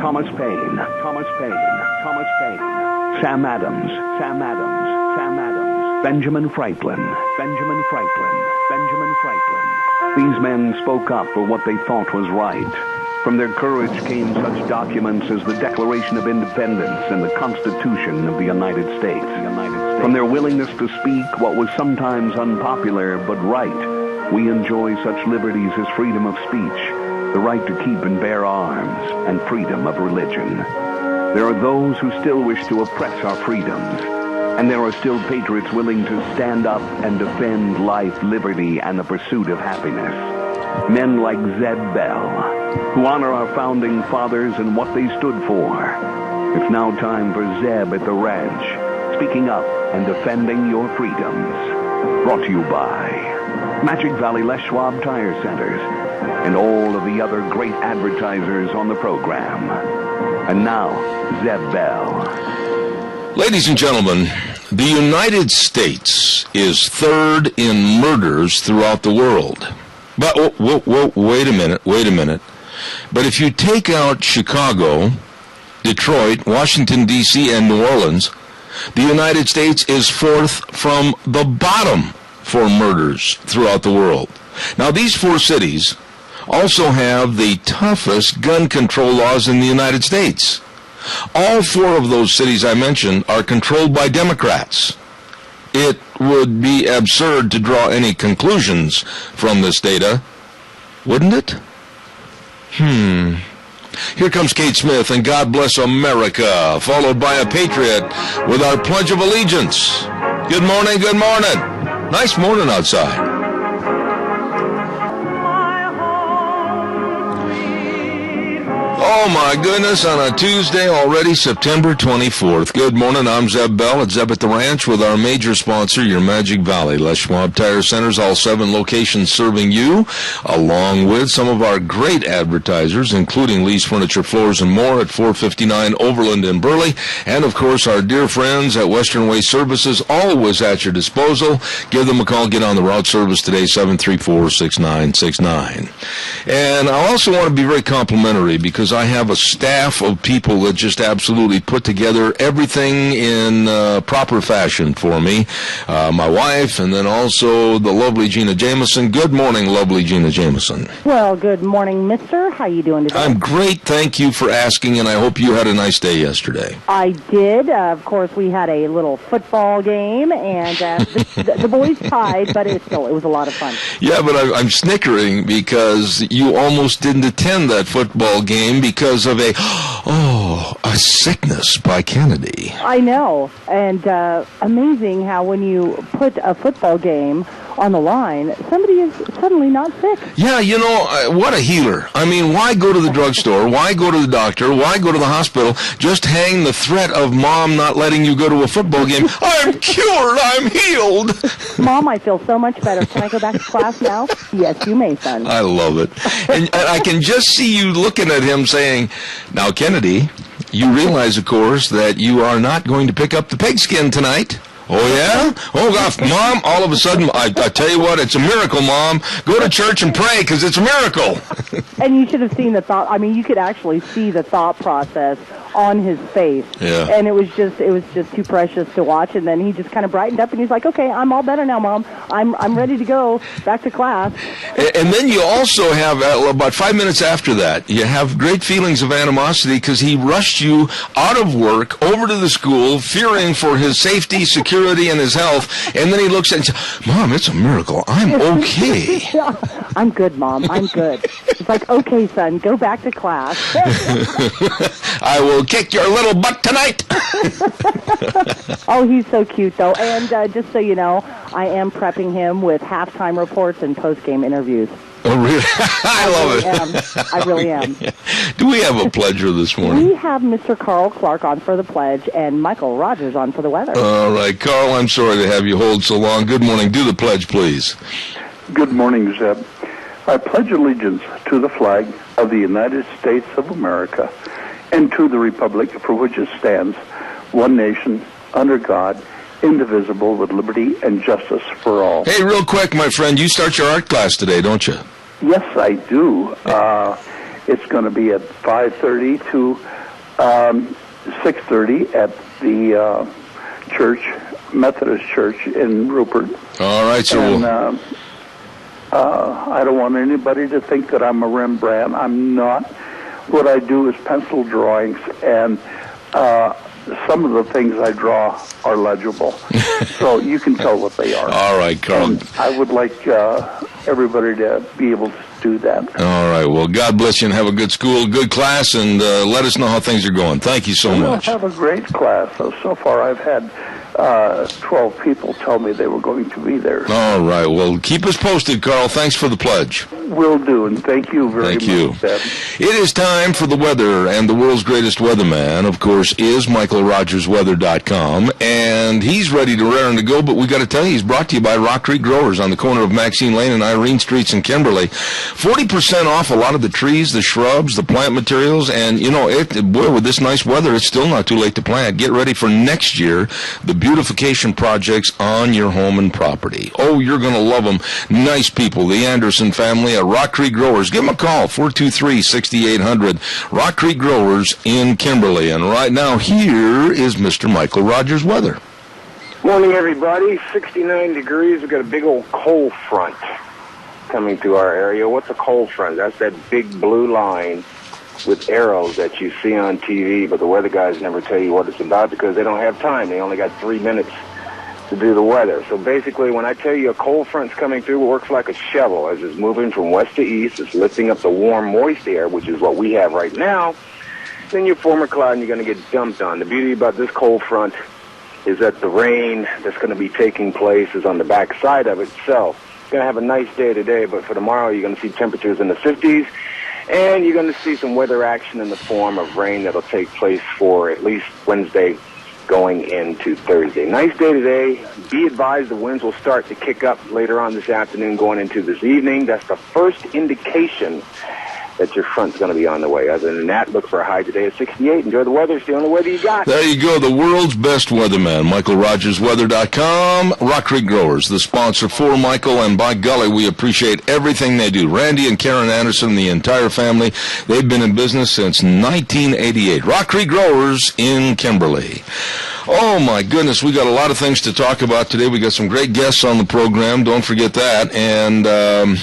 Thomas Paine, Sam Adams, Benjamin Franklin. These men spoke up for what they thought was right. From their courage came such documents as the Declaration of Independence and the Constitution of the United States. From their willingness to speak what was sometimes unpopular but right, we enjoy such liberties as freedom of speech, the right to keep and bear arms, and freedom of religion. There are those who still wish to oppress our freedoms, and there are still patriots willing to stand up and defend life, liberty, and the pursuit of happiness. Men like Zeb Bell, who honor our founding fathers and what they stood for. It's now time for Zeb at the ranch, speaking up and defending your freedoms. Brought to you by Magic Valley Les Schwab Tire Centers and all of the other great advertisers on the program. And now, Zeb Bell. Ladies and gentlemen, the United States is third in murders throughout the world. But, wait a minute. But if you take out Chicago, Detroit, Washington, D.C., and New Orleans, the United States is fourth from the bottom for murders throughout the world. Now, these four cities also have the toughest gun control laws in the United States. All four of those cities I mentioned are controlled by Democrats. It would be absurd to draw any conclusions from this data, wouldn't it? Here comes Kate Smith and God Bless America, followed by a patriot with our Pledge of Allegiance. Good morning, good morning. Nice morning outside. Oh, my goodness, on a Tuesday already, September 24th. Good morning, I'm Zeb Bell at Zeb at the Ranch with our major sponsor, your Magic Valley Les Schwab Tire Centers, all 7 locations serving you, along with some of our great advertisers, including Lee's Furniture, Floors, and More at 459 Overland in Burley, and, of course, our dear friends at Western Way Services, always at your disposal. Give them a call, get on the route service today, 734-6969. And I also want to be very complimentary because I have a staff of people that just absolutely put together everything in proper fashion for me. My wife, and then also the lovely Gina Jameson. Good morning, lovely Gina Jameson. Well, good morning, mister. How you doing today? I'm great. Thank you for asking, and I hope you had a nice day yesterday. I did. Of course, we had a little football game, and the boys tied, but it was a lot of fun. Yeah, but I'm snickering because you almost didn't attend that football game because of a sickness by Kennedy. I know, and amazing how when you put a football game on the line, somebody is suddenly not sick. Yeah, you know, what a healer. I mean, why go to the drugstore? Why go to the doctor? Why go to the hospital? Just hang the threat of mom not letting you go to a football game. I'm cured. I'm healed. Mom, I feel so much better. Can I go back to class now? Yes, you may, son. I love it. And I can just see you looking at him saying, now, Kennedy, you realize, of course, that you are not going to pick up the pigskin tonight. Oh, yeah? Oh, gosh, Mom, all of a sudden, I tell you what, it's a miracle, Mom. Go to church and pray, because it's a miracle. And you should have seen the thought. I mean, you could actually see the thought process on his face. Yeah. And it was just too precious to watch. And then he just kind of brightened up, and he's like, okay, I'm all better now, Mom. I'm ready to go back to class. And then you also have, about 5 minutes after that, you have great feelings of animosity because he rushed you out of work over to the school, fearing for his safety, security, and his health, and then he looks at it and says, Mom, it's a miracle. I'm okay. I'm good, Mom. I'm good. It's like, okay, son, go back to class. I will kick your little butt tonight. Oh, he's so cute, though. And just so you know, I am prepping him with halftime reports and post-game interviews. Oh, really? I love it. I really am. Do we have a pledger this morning? We have Mr. Carl Clark on for the pledge and Michael Rogers on for the weather. All right, Carl, I'm sorry to have you hold so long. Good morning. Do the pledge, please. Good morning, Zeb. I pledge allegiance to the flag of the United States of America and to the republic for which it stands, one nation, under God, indivisible, with liberty and justice for all. Hey, real quick, my friend, you start your art class today, don't you? Yes, I do. It's going to be at 5:30 to 6:30 at the church, Methodist Church in Rupert. All right, so And I don't want anybody to think that I'm a Rembrandt. I'm not. What I do is pencil drawings, and some of the things I draw are legible. So you can tell what they are. all right, Carl. And I would like everybody to be able to do that. All right, well, God bless you and have a good school, good class, and let us know how things are going. Thank you so We'll much. have a great class. So far I've had 12 people tell me they were going to be there. All right, well, keep us posted, Carl. Thanks for the pledge. Will do, and thank you very Thank you. much, Deb. It is time for the weather, and the world's greatest weatherman, of course, is MichaelRogersWeather.com, and he's ready to raring to go, but we got to tell you, he's brought to you by Rock Creek Growers on the corner of Maxine Lane and Irene Streets in Kimberly. 40% off a lot of the trees, the shrubs, the plant materials, and, you know, boy, with this nice weather, it's still not too late to plant. Get ready for next year, the beautification projects on your home and property. Oh, you're going to love them. Nice people, the Anderson family at Rock Creek Growers. Give them a call, 423-6800. Rock Creek Growers in Kimberly. And right now, here is Mr. Michael Rogers Weather. Morning, everybody. 69 degrees. We've got a big old cold front coming through our area. What's a cold front? That's that big blue line with arrows that you see on TV, but the weather guys never tell you what it's about because they don't have time. They only got 3 minutes to do the weather. So basically, when I tell you a cold front's coming through, it works like a shovel as it's moving from west to east. It's lifting up the warm, moist air, which is what we have right now. Then you form a cloud and you're going to get dumped on. The beauty about this cold front is that the rain that's going to be taking place is on the back side of itself. It's going to have a nice day today, but for tomorrow you're going to see temperatures in the 50s, and you're going to see some weather action in the form of rain that'll take place for at least Wednesday going into Thursday. Nice day today. Be advised the winds will start to kick up later on this afternoon going into this evening. That's the first indication that your front's going to be on the way. Other than that, look for a high today at 68. Enjoy the weather. It's the only weather you got. There you go, the world's best weatherman, MichaelRogersWeather.com. Rock Creek Growers, the sponsor for Michael, and by golly, we appreciate everything they do. Randy and Karen Anderson, the entire family, they've been in business since 1988. Rock Creek Growers in Kimberly. Oh, my goodness, we got a lot of things to talk about today. We got some great guests on the program. Don't forget that. And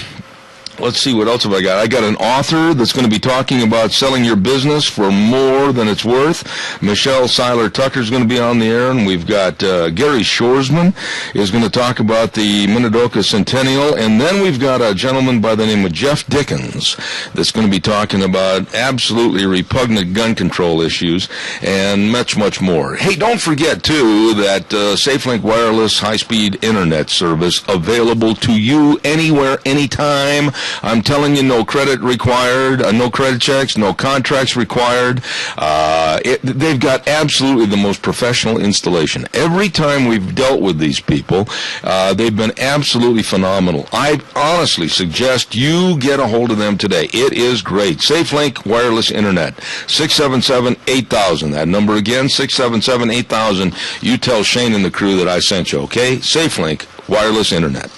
let's see, what else have I got? I got an author that's going to be talking about selling your business for more than it's worth. Michelle Seiler Tucker is going to be on the air, and we've got Gary Shorsman is going to talk about the Minidoka Centennial, and then we've got a gentleman by the name of Jeff Dickens that's going to be talking about absolutely repugnant gun control issues and much, much more. Hey, don't forget, too, that SafeLink Wireless high-speed internet service available to you anywhere, anytime. I'm telling you, no credit required, no credit checks, no contracts required. They've got absolutely the most professional installation. Every time we've dealt with these people, they've been absolutely phenomenal. I honestly suggest you get a hold of them today. It is great. SafeLink Wireless Internet, 677-8000. That number again, 677-8000. You tell Shane and the crew that I sent you, okay? SafeLink Wireless Internet.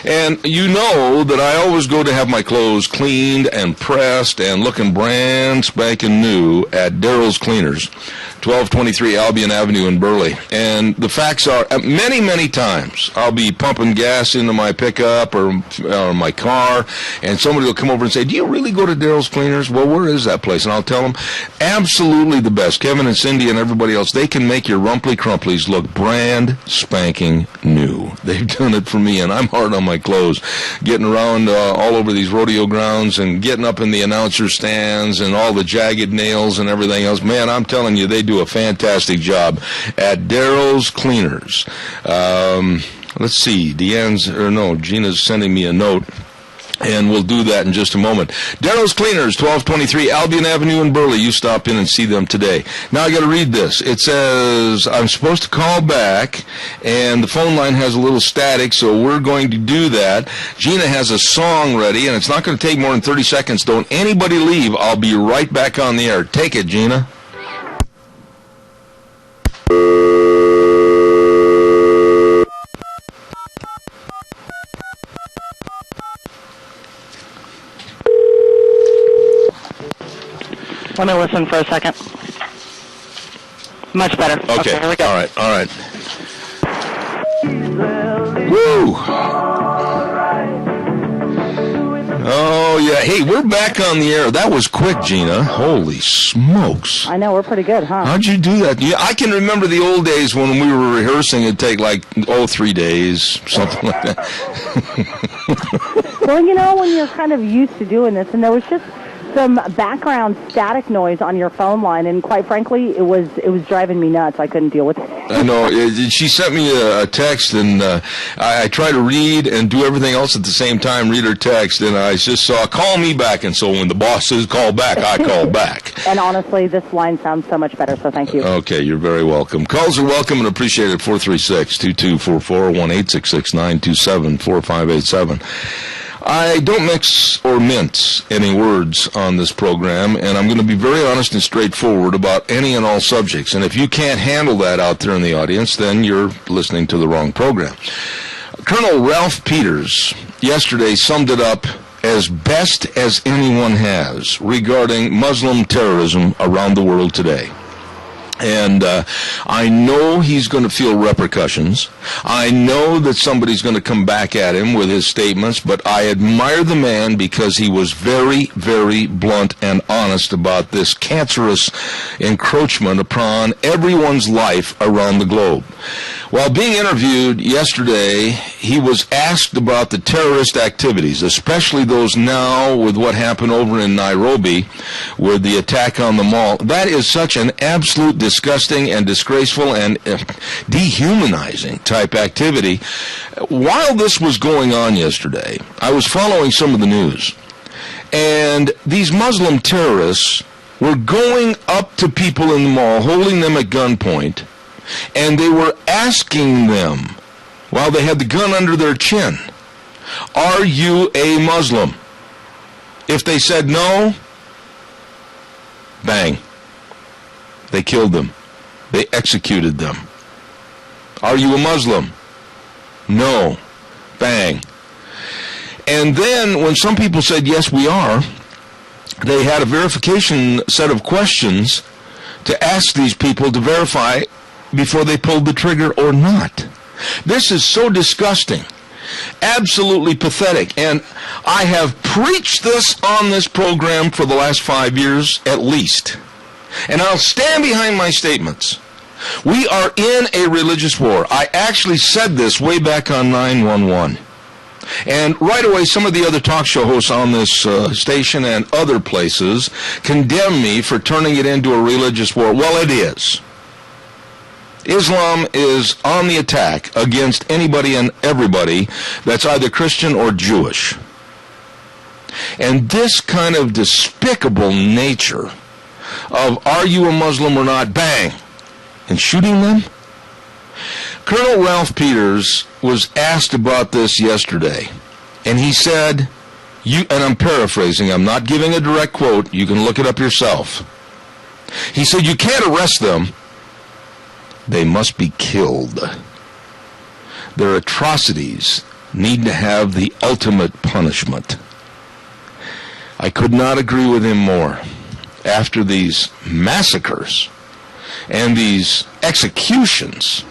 And you know that I always go to have my clothes cleaned and pressed and looking brand spanking new at Daryl's Cleaners, 1223 Albion Avenue in Burley. And the facts are, many, many times, I'll be pumping gas into my pickup or my car, and somebody will come over and say, do you really go to Daryl's Cleaners? Well, where is that place? And I'll tell them, absolutely the best. Kevin and Cindy and everybody else, they can make your rumply crumplies look brand spanking new. They've done it for me, and I'm hard on my clothes, getting around all over these rodeo grounds and getting up in the announcer stands and all the jagged nails and everything else. Man, I'm telling you, they do a fantastic job at Daryl's Cleaners. Let's see, Gina's sending me a note, and we'll do that in just a moment. Daryl's Cleaners, 1223 Albion Avenue in Burley. You stop in and see them today. Now I got to read this. It says I'm supposed to call back, and the phone line has a little static, so we're going to do that. Gina has a song ready, and it's not going to take more than 30 seconds. Don't anybody leave. I'll be right back on the air. Take it, Gina. Let me listen for a second. Much better. Okay, here we go. All right. Woo! Oh, yeah. Hey, we're back on the air. That was quick, Gina. Holy smokes. I know, we're pretty good, huh? How'd you do that? Yeah, I can remember the old days when we were rehearsing. It'd take 3 days, something like that. Well, when you're kind of used to doing this, and there was just some background static noise on your phone line, and quite frankly, it was driving me nuts. I couldn't deal with it. I know. She sent me a text, and I tried to read and do everything else at the same time, read her text, and I just saw, call me back. And so when the boss says call back, I call back. And honestly, this line sounds so much better, so thank you. Okay, you're very welcome. Calls are welcome and appreciated. 436-2244, 1-866-927-4587. I don't mix or mince any words on this program, and I'm going to be very honest and straightforward about any and all subjects. And if you can't handle that out there in the audience, then you're listening to the wrong program. Colonel Ralph Peters yesterday summed it up as best as anyone has regarding Muslim terrorism around the world today. And I know he's going to feel repercussions. I know that somebody's going to come back at him with his statements, but I admire the man because he was very, very blunt and honest about this cancerous encroachment upon everyone's life around the globe. While being interviewed yesterday, he was asked about the terrorist activities, especially those now with what happened over in Nairobi with the attack on the mall. That is such an absolute disgusting and disgraceful and dehumanizing type activity. While this was going on yesterday, I was following some of the news, and these Muslim terrorists were going up to people in the mall, holding them at gunpoint, and they were asking them, while they had the gun under their chin, "Are you a Muslim?" If they said no, bang. They killed them. They executed them. "Are you a Muslim?" No. Bang. And then when some people said, "Yes, we are," they had a verification set of questions to ask these people to verify before they pulled the trigger or not. This is so disgusting. Absolutely pathetic. And I have preached this on this program for the last 5 years at least. And I'll stand behind my statements. We are in a religious war. I actually said this way back on 911. And right away, some of the other talk show hosts on this station and other places condemn me for turning it into a religious war. Well, it is. Islam is on the attack against anybody and everybody that's either Christian or Jewish. And this kind of despicable nature of "Are you a Muslim or not?" bang, and shooting them. Colonel Ralph Peters was asked about this yesterday, and he said, and I'm paraphrasing, I'm not giving a direct quote, you can look it up yourself. He said, "You can't arrest them. They must be killed. Their atrocities need to have the ultimate punishment." I could not agree with him more. After these massacres and these executions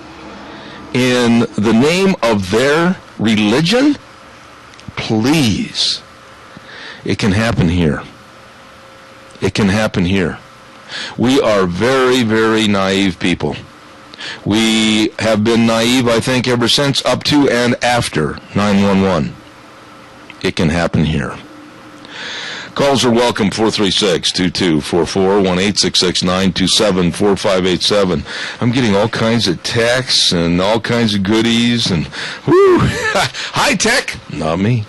in the name of their religion, please, it can happen here. It can happen here. We are very, very naive people. We have been naive, I think, ever since, up to and after 911. It can happen here. Calls are welcome, 436-2244, 1-866-927-4587. I'm getting all kinds of texts and all kinds of goodies, and whoo, high tech, not me.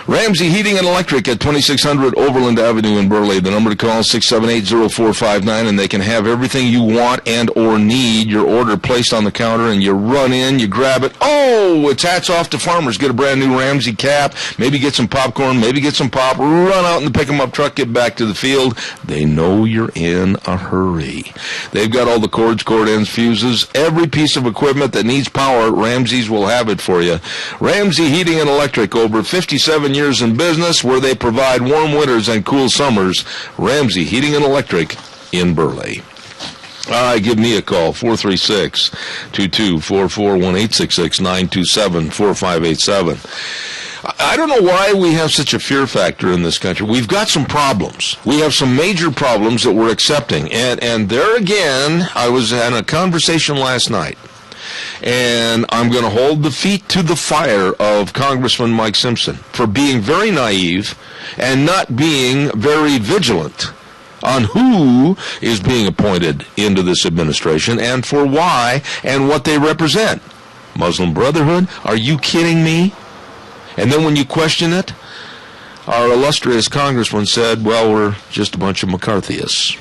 Ramsey Heating and Electric at 2600 Overland Avenue in Burley. The number to call is 678-0459, and they can have everything you want and or need. Your order placed on the counter, and you run in, you grab it. Oh, it's hats off to farmers. Get a brand new Ramsey cap, maybe get some popcorn, maybe get some pop, run out in the pick-em-up truck, get back to the field. They know you're in a hurry. They've got all the cords, cord ends, fuses, every piece of equipment that needs power. Ramsey's will have it for you. Ramsey Heating and Electric, over 57 years in business, where they provide warm winters and cool summers. Ramsey Heating and Electric in Burley. Give me a call, 436-2244-1866-927-4587. I don't know why we have such a fear factor in this country. We've got some problems. We have some major problems that we're accepting. And there again, I was in a conversation last night, and I'm going to hold the feet to the fire of Congressman Mike Simpson for being very naive and not being very vigilant on who is being appointed into this administration and for why and what they represent. Muslim Brotherhood? Are you kidding me? And then when you question it, our illustrious congressman said, well, we're just a bunch of McCarthyists.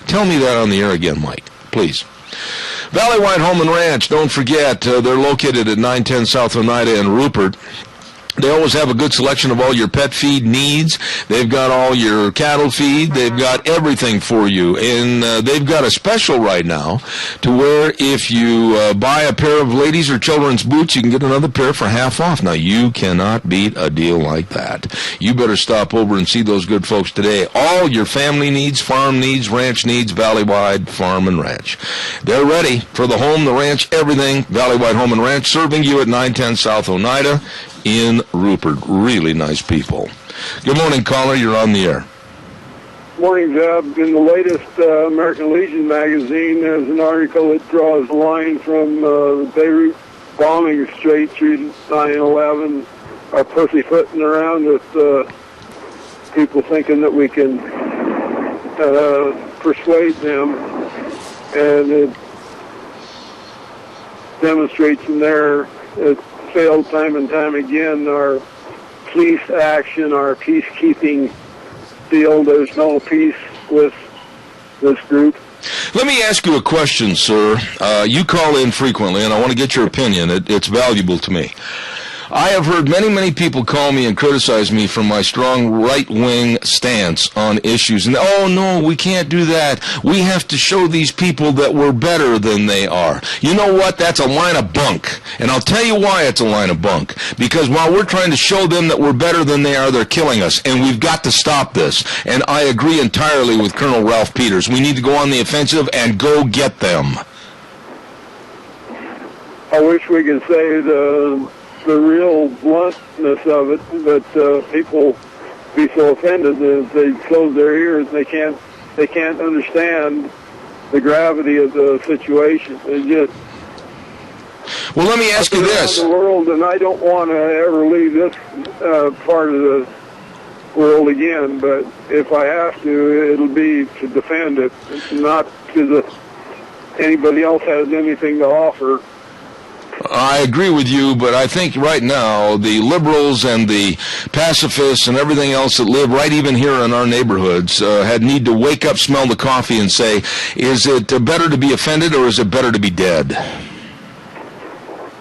Tell me that on the air again, Mike, please. Valley White Home and Ranch, don't forget, they're located at 910 South Oneida in Rupert. They always have a good selection of all your pet feed needs. They've got all your cattle feed. They've got everything for you. And they've got a special right now to where if you buy a pair of ladies' or children's boots, you can get another pair for half off. Now, you cannot beat a deal like that. You better stop over and see those good folks today. All your family needs, farm needs, ranch needs, Valley Wide Farm and Ranch. They're ready for the home, the ranch, everything. Valley Wide Home and Ranch, serving you at 910 South Oneida in Rupert. Really nice people. Good morning, caller. You're on the air. Morning, Zeb. In the latest American Legion magazine, there's an article that draws a line from the Beirut bombing straight through 9/11, are pussyfooting around with people thinking that we can persuade them, and it demonstrates from there it failed time and time again. Our police action, our peacekeeping deal, there's no peace with this group. Let me ask you a question, sir. You call in frequently, and I want to get your opinion. It's valuable to me. I have heard many, many people call me and criticize me for my strong right-wing stance on issues. And, oh, no, we can't do that. We have to show these people that we're better than they are. You know what? That's a line of bunk. And I'll tell you why it's a line of bunk. Because while we're trying to show them that we're better than they are, they're killing us. And we've got to stop this. And I agree entirely with Colonel Ralph Peters. We need to go on the offensive and go get them. I wish we could say the real bluntness of it, but people be so offended that they close their ears. They can't understand the gravity of the situation. They just well, let me ask you this: the world, and I don't want to ever leave this part of the world again. But if I have to, it'll be to defend it, not because anybody else has anything to offer. I agree with you, but I think right now the liberals and the pacifists and everything else that live right even here in our neighborhoods need to wake up, smell the coffee, and say, is it better to be offended or is it better to be dead?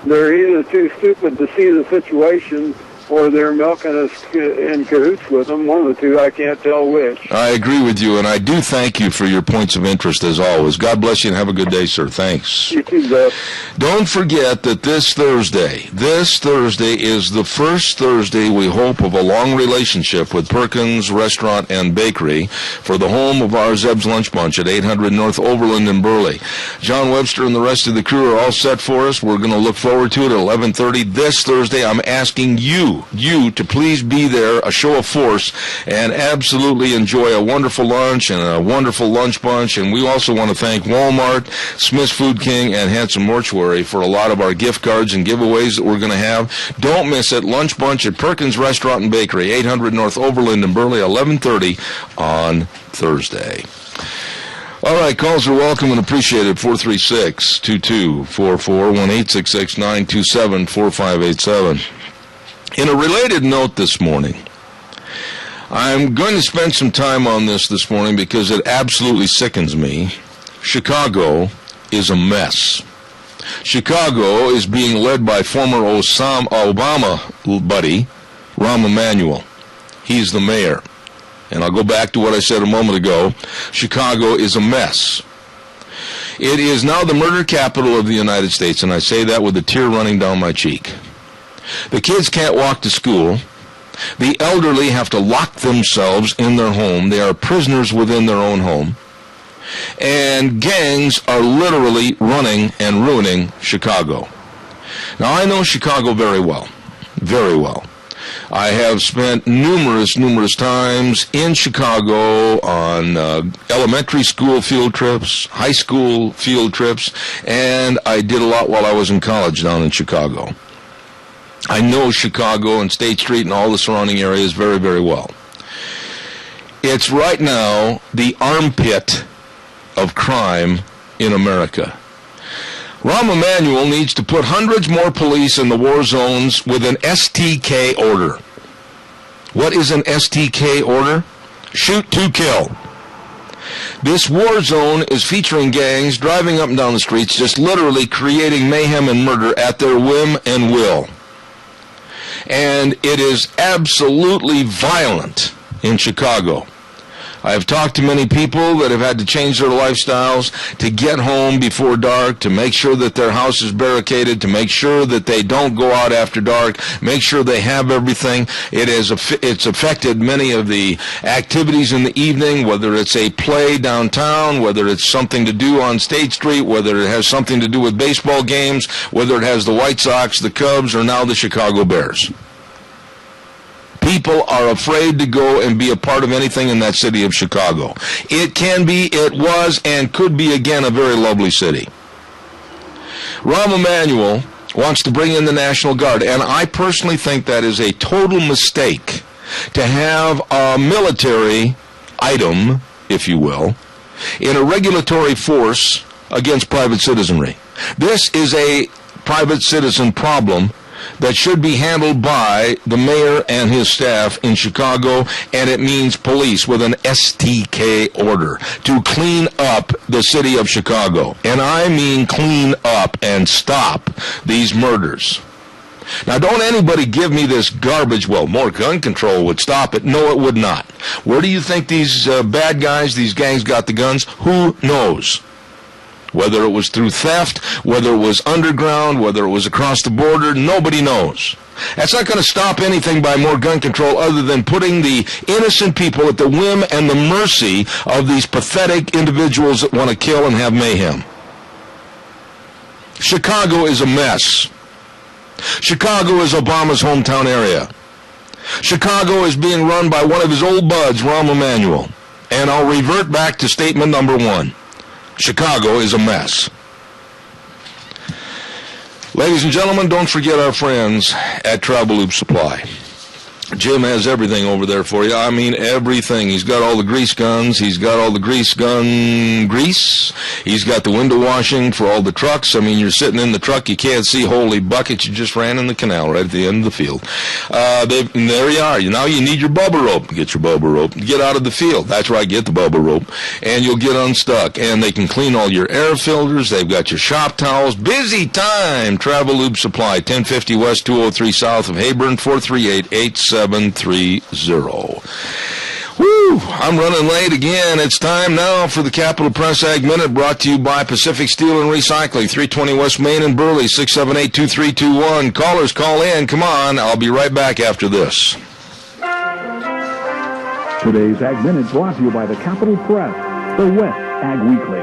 They're either too stupid to see the situation or they're milking us in cahoots with them. One of the two, I can't tell which. I agree with you, and I do thank you for your points of interest as always. God bless you and have a good day, sir. Thanks. You too, Beth. Don't forget that this Thursday is the first Thursday, we hope, of a long relationship with Perkins Restaurant and Bakery for the home of our Zeb's Lunch Bunch at 800 North Overland in Burley. John Webster and the rest of the crew are all set for us. We're going to look forward to it at 11:30 this Thursday. I'm asking you to please be there, a show of force, and absolutely enjoy a wonderful lunch and a wonderful lunch bunch. And we also want to thank Walmart, Smith's Food King, and Handsome Mortuary for a lot of our gift cards and giveaways that we're going to have. Don't miss it. Lunch bunch at Perkins Restaurant and Bakery, 800 North Overland in Burley, 11:30 on Thursday. All right, calls are welcome and appreciated. 436-2244-1866-927-4587. In a related note this morning, I'm going to spend some time on this morning because it absolutely sickens me. Chicago is a mess. Chicago is being led by former Obama buddy, Rahm Emanuel. He's the mayor. And I'll go back to what I said a moment ago. Chicago is a mess. It is now the murder capital of the United States, and I say that with a tear running down my cheek. The kids can't walk to school. The elderly have to lock themselves in their home. They are prisoners within their own home. And gangs are literally running and ruining Chicago. Now, I know Chicago very well. Very well. I have spent numerous times in Chicago on elementary school field trips, high school field trips, and I did a lot while I was in college down in Chicago. I know Chicago and State Street and all the surrounding areas very, very well. It's right now the armpit of crime in America. Rahm Emanuel needs to put hundreds more police in the war zones with an STK order. What is an STK order? Shoot to kill. This war zone is featuring gangs driving up and down the streets, just literally creating mayhem and murder at their whim and will. And it is absolutely violent in Chicago. I have talked to many people that have had to change their lifestyles to get home before dark, to make sure that their house is barricaded, to make sure that they don't go out after dark, make sure they have everything. It's affected many of the activities in the evening, whether it's a play downtown, whether it's something to do on State Street, whether it has something to do with baseball games, whether it has the White Sox, the Cubs, or now the Chicago Bears. People are afraid to go and be a part of anything in that city of Chicago. It can be, it was, and could be again a very lovely city. Rahm Emanuel wants to bring in the National Guard, and I personally think that is a total mistake to have a military item, if you will, in a regulatory force against private citizenry. This is a private citizen problem that should be handled by the mayor and his staff in Chicago, and it means police with an STK order to clean up the city of Chicago. And I mean clean up and stop these murders. Now, don't anybody give me this garbage, well, more gun control would stop it. No, it would not. Where do you think these bad guys, these gangs got the guns? Who knows? Whether it was through theft, whether it was underground, whether it was across the border, nobody knows. That's not going to stop anything by more gun control other than putting the innocent people at the whim and the mercy of these pathetic individuals that want to kill and have mayhem. Chicago is a mess. Chicago is Obama's hometown area. Chicago is being run by one of his old buds, Rahm Emanuel. And I'll revert back to statement number one. Chicago is a mess. Ladies and gentlemen, don't forget our friends at Travel Loop Supply. Jim has everything over there for you. I mean, everything. He's got all the grease guns. He's got all the grease gun grease. He's got the window washing for all the trucks. I mean, you're sitting in the truck. You can't see holy buckets. You just ran in the canal right at the end of the field. There you are. Now you need your bubble rope. Get your bubble rope. Get out of the field. That's right. Get the bubble rope. And you'll get unstuck. And they can clean all your air filters. They've got your shop towels. Busy time. Travel Loop Supply. 1050 West, 203 South of Hayburn, 438-8730. Woo! I'm running late again. It's time now for the Capital Press Ag Minute, brought to you by Pacific Steel and Recycling, 320 West Main in Burley, 678-2321. Callers, call in. Come on. I'll be right back after this. Today's Ag Minute brought to you by the Capital Press, the West Ag Weekly.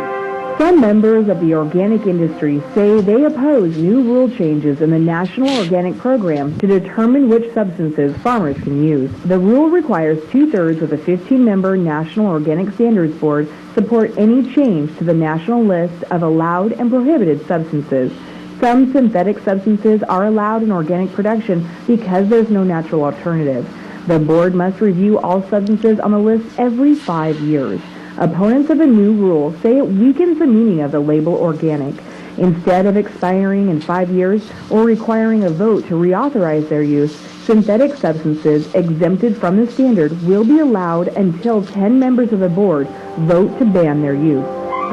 Some members of the organic industry say they oppose new rule changes in the National Organic Program to determine which substances farmers can use. The rule requires 2/3 of the 15-member National Organic Standards Board support any change to the national list of allowed and prohibited substances. Some synthetic substances are allowed in organic production because there's no natural alternative. The board must review all substances on the list every 5 years. Opponents of the new rule say it weakens the meaning of the label organic. Instead of expiring in 5 years or requiring a vote to reauthorize their use, synthetic substances exempted from the standard will be allowed until 10 members of the board vote to ban their use.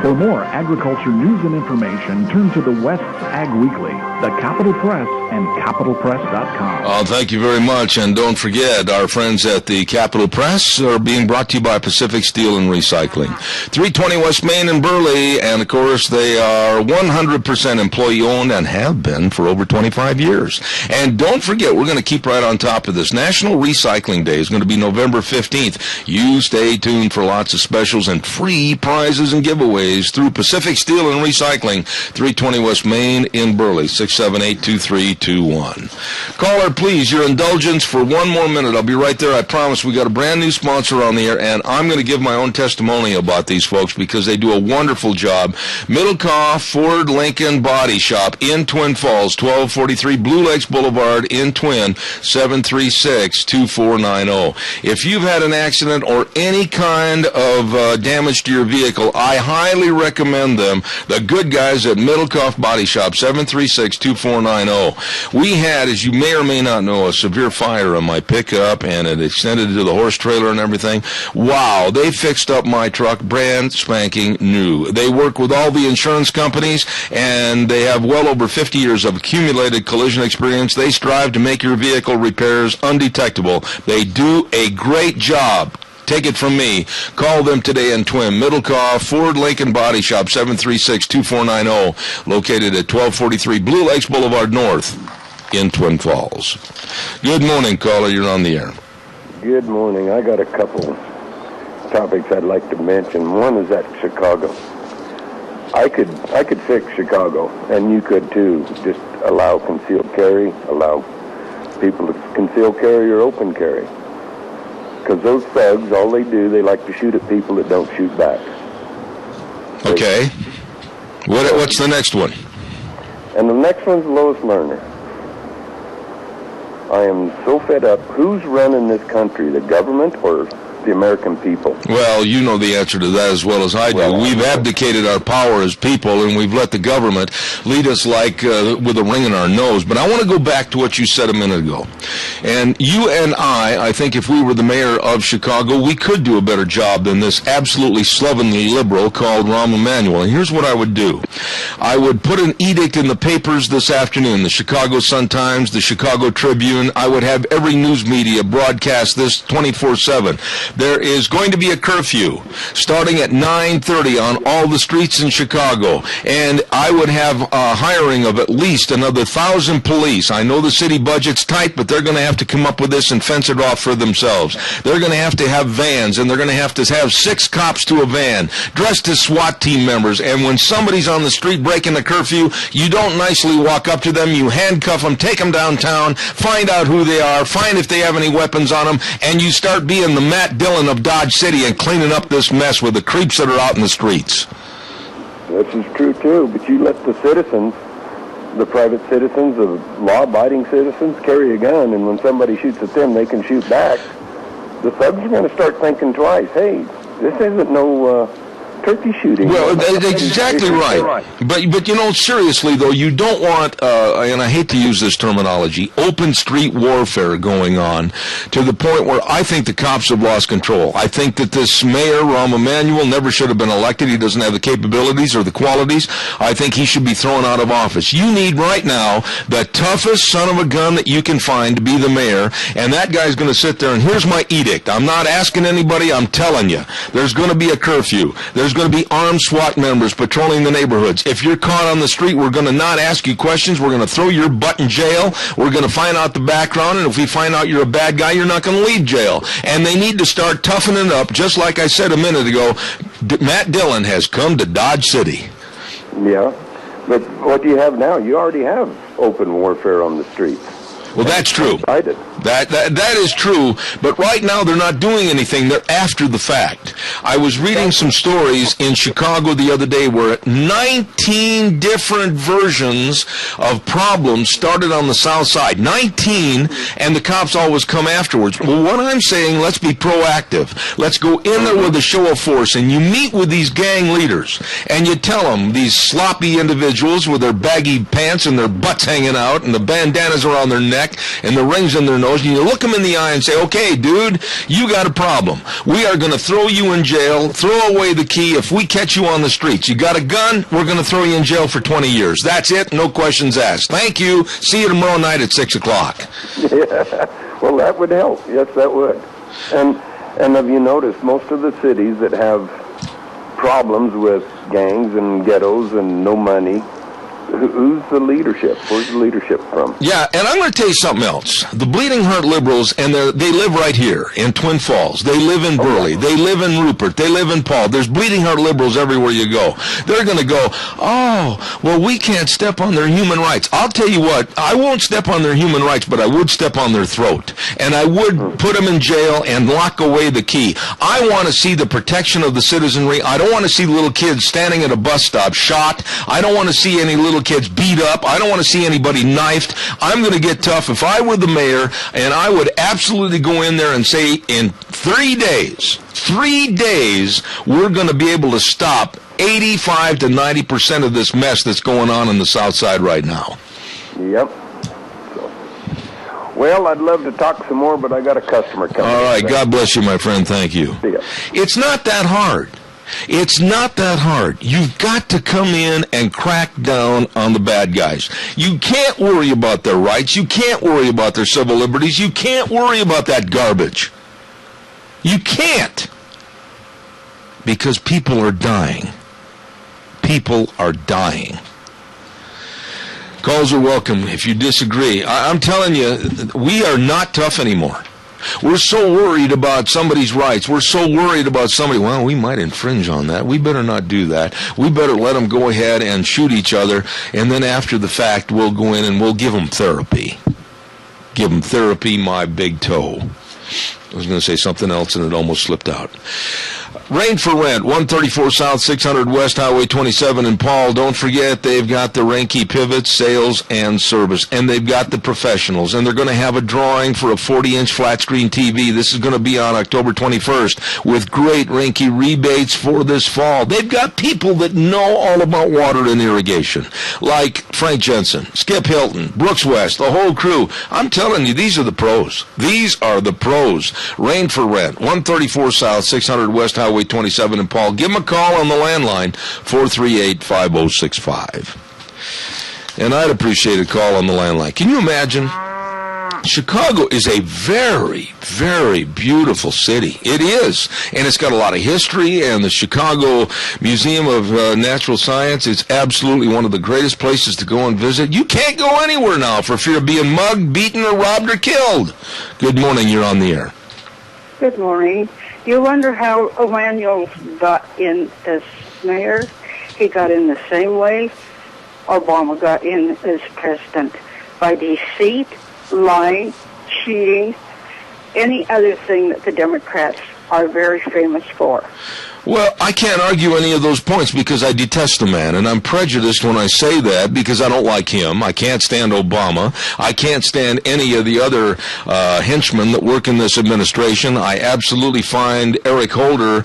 For more agriculture news and information, turn to the West's Ag Weekly, the Capital Press, and capitalpress.com. Oh, thank you very much. And don't forget, our friends at the Capital Press are being brought to you by Pacific Steel and Recycling. 320 West Main in Burley, and of course, they are 100% employee-owned and have been for over 25 years. And don't forget, we're going to keep right on top of this. National Recycling Day is going to be November 15th. You stay tuned for lots of specials and free prizes and giveaways through Pacific Steel and Recycling, 320 West Main in Burley, 678-2321. Caller, please, your indulgence for one more minute. I'll be right there. I promise. We got a brand new sponsor on the air, and I'm going to give my own testimonial about these folks because they do a wonderful job. Middlecoff Ford Lincoln Body Shop in Twin Falls, 1243 Blue Lakes Boulevard in Twin, 736-2490. If you've had an accident or any kind of damage to your vehicle, I highly recommend them, the good guys at Middlecoff Body Shop, 736-2490. We had, as you may or may not know, a severe fire on my pickup, and it extended to the horse trailer and everything. Wow, they fixed up my truck brand spanking new. They work with all the insurance companies, and they have well over 50 years of accumulated collision experience. They strive to make your vehicle repairs undetectable. They do a great job. Take it from me. Call them today in Twin. Middlecoff Ford Lincoln Body Shop, 736-2490, located at 1243 Blue Lakes Boulevard North in Twin Falls. Good morning, caller. You're on the air. Good morning. I got a couple topics I'd like to mention. One is at Chicago. I could fix Chicago, and you could too. Just allow concealed carry, allow people to conceal carry or open carry. Because those thugs, all they do, they like to shoot at people that don't shoot back. Okay. What's the next one? And the next one's Lois Lerner. I am so fed up. Who's running this country, the government or the American people? Well, you know the answer to that as well as I do. Well, we've abdicated our power as people, and we've let the government lead us like with a ring in our nose. But I want to go back to what you said a minute ago. And you and I think if we were the mayor of Chicago, we could do a better job than this absolutely slovenly liberal called Rahm Emanuel. And here's what I would do. I would put an edict in the papers this afternoon, the Chicago Sun-Times, the Chicago Tribune. I would have every news media broadcast this 24/7. There is going to be a curfew starting at 9:30 on all the streets in Chicago, and I would have a hiring of at least another 1,000 police. I know the city budget's tight, but they're going to have to come up with this and fence it off for themselves. They're going to have vans, and they're going to have 6 cops to a van, dressed as SWAT team members, and when somebody's on the street breaking the curfew, you don't nicely walk up to them, you handcuff them, take them downtown, find out who they are, find if they have any weapons on them, and you start being the Matt Dillon of Dodge City and cleaning up this mess with the creeps that are out in the streets. This is true, too, but you let the citizens, the private citizens, the law-abiding citizens, carry a gun, and when somebody shoots at them, they can shoot back. The thugs are going to start thinking twice. Hey, this isn't no turkey shooting. Well, that's exactly right. But you know, seriously, though, you don't want, and I hate to use this terminology, open street warfare going on to the point where I think the cops have lost control. I think that this mayor, Rahm Emanuel, never should have been elected. He doesn't have the capabilities or the qualities. I think he should be thrown out of office. You need right now the toughest son of a gun that you can find to be the mayor, and that guy's going to sit there, and here's my edict. I'm not asking anybody, I'm telling you. There's going to be a curfew. There's going to be armed SWAT members patrolling the neighborhoods. If you're caught on the street, we're going to not ask you questions. We're going to throw your butt in jail. We're going to find out the background, and if we find out you're a bad guy, you're not going to leave jail. And they need to start toughening up, just like I said a minute ago. Matt Dillon has come to Dodge City. Yeah, but what do you have now? You already have open warfare on the streets. Well, that's true. That is true, but right now they're not doing anything. They're after the fact. I was reading some stories in Chicago the other day where 19 different versions of problems started on the south side. 19, and the cops always come afterwards. Well, what I'm saying, let's be proactive. Let's go in there with a show of force, and you meet with these gang leaders, and you tell them, these sloppy individuals with their baggy pants and their butts hanging out and the bandanas around their neck and the rings in their nose, nose, and you look them in the eye and say, okay, dude, you got a problem. We are going to throw you in jail, throw away the key if we catch you on the streets. You got a gun, we're going to throw you in jail for 20 years. That's it, no questions asked. Thank you. See you tomorrow night at 6 o'clock. Yeah, well, that would help. Yes, that would. And have you noticed most of the cities that have problems with gangs and ghettos and no money, who's the leadership? Where's the leadership from? Yeah, and I'm going to tell you something else. The Bleeding Heart Liberals, and they live right here in Twin Falls. They live in Burley. They live in Rupert. They live in Paul. There's Bleeding Heart Liberals everywhere you go. They're going to go, oh, well, we can't step on their human rights. I'll tell you what, I won't step on their human rights, but I would step on their throat. And I would put them in jail and lock away the key. I want to see the protection of the citizenry. I don't want to see little kids standing at a bus stop shot. I don't want to see any little kids beat up. I don't want to see anybody knifed. I'm going to get tough if I were the mayor, and I would absolutely go in there and say, in 3 days, we're going to be able to stop 85 to 90% of this mess that's going on in the South Side right now. Yep. Well, I'd love to talk some more, but I got a customer coming. All right. God bless you, my friend. Thank you. See ya. It's not that hard. It's not that hard. You've got to come in and crack down on the bad guys. You can't worry about their rights. You can't worry about their civil liberties. You can't worry about that garbage. You can't. Because people are dying. People are dying. Calls are welcome if you disagree. I'm telling you, we are not tough anymore. We're so worried about somebody's rights. We're so worried about somebody, well, we might infringe on that. We better not do that. We better let them go ahead and shoot each other, and then after the fact, we'll go in and we'll give them therapy. Give them therapy, my big toe. I was going to say something else, and it almost slipped out. Rain for Rent, 134 South, 600 West, Highway 27 in Paul. Don't forget, they've got the Renke pivots, sales, and service. And they've got the professionals. And they're going to have a drawing for a 40-inch flat-screen TV. This is going to be on October 21st with great Renke rebates for this fall. They've got people that know all about water and irrigation, like Frank Jensen, Skip Hilton, Brooks West, the whole crew. I'm telling you, these are the pros. These are the pros. Rain for Rent, 134 South, 600 West, Highway 27 in Paul. Give them a call on the landline, 438-5065. And I'd appreciate a call on the landline. Can you imagine? Chicago is a very, very beautiful city. It is. And it's got a lot of history, and the Chicago Museum of Natural Science is absolutely one of the greatest places to go and visit. You can't go anywhere now for fear of being mugged, beaten, or robbed, or killed. Good morning. You're on the air. Good morning. You wonder how Emanuel got in as mayor? He got in the same way Obama got in as president, by deceit, lying, cheating, any other thing that the Democrats are very famous for. Well, I can't argue any of those points because I detest the man, and I'm prejudiced when I say that because I don't like him. I can't stand Obama. I can't stand any of the other henchmen that work in this administration. I absolutely find Eric Holder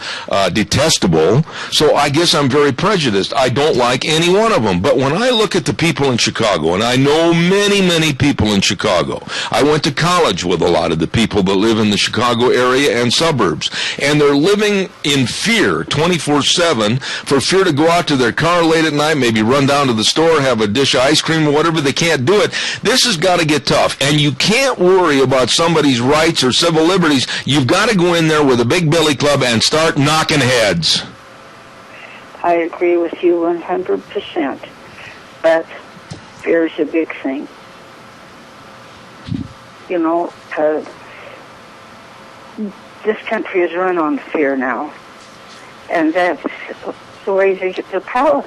detestable, so I guess I'm very prejudiced. I don't like any one of them. But when I look at the people in Chicago, and I know many, many people in Chicago, I went to college with a lot of the people that live in the Chicago area and suburbs, and they're living in fear 24/7 for fear to go out to their car late at night, maybe run down to the store, have a dish of ice cream or whatever. They can't do it. This has got to get tough, and you can't worry about somebody's rights or civil liberties. You've got to go in there with a big billy club and start knocking heads. I agree with you 100%, but fear is a big thing. You know, this country is run on fear now. And that's the way they get their power.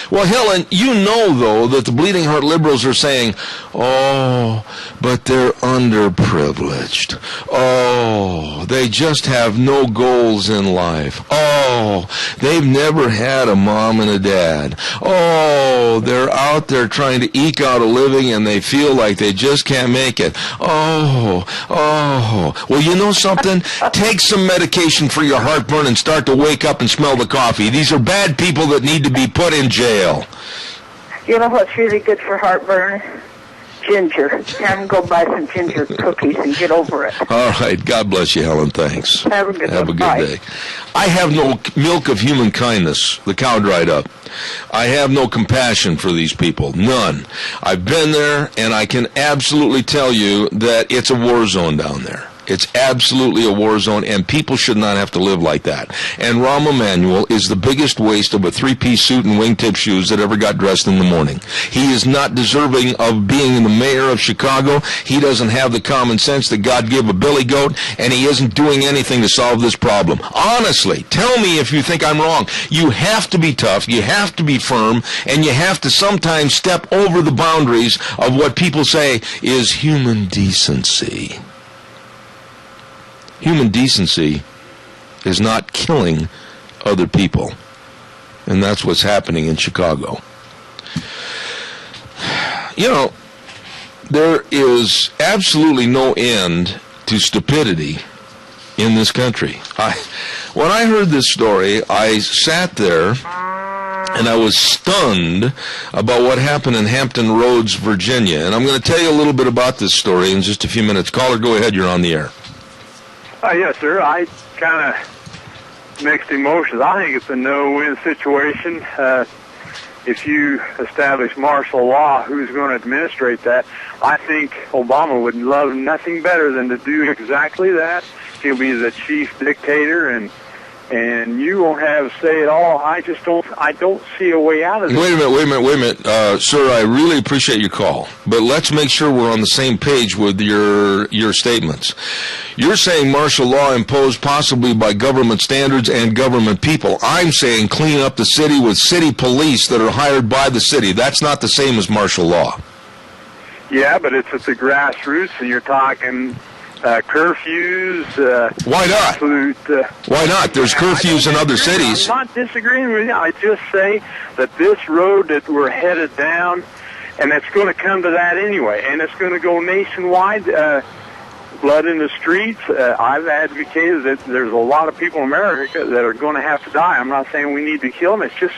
Well, Helen, you know, though, that the Bleeding Heart Liberals are saying, oh, but they're underprivileged. Oh, they just have no goals in life. Oh, they've never had a mom and a dad. Oh, they're out there trying to eke out a living and they feel like they just can't make it. Oh. Well, you know something? Take some medication for your heartburn and start to wake up and smell the coffee. These are bad people that need to be put in jail. You know what's really good for heartburn? ginger. Have him go buy some ginger cookies and get over it. All right. God bless you, Helen. Thanks. Have a good day. I have no milk of human kindness. The cow dried up. I have no compassion for these people. None. I've been there, and I can absolutely tell you that it's a war zone down there. It's absolutely a war zone, and people should not have to live like that. And Rahm Emanuel is the biggest waste of a three-piece suit and wingtip shoes that ever got dressed in the morning. He is not deserving of being the mayor of Chicago. He doesn't have the common sense that God gave a billy goat, and he isn't doing anything to solve this problem. Honestly, tell me if you think I'm wrong. You have to be tough, you have to be firm, and you have to sometimes step over the boundaries of what people say is human decency. Human decency is not killing other people. And that's what's happening in Chicago. You know, there is absolutely no end to stupidity in this country. When I heard this story, I sat there and I was stunned about what happened in Hampton Roads, Virginia. And I'm going to tell you a little bit about this story in just a few minutes. Caller, go ahead. You're on the air. Yes, sir. I kind of mixed emotions. I think it's a no-win situation. If you establish martial law, who's going to administrate that? I think Obama would love nothing better than to do exactly that. He'll be the chief dictator, and you won't have say at all. I don't see a way out of this. Wait a minute. Sir, I really appreciate your call, but let's make sure we're on the same page with your statements. You're saying martial law imposed possibly by government standards and government people. I'm saying clean up the city with city police that are hired by the city. That's not the same as martial law. Yeah, but it's at the grassroots, and you're talking curfews. Why not? Absolute, why not? There's curfews in other cities. I'm not disagreeing with you. I just say that this road that we're headed down, and it's going to come to that anyway, and it's going to go nationwide. Blood in the streets. I've advocated that there's a lot of people in America that are going to have to die. I'm not saying we need to kill them. It's just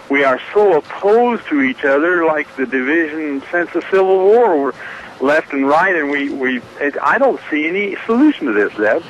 we are so opposed to each other, like the division since the Civil War. We're left and right, and I don't see any solution to this, Zeb.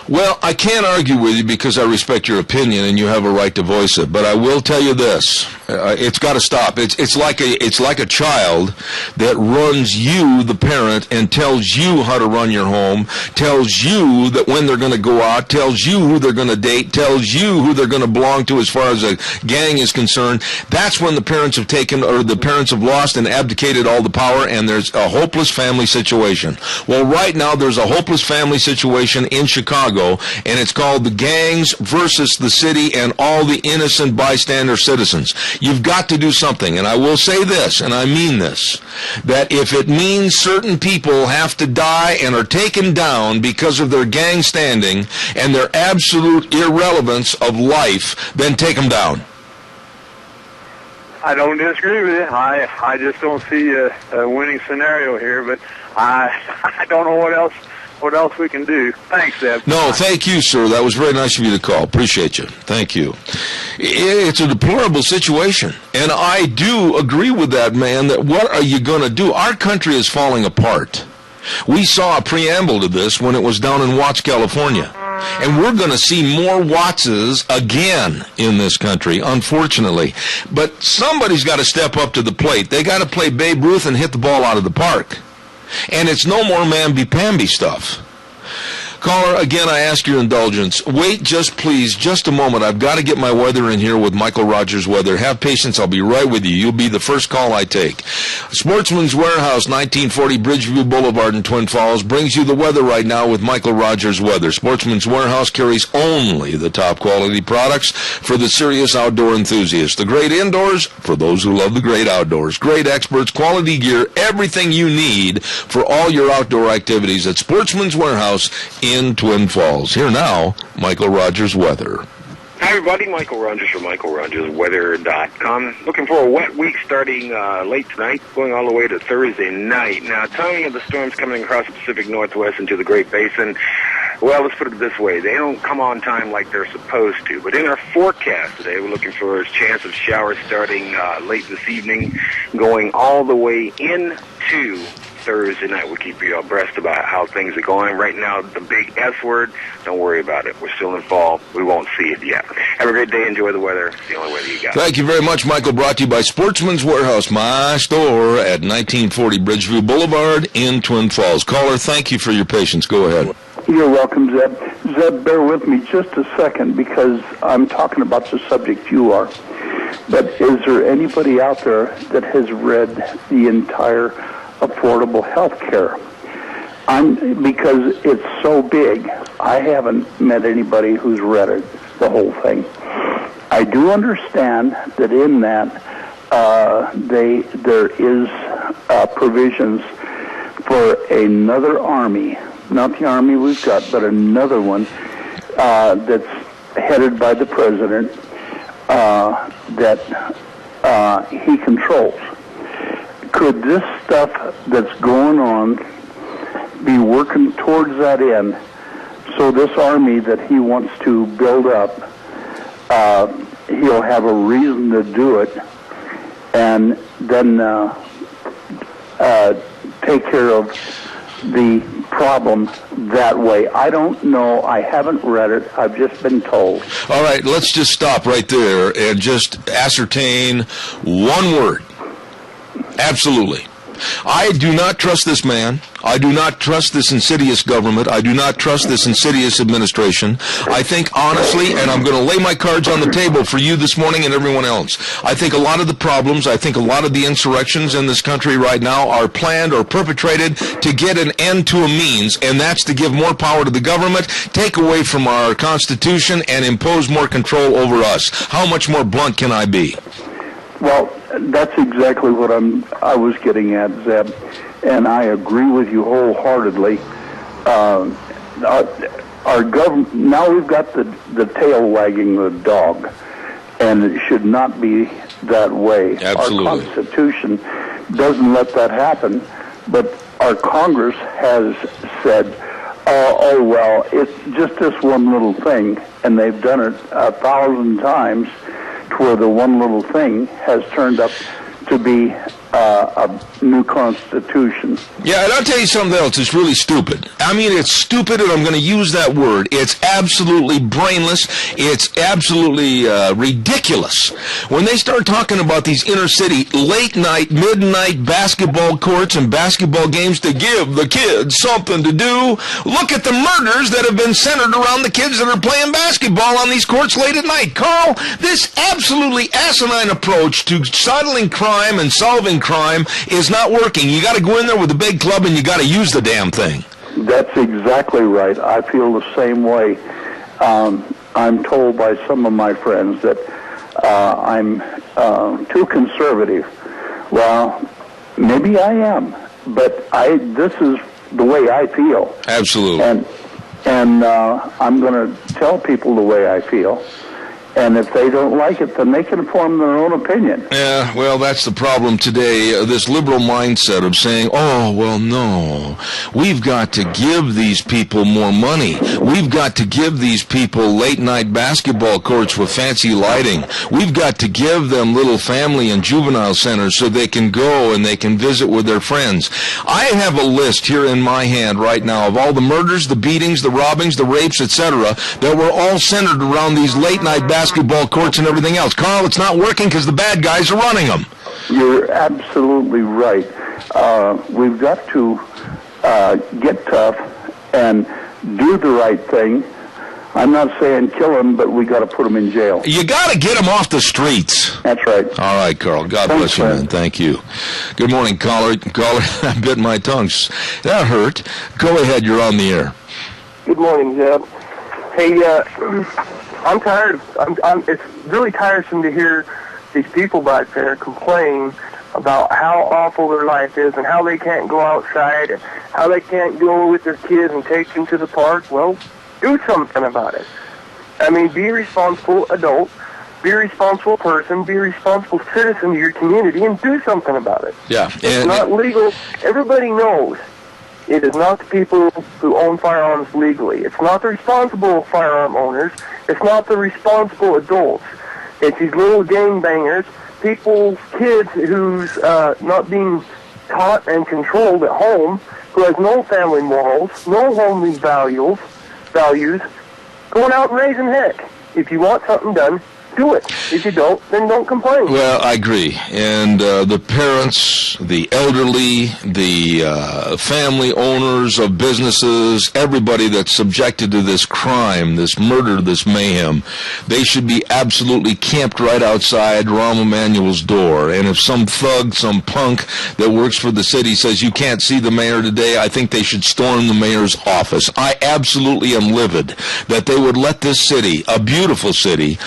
Well, I can't argue with you because I respect your opinion and you have a right to voice it. But I will tell you this: it's got to stop. It's like a child that runs you, the parent, and tells you how to run your home, tells you that when they're going to go out, tells you who they're going to date, tells you who they're going to belong to as far as a gang is concerned. That's when the parents have taken, or the parents have lost and abdicated all the power, and there's a hopeless family situation. Well, right now there's a hopeless family situation in Chicago, and it's called the gangs versus the city and all the innocent bystander citizens. You've got to do something, and I will say this, and I mean this, that if it means certain people have to die and are taken down because of their gang standing and their absolute irrelevance of life, then take them down. I don't disagree with you. I just don't see a winning scenario here, but I don't know what else we can do. Thanks, Deb. No, thank you, sir. That was very nice of you to call. Appreciate you. Thank you. It's a deplorable situation, and I do agree with that man that what are you going to do? Our country is falling apart. We saw a preamble to this when it was down in Watts, California. And we're going to see more Wattses again in this country, unfortunately. But somebody's got to step up to the plate. They got to play Babe Ruth and hit the ball out of the park. And it's no more mamby-pamby stuff. Caller, again, I ask your indulgence. Wait just a moment. I've got to get my weather in here with Michael Rogers Weather. Have patience. I'll be right with you. You'll be the first call I take. Sportsman's Warehouse, 1940 Bridgeview Boulevard in Twin Falls, brings you the weather right now with Michael Rogers Weather. Sportsman's Warehouse carries only the top quality products for the serious outdoor enthusiast. The great indoors for those who love the great outdoors. Great experts, quality gear, everything you need for all your outdoor activities at Sportsman's Warehouse in Twin Falls. Here now, Michael Rogers Weather. Hi, everybody. Michael Rogers from MichaelRogersWeather.com. Looking for a wet week starting late tonight, going all the way to Thursday night. Now, timing of the storms coming across the Pacific Northwest into the Great Basin, well, let's put it this way. They don't come on time like they're supposed to. But in our forecast today, we're looking for a chance of showers starting late this evening, going all the way into Thursday night. We'll keep you abreast about how things are going. Right now, the big S word, don't worry about it. We're still in fall. We won't see it yet. Have a great day. Enjoy the weather. It's the only weather you got. Thank you very much, Michael. Brought to you by Sportsman's Warehouse, my store at 1940 Bridgeview Boulevard in Twin Falls. Caller, thank you for your patience. Go ahead. You're welcome, Zeb. Zeb, bear with me just a second because I'm talking about the subject you are. But is there anybody out there that has read the entire Affordable Health Care? Because it's so big, I haven't met anybody who's read it, the whole thing. I do understand that in that there is provisions for another army, not the army we've got, but another one that's headed by the president that he controls. Could this stuff that's going on be working towards that end? So this army that he wants to build up, he'll have a reason to do it, and then take care of the problem that way. I don't know. I haven't read it. I've just been told. All right, let's just stop right there and just ascertain one word. Absolutely. I do not trust this man. I do not trust this insidious government. I do not trust this insidious administration. I think honestly, and I'm going to lay my cards on the table for you this morning and everyone else, I think a lot of the problems, I think a lot of the insurrections in this country right now are planned or perpetrated to get an end to a means, and that's to give more power to the government, take away from our Constitution, and impose more control over us. How much more blunt can I be? Well, that's exactly what I was getting at, Zeb, and I agree with you wholeheartedly. Our government, now we've got the tail wagging the dog, and it should not be that way. Absolutely. Our Constitution doesn't let that happen, but our Congress has said, oh, well, it's just this one little thing, and they've done it 1,000 times, to where the one little thing has turned up to be a new constitution. Yeah, and I'll tell you something else. It's really stupid. I mean, it's stupid, and I'm going to use that word. It's absolutely brainless. It's absolutely ridiculous. When they start talking about these inner-city, late-night, midnight basketball courts and basketball games to give the kids something to do, look at the murders that have been centered around the kids that are playing basketball on these courts late at night. Carl, this absolutely asinine approach to settling crime and solving crime is not working. You got to go in there with a big club and you got to use the damn thing. That's exactly right. I feel the same way. I'm told by some of my friends that I'm too conservative. Well, maybe I am, but this is the way I feel. Absolutely. And I'm going to tell people the way I feel. And if they don't like it, then they can form their own opinion. Yeah, well, that's the problem today. This liberal mindset of saying, oh, well, no, we've got to give these people more money. We've got to give these people late-night basketball courts with fancy lighting. We've got to give them little family and juvenile centers so they can go and they can visit with their friends. I have a list here in my hand right now of all the murders, the beatings, the robbings, the rapes, etc., that were all centered around these late-night basketball courts and everything else. Carl, it's not working because the bad guys are running them. You're absolutely right. We've got to get tough and do the right thing. I'm not saying kill them, but we got to put them in jail. You got to get them off the streets. That's right. All right, Carl. God Thanks, bless you, man. Thank you. Good morning, caller. Caller, I bit my tongue. That hurt. Go ahead. You're on the air. Good morning, Zeb. Hey, I'm tired. It's really tiresome to hear these people back there complain about how awful their life is and how they can't go outside and how they can't go with their kids and take them to the park. Well, do something about it. I mean, be a responsible adult, be a responsible person, be a responsible citizen of your community, and do something about it. Yeah. It's not legal. Everybody knows it is not the people who own firearms legally. It's not the responsible firearm owners. It's not the responsible adults. It's these little gangbangers, kids who's not being taught and controlled at home, who has no family morals, no homely values, going out and raising heck. If you want something done, do it. If you don't, then don't complain. Well, I agree. And the parents, the elderly, the family owners of businesses, everybody that's subjected to this crime, this murder, this mayhem, they should be absolutely camped right outside Rahm Emanuel's door. And if some thug, some punk that works for the city says you can't see the mayor today, I think they should storm the mayor's office. I absolutely am livid that they would let this city, a beautiful city,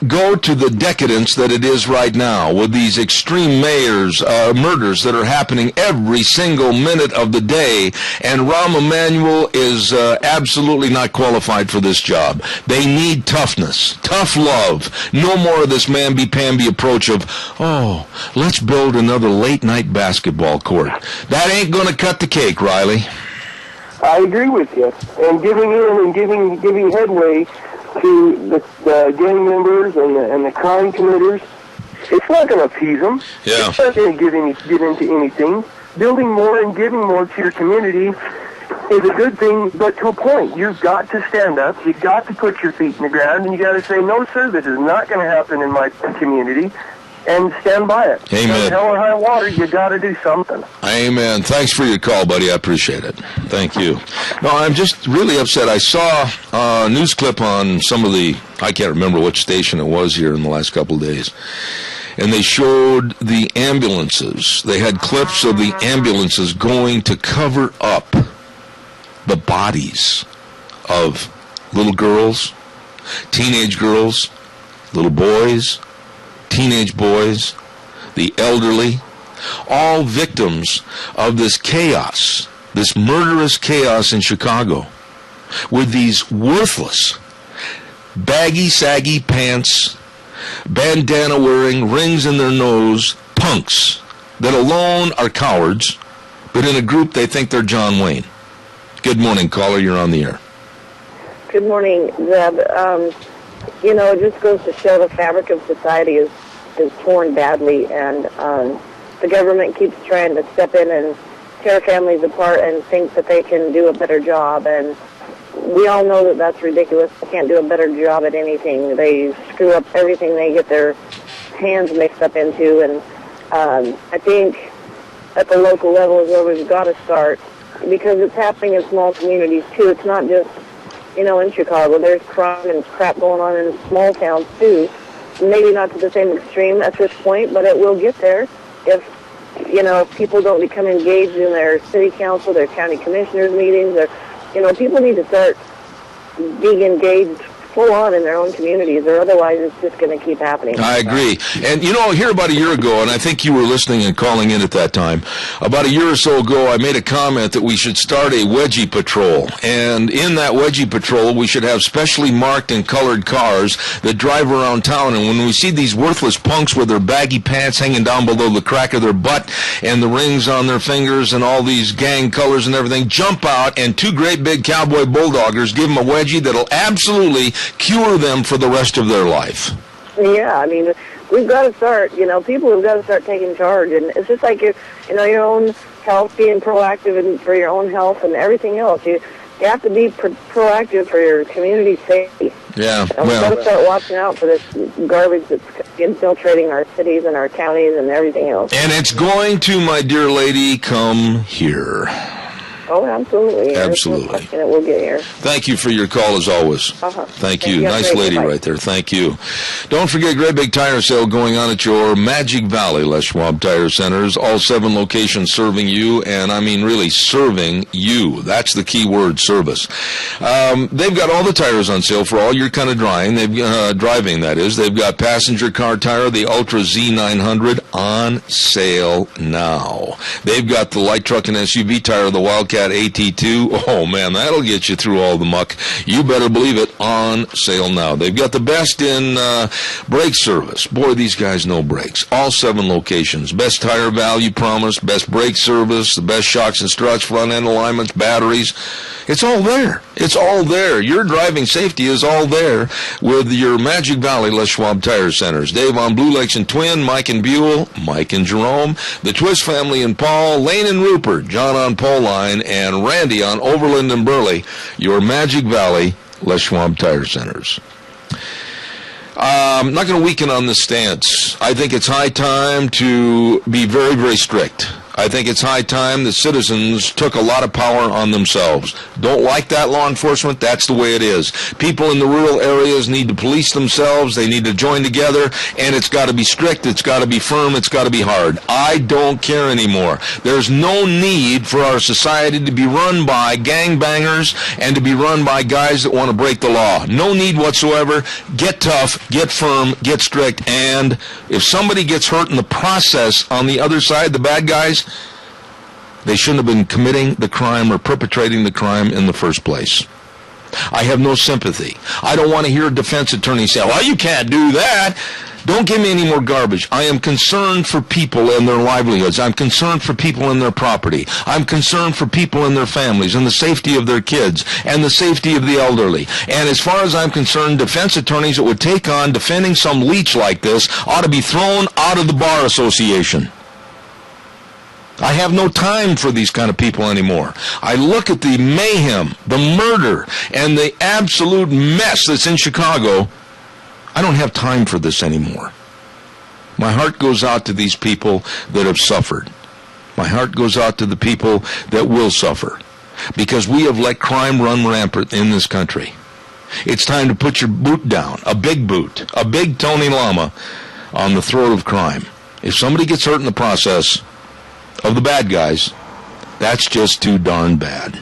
go to the decadence that it is right now with these extreme murders that are happening every single minute of the day, and Rahm Emanuel is absolutely not qualified for this job. They need toughness, tough love, no more of this mamby-pamby approach of, oh, let's build another late-night basketball court. That ain't going to cut the cake, Riley. I agree with you. And giving in and giving headway to the gang members and the crime committers, it's not going to appease them. Yeah. It's not going to get into anything. Building more and giving more to your community is a good thing, but to a point. You've got to stand up. You've got to put your feet in the ground, and you got to say, no, sir, this is not going to happen in my community, and stand by it. Amen. Hell or high water, you got to do something. Amen. Thanks for your call, buddy. I appreciate it. Thank you. No, I'm just really upset. I saw a news clip on some of I can't remember which station it was here in the last couple of days, and they showed the ambulances. They had clips of the ambulances going to cover up the bodies of little girls, teenage girls, little boys, teenage boys, the elderly, all victims of this chaos, this murderous chaos in Chicago, with these worthless, baggy, saggy pants, bandana-wearing, rings in their nose, punks that alone are cowards, but in a group they think they're John Wayne. Good morning, caller. You're on the air. Good morning, Zeb. It just goes to show the fabric of society is torn badly, and the government keeps trying to step in and tear families apart and think that they can do a better job, and we all know that that's ridiculous. They can't do a better job at anything. They screw up everything they get their hands mixed up into, and I think at the local level is where we've got to start, because it's happening in small communities too. It's not just, in Chicago. There's crime and crap going on in small towns too. Maybe not to the same extreme at this point, but it will get there if people don't become engaged in their city council, their county commissioners meetings, or, people need to start being engaged full on in their own communities, or otherwise it's just going to keep happening. I agree. And, here about a year ago, and I think you were listening and calling in at that time, about a year or so ago, I made a comment that we should start a wedgie patrol. And in that wedgie patrol, we should have specially marked and colored cars that drive around town. And when we see these worthless punks with their baggy pants hanging down below the crack of their butt and the rings on their fingers and all these gang colors and everything, jump out, and two great big cowboy bulldoggers give them a wedgie that'll absolutely cure them for the rest of their life. Yeah, we've got to start, people have got to start taking charge, and it's just like your own health, being proactive and for your own health and everything else. You have to be proactive for your community's safety. Yeah, and we've got to start watching out for this garbage that's infiltrating our cities and our counties and everything else. And it's going to, my dear lady, come here. Oh, absolutely. Absolutely. It will get here. Thank you for your call, as always. Thank you. Nice lady right there. Thank you. Don't forget, great big tire sale going on at your Magic Valley Les Schwab Tire Centers. All 7 locations serving you, and I mean really serving you. That's the key word, service. They've got all the tires on sale for all your kind of driving, that is. They've got passenger car tire, the Ultra Z900, on sale now. They've got the light truck and SUV tire, the Wildcat AT2. Oh, man, that'll get you through all the muck. You better believe it, on sale now. They've got the best in brake service. Boy, these guys know brakes. All 7 locations. Best tire value promised, best brake service, the best shocks and struts, front end alignments, batteries. It's all there. It's all there. Your driving safety is all there with your Magic Valley Les Schwab Tire Centers. Dave on Blue Lakes and Twin, Mike and Buell, Bill, Mike and Jerome, the Twist family and Paul, Lane and Rupert, John on Pole Line, and Randy on Overland and Burley, your Magic Valley Les Schwab Tire Centers. I'm not going to weaken on this stance. I think it's high time to be very, very strict. I think it's high time that citizens took a lot of power on themselves. Don't like that, law enforcement? That's the way it is. People in the rural areas need to police themselves. They need to join together, and it's got to be strict. It's got to be firm. It's got to be hard. I don't care anymore. There's no need for our society to be run by gangbangers and to be run by guys that want to break the law. No need whatsoever. Get tough, get firm, get strict, and if somebody gets hurt in the process on the other side, the bad guys, they shouldn't have been committing the crime or perpetrating the crime in the first place. I have no sympathy. I don't want to hear a defense attorney say, well, you can't do that. Don't give me any more garbage. I am concerned for people and their livelihoods. I'm concerned for people and their property. I'm concerned for people and their families and the safety of their kids and the safety of the elderly. And as far as I'm concerned, defense attorneys that would take on defending some leech like this ought to be thrown out of the Bar Association. I have no time for these kind of people anymore. I look at the mayhem, the murder, and the absolute mess that's in Chicago. I don't have time for this anymore. My heart goes out to these people that have suffered. My heart goes out to the people that will suffer, because we have let crime run rampant in this country. It's time to put your boot down, a big boot, a big Tony Lama on the throat of crime. If somebody gets hurt in the process of the bad guys, that's just too darn bad.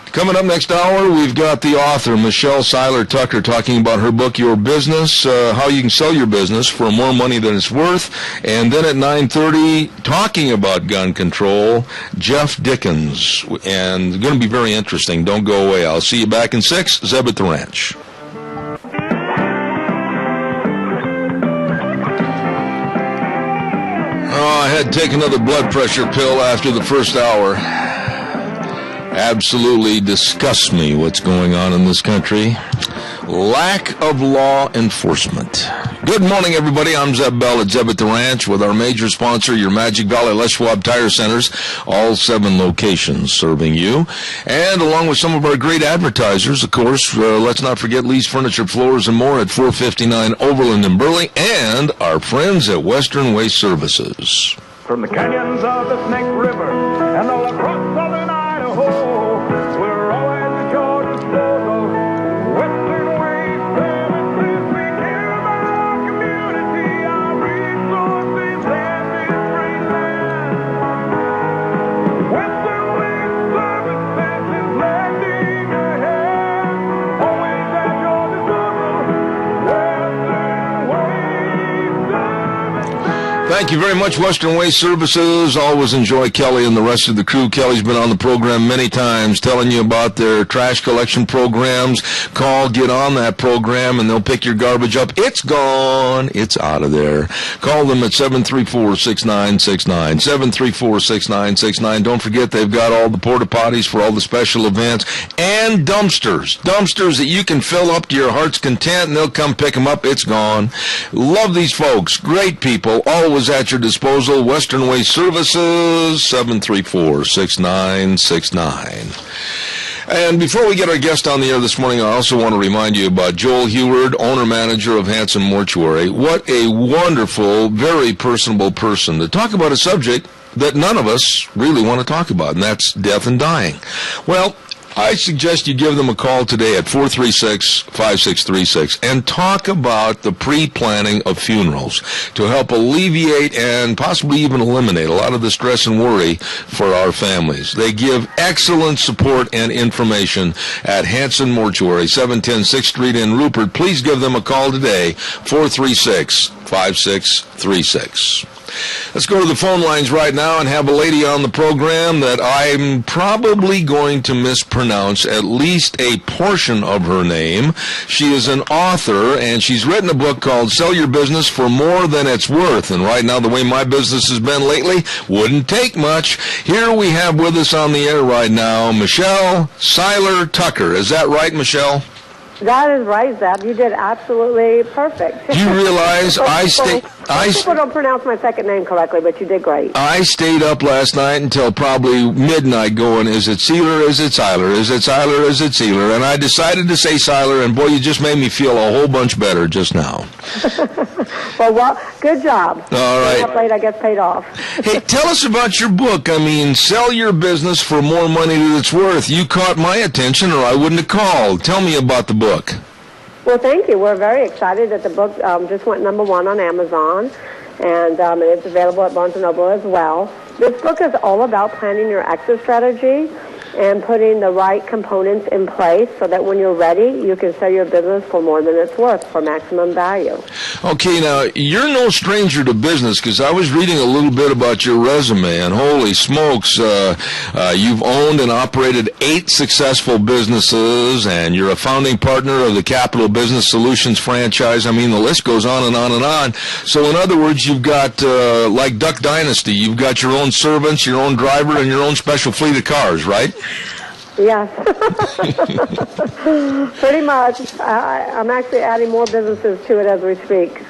Coming up next hour, we've got the author, Michelle Seiler Tucker, talking about her book, Your Business, how you can sell your business for more money than it's worth. And then at 9:30, talking about gun control, Jeff Dickens. And it's going to be very interesting. Don't go away. I'll see you back in 6. Zeb at the Ranch. I had to take another blood pressure pill after the first hour. Absolutely disgusts me what's going on in this country. Lack of law enforcement. Good morning, everybody. I'm Zeb Bell at Zeb at the Ranch with our major sponsor, your Magic Valley Les Schwab Tire Centers, all 7 locations serving you. And along with some of our great advertisers, of course, let's not forget Lee's Furniture, Floors, and More at 459 Overland and Burley, and our friends at Western Waste Services. From the canyons of the Snake River and all across southern Idaho, we're always at your disposal. Western Waste Services, we care about our community, our resources, and this great land. Western Waste Services is lending a hand, always at your disposal. Western Waste Services. Thank you very much, Western Waste Services. Always enjoy Kelly and the rest of the crew. Kelly's been on the program many times telling you about their trash collection programs. Call, get on that program, and they'll pick your garbage up. It's gone. It's out of there. Call them at 734-6969. 734-6969. Don't forget, they've got all the porta potties for all the special events, and dumpsters. Dumpsters that you can fill up to your heart's content, and they'll come pick them up. It's gone. Love these folks. Great people. Always at your disposal. Western Waste Services, 734-6969. And before we get our guest on the air this morning, I also want to remind you about Joel Heward, owner-manager of Hanson Mortuary. What a wonderful, very personable person to talk about a subject that none of us really want to talk about, and that's death and dying. Well, I suggest you give them a call today at 436-5636 and talk about the pre-planning of funerals to help alleviate and possibly even eliminate a lot of the stress and worry for our families. They give excellent support and information at Hanson Mortuary, 710 6th Street in Rupert. Please give them a call today, 436-5636. Let's go to the phone lines right now and have a lady on the program that I'm probably going to mispronounce at least a portion of her name. She is an author, and she's written a book called Sell Your Business for More Than It's Worth. And right now, the way my business has been lately, wouldn't take much. Here we have with us on the air right now, Michelle Seiler Tucker. Is that right, Michelle? That is right, Zeb. You did absolutely perfect. You realize people don't pronounce my second name correctly, but you did great. I stayed up last night until probably midnight going, is it Sealer, is it Seiler, is it Seiler, is it Sealer? And I decided to say Seiler, and boy, you just made me feel a whole bunch better just now. Well, good job. All right. Up late, I guess, paid off. Hey, tell us about your book. I mean, Sell Your Business for More Money Than It's Worth. You caught my attention, or I wouldn't have called. Tell me about the book. Well, thank you. We're very excited that the book just went #1 on Amazon, and it's available at Barnes & Noble as well. This book is all about planning your exit strategy and putting the right components in place so that when you're ready, you can sell your business for more than it's worth, for maximum value. Okay, now, you're no stranger to business, because I was reading a little bit about your resume, and holy smokes, you've owned and operated 8 successful businesses, and you're a founding partner of the Capital Business Solutions franchise. I mean, the list goes on and on and on. So, in other words, you've got, like Duck Dynasty, you've got your own servants, your own driver, and your own special fleet of cars, right? Yes. Pretty much. I'm actually adding more businesses to it as we speak.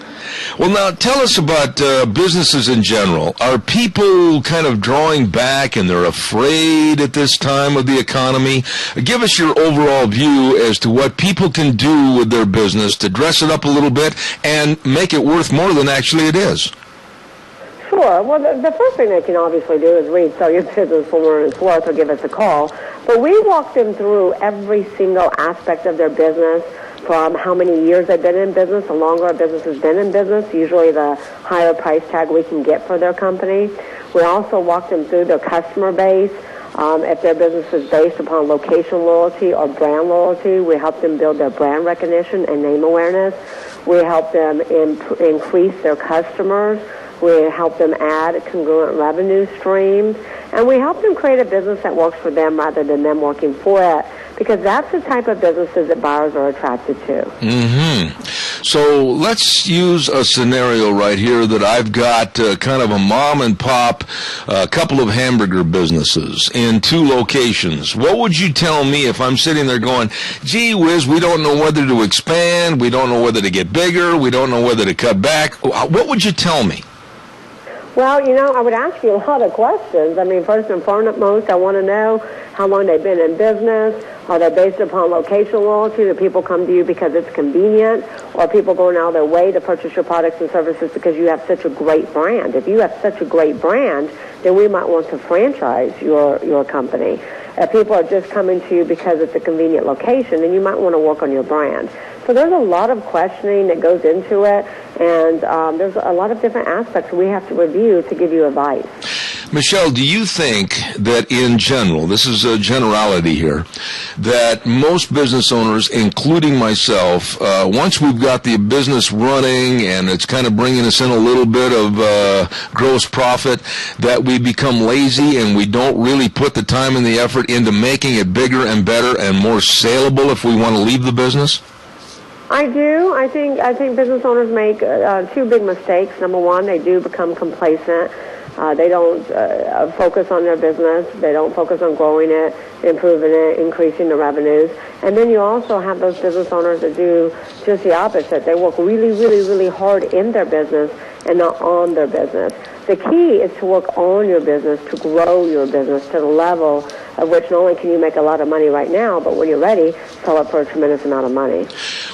Well, now, tell us about businesses in general. Are people kind of drawing back and they're afraid at this time of the economy? Give us your overall view as to what people can do with their business to dress it up a little bit and make it worth more than actually it is. Sure. Well, the first thing they can obviously do is read Sell Your Business for More Than It's Worth or give us a call. But we walk them through every single aspect of their business, from how many years they've been in business. The longer a business has been in business, usually the higher price tag we can get for their company. We also walk them through their customer base. If their business is based upon location loyalty or brand loyalty, we help them build their brand recognition and name awareness. We help them increase their customers. We help them add congruent revenue streams, and we help them create a business that works for them rather than them working for it, because that's the type of businesses that buyers are attracted to. Mm-hmm. So let's use a scenario right here that I've got kind of a mom and pop, a couple of hamburger businesses in 2 locations. What would you tell me if I'm sitting there going, gee whiz, we don't know whether to expand, we don't know whether to get bigger, we don't know whether to cut back? What would you tell me? Well, I would ask you a lot of questions. I mean, first and foremost, I want to know how long they've been in business. Are they based upon location loyalty? Do people come to you because it's convenient? Or are people going out of their way to purchase your products and services because you have such a great brand? If you have such a great brand, then we might want to franchise your company. If people are just coming to you because it's a convenient location, then you might want to work on your brand. So there's a lot of questioning that goes into it, and there's a lot of different aspects we have to review to give you advice. Michelle, do you think that in general, this is a generality here, that most business owners, including myself, once we've got the business running and it's kind of bringing us in a little bit of gross profit, that we become lazy and we don't really put the time and the effort into making it bigger and better and more saleable if we want to leave the business? I do. I think business owners make 2 big mistakes. Number one, they do become complacent. They don't focus on their business. They don't focus on growing it, improving it, increasing the revenues. And then you also have those business owners that do just the opposite. They work really, really, really hard in their business and not on their business. The key is to work on your business, to grow your business to the level of which not only can you make a lot of money right now, but when you're ready, sell it for a tremendous amount of money.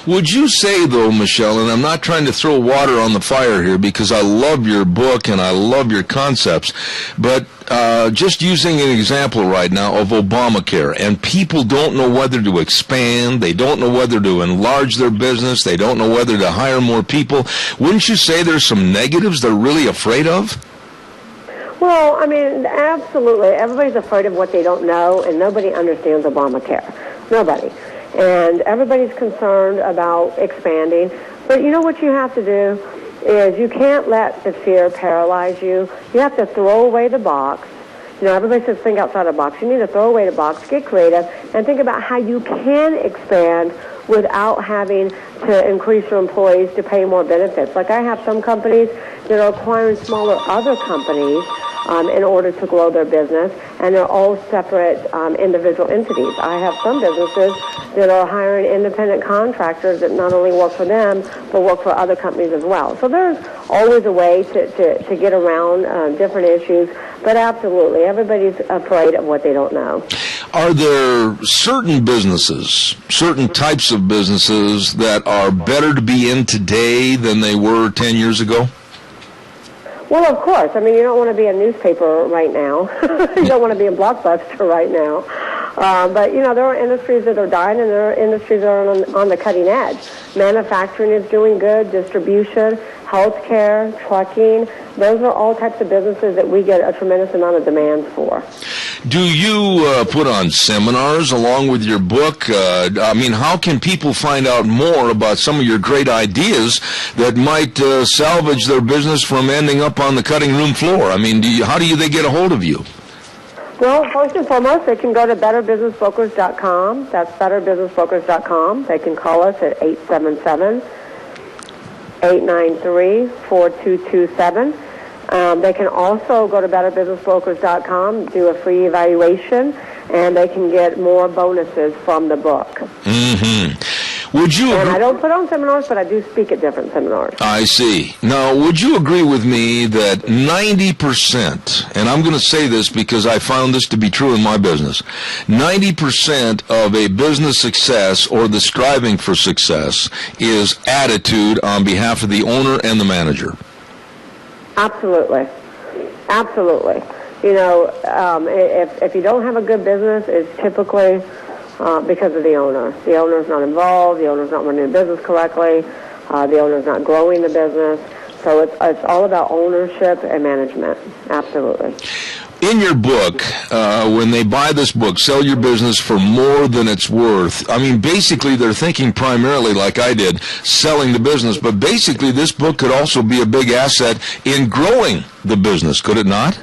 Would you say, though, Michelle, and I'm not trying to throw water on the fire here because I love your book and I love your concepts, but just using an example right now of Obamacare, and people don't know whether to expand, they don't know whether to enlarge their business, they don't know whether to hire more people. Wouldn't you say there's some negatives they're really afraid of? Well, I mean, absolutely. Everybody's afraid of what they don't know, and nobody understands Obamacare. Nobody. And everybody's concerned about expanding. But you know what you have to do is you can't let the fear paralyze you. You have to throw away the box. Everybody says think outside the box. You need to throw away the box, get creative, and think about how you can expand without having to increase your employees to pay more benefits. Like I have some companies that are acquiring smaller other companies in order to grow their business, and they're all separate individual entities. I have some businesses that are hiring independent contractors that not only work for them, but work for other companies as well. So there's always a way to get around different issues, but absolutely, everybody's afraid of what they don't know. Are there certain businesses, certain types of businesses that are better to be in today than they were 10 years ago? Well, of course. I mean, you don't want to be a newspaper right now. You don't want to be a Blockbuster right now. But, you know, there are industries that are dying, and there are industries that are on the cutting edge. Manufacturing is doing good, distribution, healthcare, trucking. Those are all types of businesses that we get a tremendous amount of demand for. Do you put on seminars along with your book? I mean, how can people find out more about some of your great ideas that might salvage their business from ending up on the cutting room floor? I mean, how do they get a hold of you? Well, first and foremost, they can go to betterbusinessbrokers.com. That's betterbusinessbrokers.com. They can call us at 877-893-4227. They can also go to betterbusinessbrokers.com, do a free evaluation, and they can get more bonuses from the book. Mm-hmm. Would you and I don't put on seminars, but I do speak at different seminars. I see. Now, would you agree with me that 90%, and I'm going to say this because I found this to be true in my business, 90% of a business success or the striving for success is attitude on behalf of the owner and the manager? Absolutely. Absolutely. You know, if you don't have a good business, it's typically because of the owner. The owner's not involved. The owner's not running the business correctly. The owner's not growing the business. So it's all about ownership and management. Absolutely. In your book, when they buy this book, Sell Your Business for More Than It's Worth, I mean, basically they're thinking primarily, like I did, selling the business, but basically this book could also be a big asset in growing the business, could it not?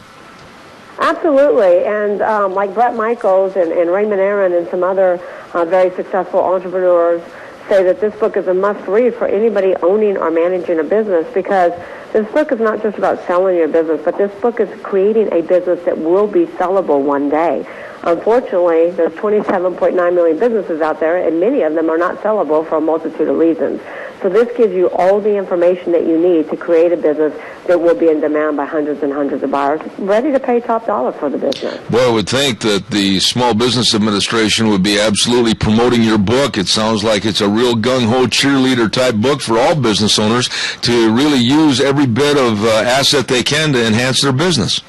Absolutely, and like Brett Michaels and Raymond Aaron and some other very successful entrepreneurs say that this book is a must-read for anybody owning or managing a business, because this book is not just about selling your business, but this book is creating a business that will be sellable one day. Unfortunately, there's 27.9 million businesses out there, and many of them are not sellable for a multitude of reasons. So this gives you all the information that you need to create a business that will be in demand by hundreds and hundreds of buyers, ready to pay top dollar for the business. Well, I would think that the Small Business Administration would be absolutely promoting your book. It sounds like it's a real gung-ho cheerleader type book for all business owners to really use every bit of asset they can to enhance their business.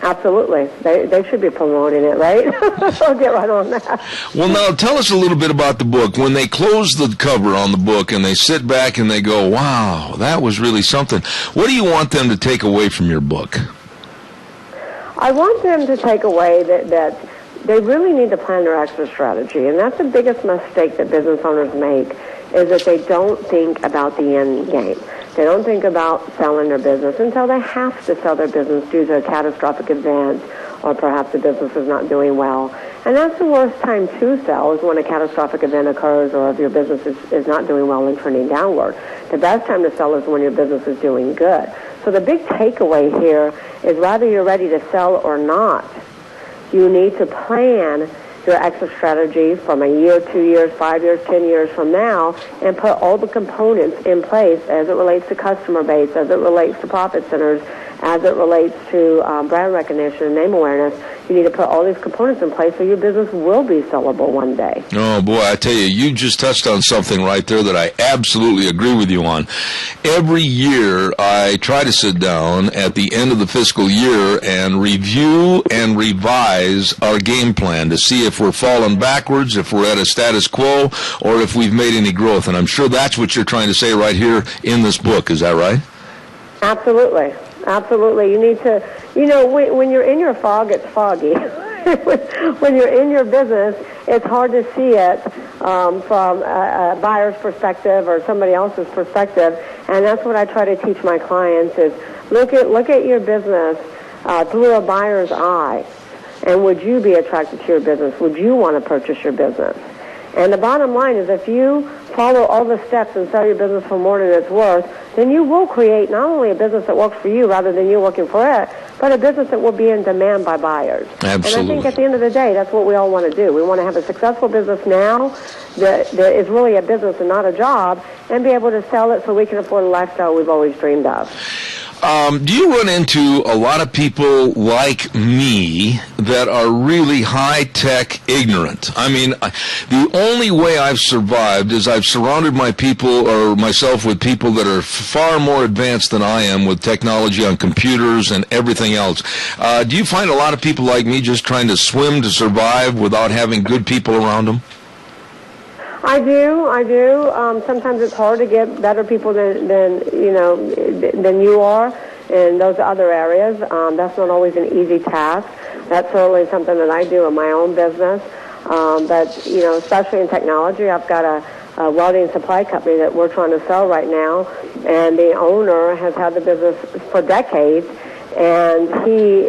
Absolutely. They should be promoting it, right? I'll get right on that. Well, now, tell us a little bit about the book. When they close the cover on the book and they sit back and they go, wow, that was really something, what do you want them to take away from your book? I want them to take away that they really need to plan their exit strategy, and that's the biggest mistake that business owners make, is that they don't think about the end game. They don't think about selling their business until they have to sell their business due to a catastrophic event, or perhaps the business is not doing well. And that's the worst time to sell, is when a catastrophic event occurs, or if your business is not doing well and trending downward. The best time to sell is when your business is doing good. So the big takeaway here is, whether you're ready to sell or not, you need to plan your exit strategy from a year, 2 years, 5 years, 10 years from now, and put all the components in place as it relates to customer base, as it relates to profit centers, as it relates to brand recognition and name awareness. You need to put all these components in place so your business will be sellable one day. Oh, boy, I tell you, you just touched on something right there that I absolutely agree with you on. Every year, I try to sit down at the end of the fiscal year and review and revise our game plan to see if we're falling backwards, if we're at a status quo, or if we've made any growth. And I'm sure that's what you're trying to say right here in this book. Is that right? Absolutely. Absolutely. You need to, you know, when you're in your fog, it's foggy. When you're in your business, it's hard to see it from a buyer's perspective or somebody else's perspective. And that's what I try to teach my clients, is look at your business through a buyer's eye. And would you be attracted to your business? Would you want to purchase your business? And the bottom line is if you follow all the steps and sell your business for more than it's worth, then you will create not only a business that works for you rather than you working for it, but a business that will be in demand by buyers. Absolutely. And I think at the end of the day, that's what we all want to do. We want to have a successful business now that is really a business and not a job, and be able to sell it so we can afford a lifestyle we've always dreamed of. Do you run into a lot of people like me that are really high-tech ignorant? I mean, the only way I've survived is I've surrounded myself with people that are far more advanced than I am with technology on computers and everything else. Do you find a lot of people like me just trying to swim to survive without having good people around them? I do. Sometimes it's hard to get better people than you are in those other areas. That's not always an easy task. That's certainly something that I do in my own business. But especially in technology, I've got a welding supply company that we're trying to sell right now, and the owner has had the business for decades. And he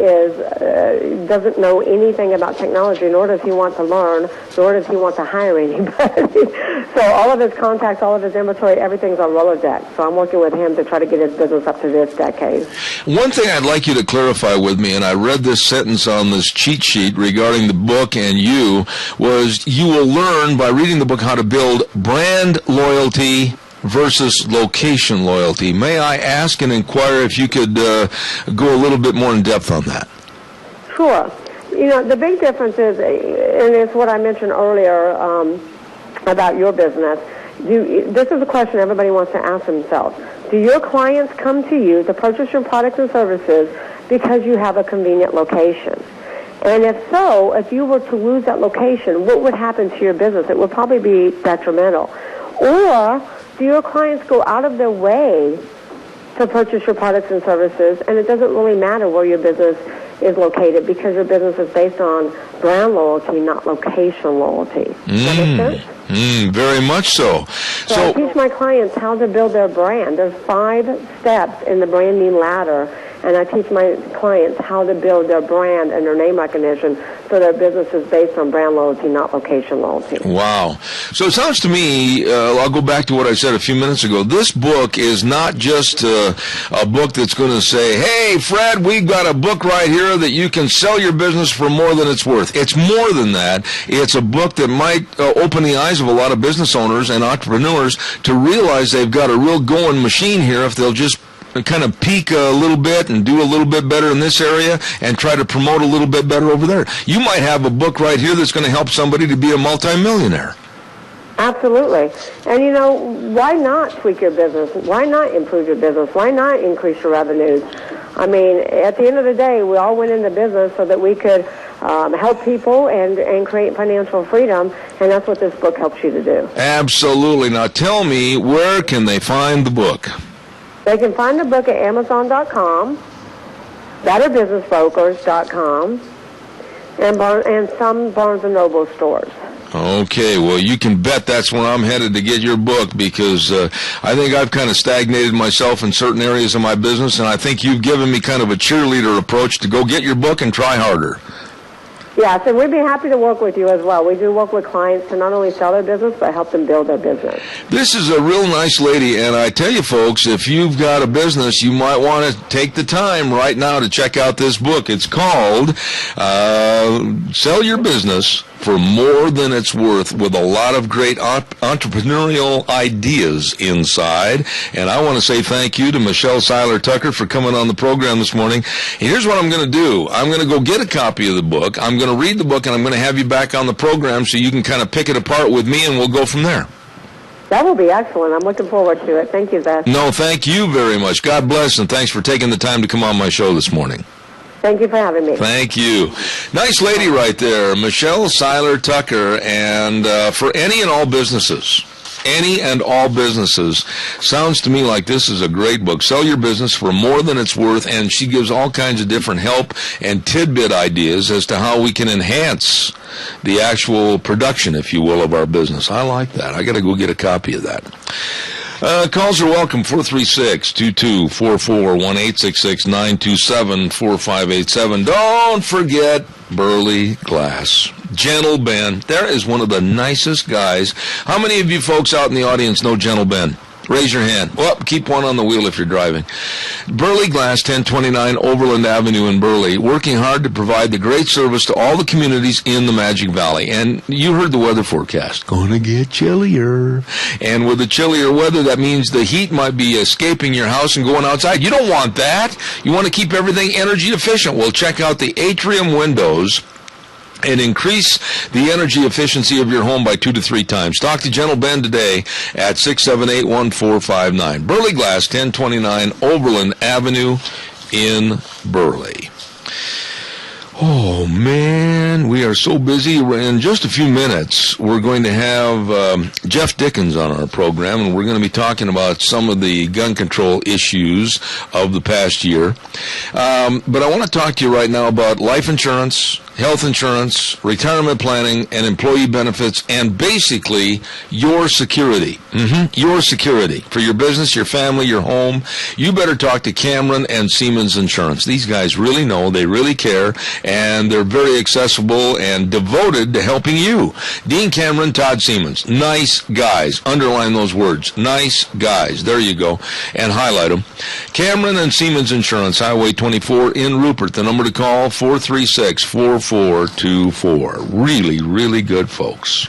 doesn't know anything about technology, nor does he want to learn, nor does he want to hire anybody. So all of his contacts, all of his inventory, everything's on Rolodex. So I'm working with him to try to get his business up to this decade. One thing I'd like you to clarify with me, and I read this sentence on this cheat sheet regarding the book and you, was you will learn by reading the book how to build brand loyalty versus location loyalty. May I ask and inquire if you could go a little bit more in depth on that? Sure. The big difference is, and it's what I mentioned earlier about your business. This is a question everybody wants to ask themselves. Do your clients come to you to purchase your products and services because you have a convenient location? And if so, if you were to lose that location, what would happen to your business? It would probably be detrimental. Or do your clients go out of their way to purchase your products and services, and it doesn't really matter where your business is located because your business is based on brand loyalty, not location loyalty. Does that make sense? Very much so. So I teach my clients how to build their brand. There's 5 steps in the branding ladder, and I teach my clients how to build their brand and their name recognition so their business is based on brand loyalty, not location loyalty. Wow. So it sounds to me, I'll go back to what I said a few minutes ago, this book is not just a book that's going to say, hey, Fred, we've got a book right here that you can sell your business for more than it's worth. It's more than that. It's a book that might open the eyes of a lot of business owners and entrepreneurs to realize they've got a real going machine here if they'll just kind of peak a little bit and do a little bit better in this area and try to promote a little bit better over there. You might have a book right here that's going to help somebody to be a multimillionaire. Absolutely. And, why not tweak your business? Why not improve your business? Why not increase your revenues? I mean, at the end of the day, we all went into business so that we could help people and create financial freedom, and that's what this book helps you to do. Absolutely. Now tell me, where can they find the book? They can find the book at Amazon.com, BetterBusinessBrokers.com, and some Barnes & Noble stores. Okay, well, you can bet that's where I'm headed to get your book because I think I've kind of stagnated myself in certain areas of my business, and I think you've given me kind of a cheerleader approach to go get your book and try harder. Yes, and we'd be happy to work with you as well. We do work with clients to not only sell their business, but help them build their business. This is a real nice lady, and I tell you, folks, if you've got a business, you might want to take the time right now to check out this book. It's called Sell Your Business for More Than It's Worth, with a lot of great entrepreneurial ideas inside. And I want to say thank you to Michelle Seiler Tucker for coming on the program this morning. And here's what I'm going to do. I'm going to go get a copy of the book. I'm going to read the book, and I'm going to have you back on the program so you can kind of pick it apart with me, and we'll go from there. That will be excellent. I'm looking forward to it. Thank you, Zach. No, thank you very much. God bless, and thanks for taking the time to come on my show this morning. Thank you for having me. Thank you. Nice lady right there, Michelle Seiler Tucker. And for any and all businesses, sounds to me like this is a great book. Sell Your Business for More Than It's Worth. And she gives all kinds of different help and tidbit ideas as to how we can enhance the actual production, if you will, of our business. I like that. I got to go get a copy of that. Calls are welcome, 436-2244, 1-866-927-4587. Don't forget Burley Glass. Gentle Ben. There is one of the nicest guys. How many of you folks out in the audience know Gentle Ben? Raise your hand. Well, keep one on the wheel if you're driving. Burley Glass, 1029 Overland Avenue in Burley, working hard to provide the great service to all the communities in the Magic Valley. And you heard the weather forecast. Gonna get chillier. And with the chillier weather, that means the heat might be escaping your house and going outside. You don't want that. You want to keep everything energy efficient. Well, check out the atrium windows and increase the energy efficiency of your home by 2 to 3 times. Talk to Gentle Ben today at 678-1459. Burley Glass, 1029 Overland Avenue in Burley. Oh, man, we are so busy. In just a few minutes, we're going to have Jeff Dickens on our program, and we're going to be talking about some of the gun control issues of the past year. But I want to talk to you right now about life insurance, health insurance, retirement planning, and employee benefits, and basically your security. Your security for your business, your family, your home. You better talk to Cameron and Siemens Insurance. These guys really know, they really care, and they're very accessible and devoted to helping you. Dean Cameron, Todd Siemens. Nice guys. Underline those words. Nice guys. There you go. And highlight them. Cameron and Siemens Insurance, Highway 24 in Rupert. The number to call, 436-4424. Really, really good folks.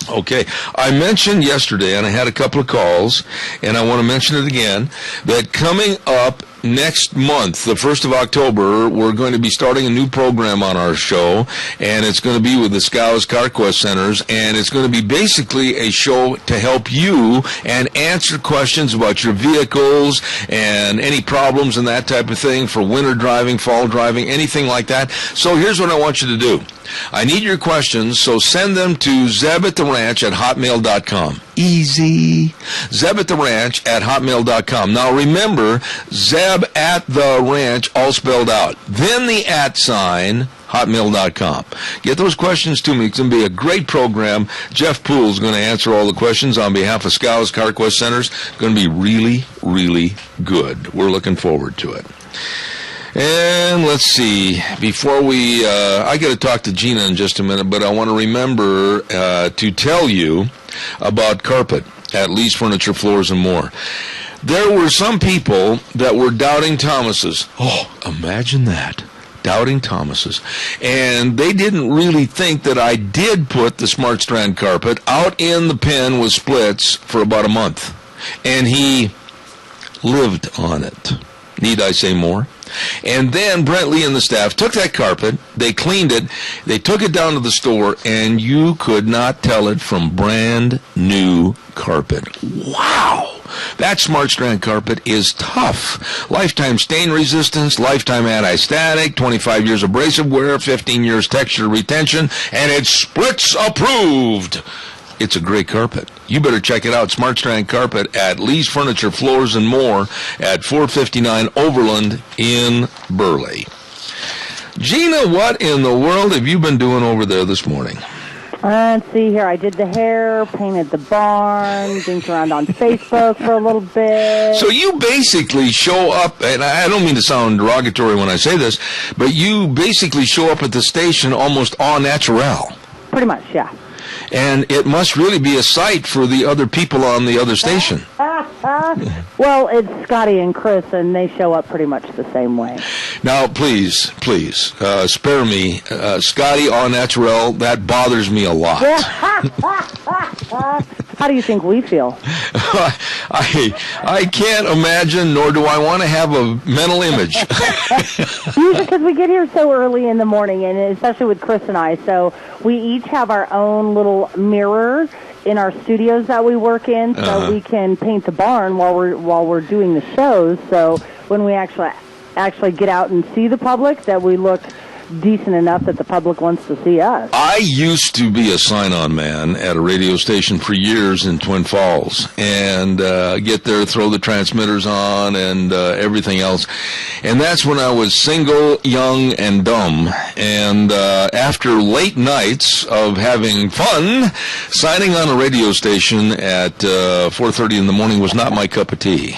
Okay, I mentioned yesterday, and I had a couple of calls, and I want to mention it again, that coming up next month, the 1st of October, we're going to be starting a new program on our show, and it's going to be with the Scows CarQuest Centers, and it's going to be basically a show to help you and answer questions about your vehicles and any problems and that type of thing for winter driving, fall driving, anything like that. So here's what I want you to do. I need your questions, so send them to zebattheranch@hotmail.com. Easy. zebattheranch@hotmail.com. Now remember, Zeb at the ranch, all spelled out. Then the @ hotmail.com. Get those questions to me. It's going to be a great program. Jeff Poole's going to answer all the questions on behalf of Scows CarQuest Centers. Going to be really, really good. We're looking forward to it. And let's see, before we, I got to talk to Gina in just a minute, but I want to remember to tell you about carpet at Lee's Furniture, Floors, and More. There were some people that were doubting Thomas's. Oh, imagine that. Doubting Thomas's. And they didn't really think that I did put the Smart Strand carpet out in the pen with splits for about a month. And he lived on it. Need I say more? And then Brent Lee and the staff took that carpet, they cleaned it, they took it down to the store, and you could not tell it from brand new carpet. Wow! That Smart Strand carpet is tough. Lifetime stain resistance, lifetime anti-static, 25 years abrasive wear, 15 years texture retention, and it's splits approved. It's a great carpet. You better check it out. Smart Strand Carpet at Lee's Furniture, Floors, and More at 459 Overland in Burley. Gina, what in the world have you been doing over there this morning? Let's see here. I did the hair, painted the barn, dinked around on Facebook for a little bit. So you basically show up, and I don't mean to sound derogatory when I say this, but you basically show up at the station almost au naturel. Pretty much, yeah. And it must really be a sight for the other people on the other station. Well, it's Scotty and Chris, and they show up pretty much the same way. Now, please, spare me. Scotty au naturel, that bothers me a lot. How do you think we feel? I can't imagine, nor do I want to have a mental image. Usually because we get here so early in the morning, and especially with Chris and I, so we each have our own little mirror in our studios that we work in, so we can paint the barn while we're doing the shows. So when we actually get out and see the public, that we look decent enough that the public wants to see us. I used to be a sign-on man at a radio station for years in Twin Falls, and get there, throw the transmitters on, and everything else. And that's when I was single, young, and dumb. And after late nights of having fun, signing on a radio station at 4:30 in the morning was not my cup of tea.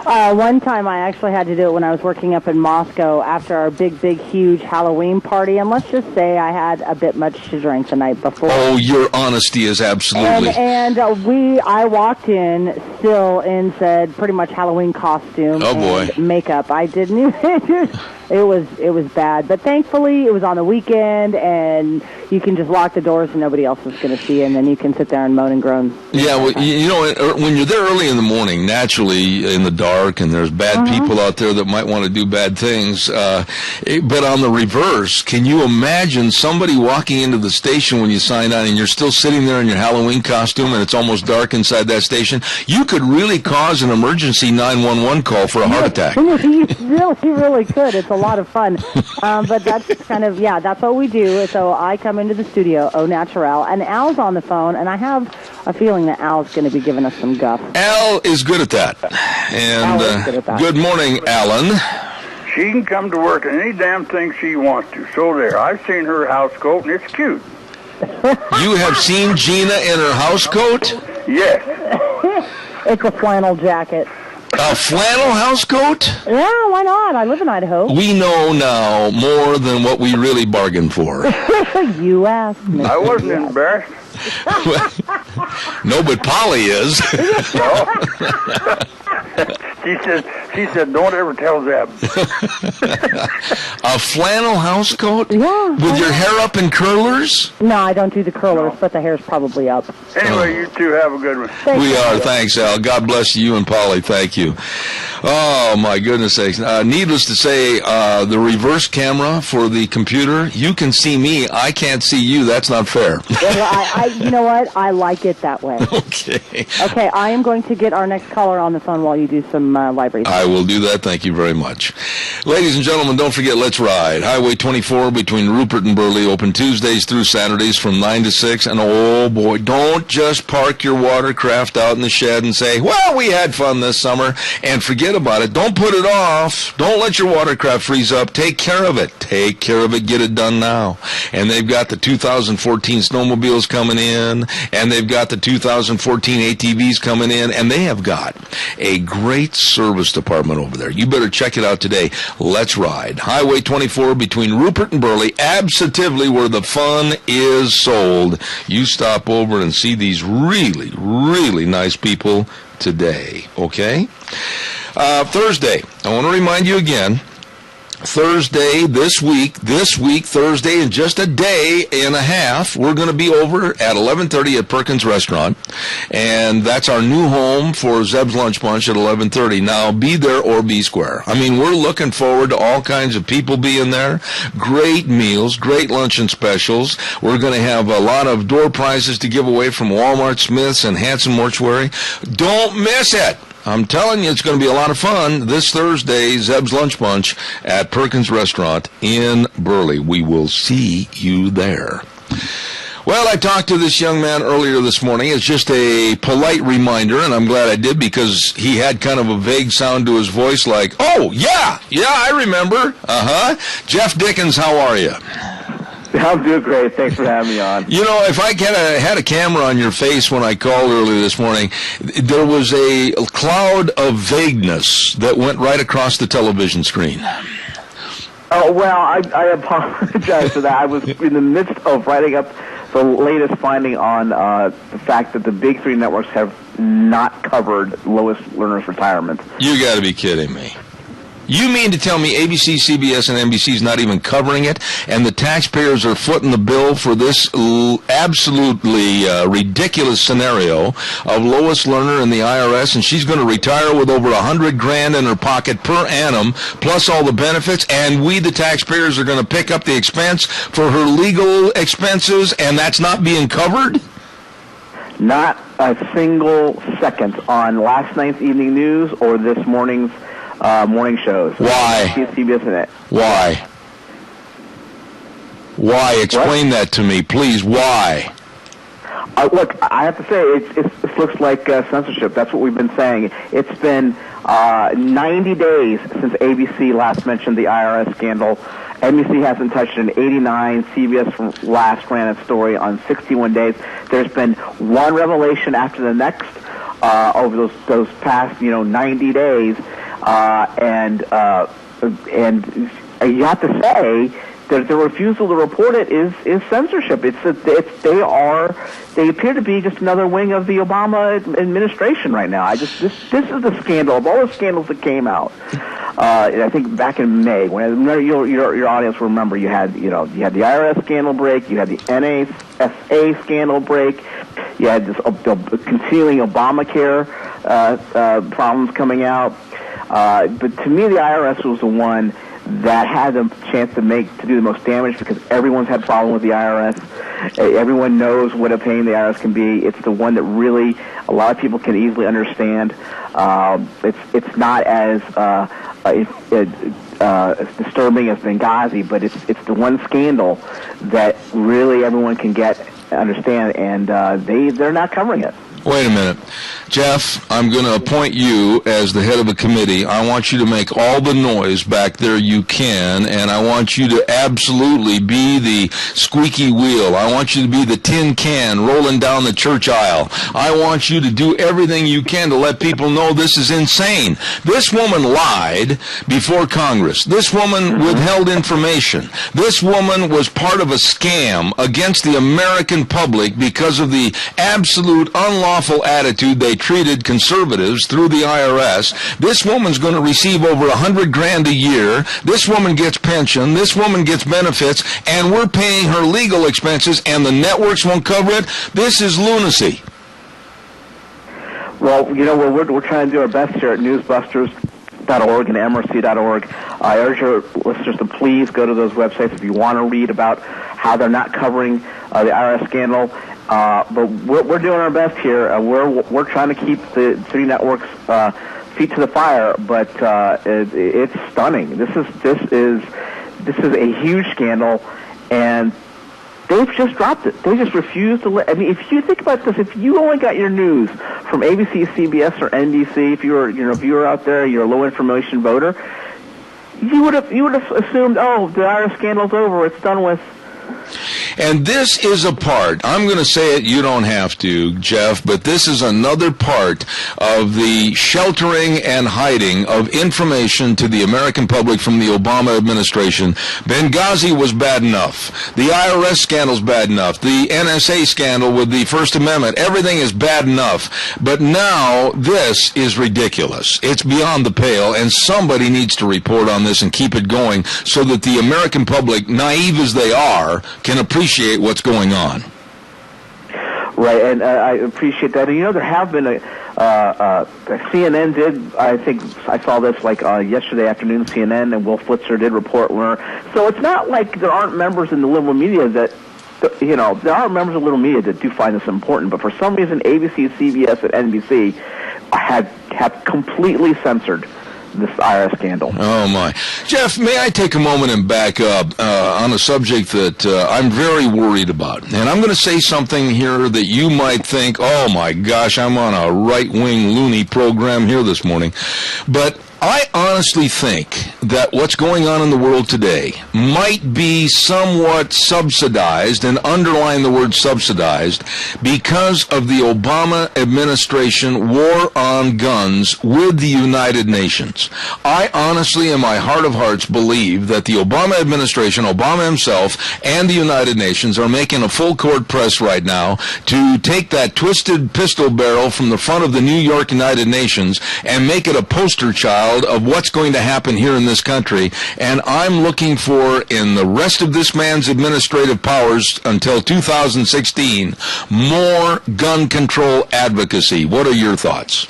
One time I actually had to do it when I was working up in Moscow after our big, huge Halloween party, and let's just say I had a bit much to drink the night before. Oh, your honesty is absolutely... And I walked in still and said pretty much Halloween costume and makeup. I didn't even... It was bad, but thankfully it was on the weekend, and you can just lock the doors and nobody else is going to see you, and then you can sit there and moan and groan. Yeah, well, you know, when you're there early in the morning, naturally in the dark, and there's bad people out there that might want to do bad things, but on the reverse, can you imagine somebody walking into the station when you sign on and you're still sitting there in your Halloween costume and it's almost dark inside that station? You could really cause an emergency 911 call for a heart attack. You really could. It's a lot of fun. But that's kind of, that's what we do. So I come into the studio, au naturel, and Al's on the phone, and I have a feeling that Al's going to be giving us some guff. Al is good at that. And good morning, Alan. She can come to work in any damn thing she wants to. So there. I've seen her house coat, and it's cute. You have seen Gina in her house coat? Yes. It's a flannel jacket. A flannel house coat? Yeah, why not? I live in Idaho. We know now more than what we really bargained for. You asked me. I wasn't embarrassed. No, but Polly is. She said, don't ever tell Zeb. A flannel house coat? Yeah. With your hair up in curlers? No, I don't do the curlers, but the hair's probably up. Anyway, you two have a good one. We are. Thanks, Al. God bless you and Polly. Thank you. Oh, my goodness sakes. Needless to say, the reverse camera for the computer, you can see me. I can't see you. That's not fair. Well, you know what? I like it that way. Okay. Okay, I am going to get our next caller on the phone while you do some library. I will do that. Thank you very much. Ladies and gentlemen, don't forget, let's ride. Highway 24 between Rupert and Burley, open Tuesdays through Saturdays from 9 to 6. And oh boy, don't just park your watercraft out in the shed and say, well, we had fun this summer, and forget about it. Don't put it off. Don't let your watercraft freeze up. Take care of it. Take care of it. Get it done now. And they've got the 2014 snowmobiles coming in, and they've got the 2014 ATVs coming in, and they have got a great service department over there. You better check it out today. Let's ride. Highway 24 between Rupert and Burley, absolutely where the fun is sold. You stop over and see these really, really nice people today, okay? Thursday, I want to remind you again, Thursday, this week, Thursday, in just a day and a half, we're going to be over at 11:30 at Perkins Restaurant, and that's our new home for Zeb's Lunch Bunch at 11:30. Now, be there or be square. I mean, we're looking forward to all kinds of people being there, great meals, great luncheon specials. We're going to have a lot of door prizes to give away from Walmart, Smith's, and Hanson Mortuary. Don't miss it. I'm telling you, it's going to be a lot of fun this Thursday, Zeb's Lunch Bunch at Perkins Restaurant in Burley. We will see you there. Well, I talked to this young man earlier this morning. It's just a polite reminder, and I'm glad I did because he had kind of a vague sound to his voice like, oh, yeah, I remember. Jeff Dickens, how are you? I'm doing great. Thanks for having me on. You know, if I had a camera on your face when I called earlier this morning, there was a cloud of vagueness that went right across the television screen. Oh, well, I apologize for that. I was in the midst of writing up the latest finding on the fact that the big three networks have not covered lowest learners' retirement. You got to be kidding me. You mean to tell me ABC, CBS, and NBC is not even covering it, and the taxpayers are footing the bill for this absolutely ridiculous scenario of Lois Lerner in the IRS, and she's going to retire with over $100,000 in her pocket per annum, plus all the benefits, and we, the taxpayers, are going to pick up the expense for her legal expenses, and that's not being covered? Not a single second on last night's evening news or this morning's morning shows. Why? CBS and it. Why? Why? Explain that to me, please. Why? Look, I have to say, it looks like censorship. That's what we've been saying. It's been 90 days since ABC last mentioned the IRS scandal. NBC hasn't touched it in 89. CBS last ran its story on 61 days. There's been one revelation after the next over those past 90 days, and you have to say that the refusal to report it is censorship. They appear to be just another wing of the Obama administration right now. This is the scandal of all the scandals that came out. I think back in May, when your audience will remember, you had the IRS scandal break, you had the NSA scandal break, you had this continuing Obamacare problems coming out. But to me, the IRS was the one that had a chance to do the most damage, because everyone's had problem with the IRS. Everyone knows what a pain the IRS can be. It's the one that really a lot of people can easily understand. It's not as disturbing as Benghazi, but it's the one scandal that really everyone can understand, and they're not covering it. Wait a minute. Jeff, I'm going to appoint you as the head of a committee. I want you to make all the noise back there you can, and I want you to absolutely be the squeaky wheel. I want you to be the tin can rolling down the church aisle. I want you to do everything you can to let people know this is insane. This woman lied before Congress. This woman withheld information. This woman was part of a scam against the American public because of the absolute unlawful attitude they treated conservatives through the IRS. This woman's going to receive over $100,000 a year. This woman gets pension. This woman gets benefits, and we're paying her legal expenses, and the networks won't cover it. This is lunacy. Well, we're trying to do our best here at newsbusters.org and MRC.org. I urge your listeners to please go to those websites if you want to read about how they're not covering the IRS scandal. But we're doing our best here. We're trying to keep the city networks feet to the fire, but it's stunning. This is a huge scandal, and they've just dropped it. They just refuse to let. I mean, if you think about this, if you only got your news from ABC, CBS, or NBC, if you were out there, you're a low information voter, you would have assumed, oh, the IRS scandal's over. It's done with. And this is a part, I'm going to say it, you don't have to, Jeff, but this is another part of the sheltering and hiding of information to the American public from the Obama administration. Benghazi was bad enough. The IRS scandal's bad enough. The NSA scandal with the First Amendment, everything is bad enough. But now this is ridiculous. It's beyond the pale, and somebody needs to report on this and keep it going so that the American public, naive as they are, can appreciate what's going on. Right, and I appreciate that. And there have been CNN did, I think I saw this yesterday afternoon, CNN and Will Flitzer did report so it's not like there aren't members in the liberal media that, there are members of liberal media that do find this important, but for some reason ABC, CBS, and NBC have completely censored this IRS scandal. Oh, my. Jeff, may I take a moment and back up on a subject that I'm very worried about? And I'm going to say something here that you might think, oh, my gosh, I'm on a right-wing loony program here this morning. But I honestly think that what's going on in the world today might be somewhat subsidized, and underline the word subsidized, because of the Obama administration war on guns with the United Nations. I honestly, in my heart of hearts, believe that the Obama administration, Obama himself, and the United Nations are making a full-court press right now to take that twisted pistol barrel from the front of the New York United Nations and make it a poster child of what's going to happen here in this country. And I'm looking for, in the rest of this man's administrative powers until 2016, more gun control advocacy. What are your thoughts?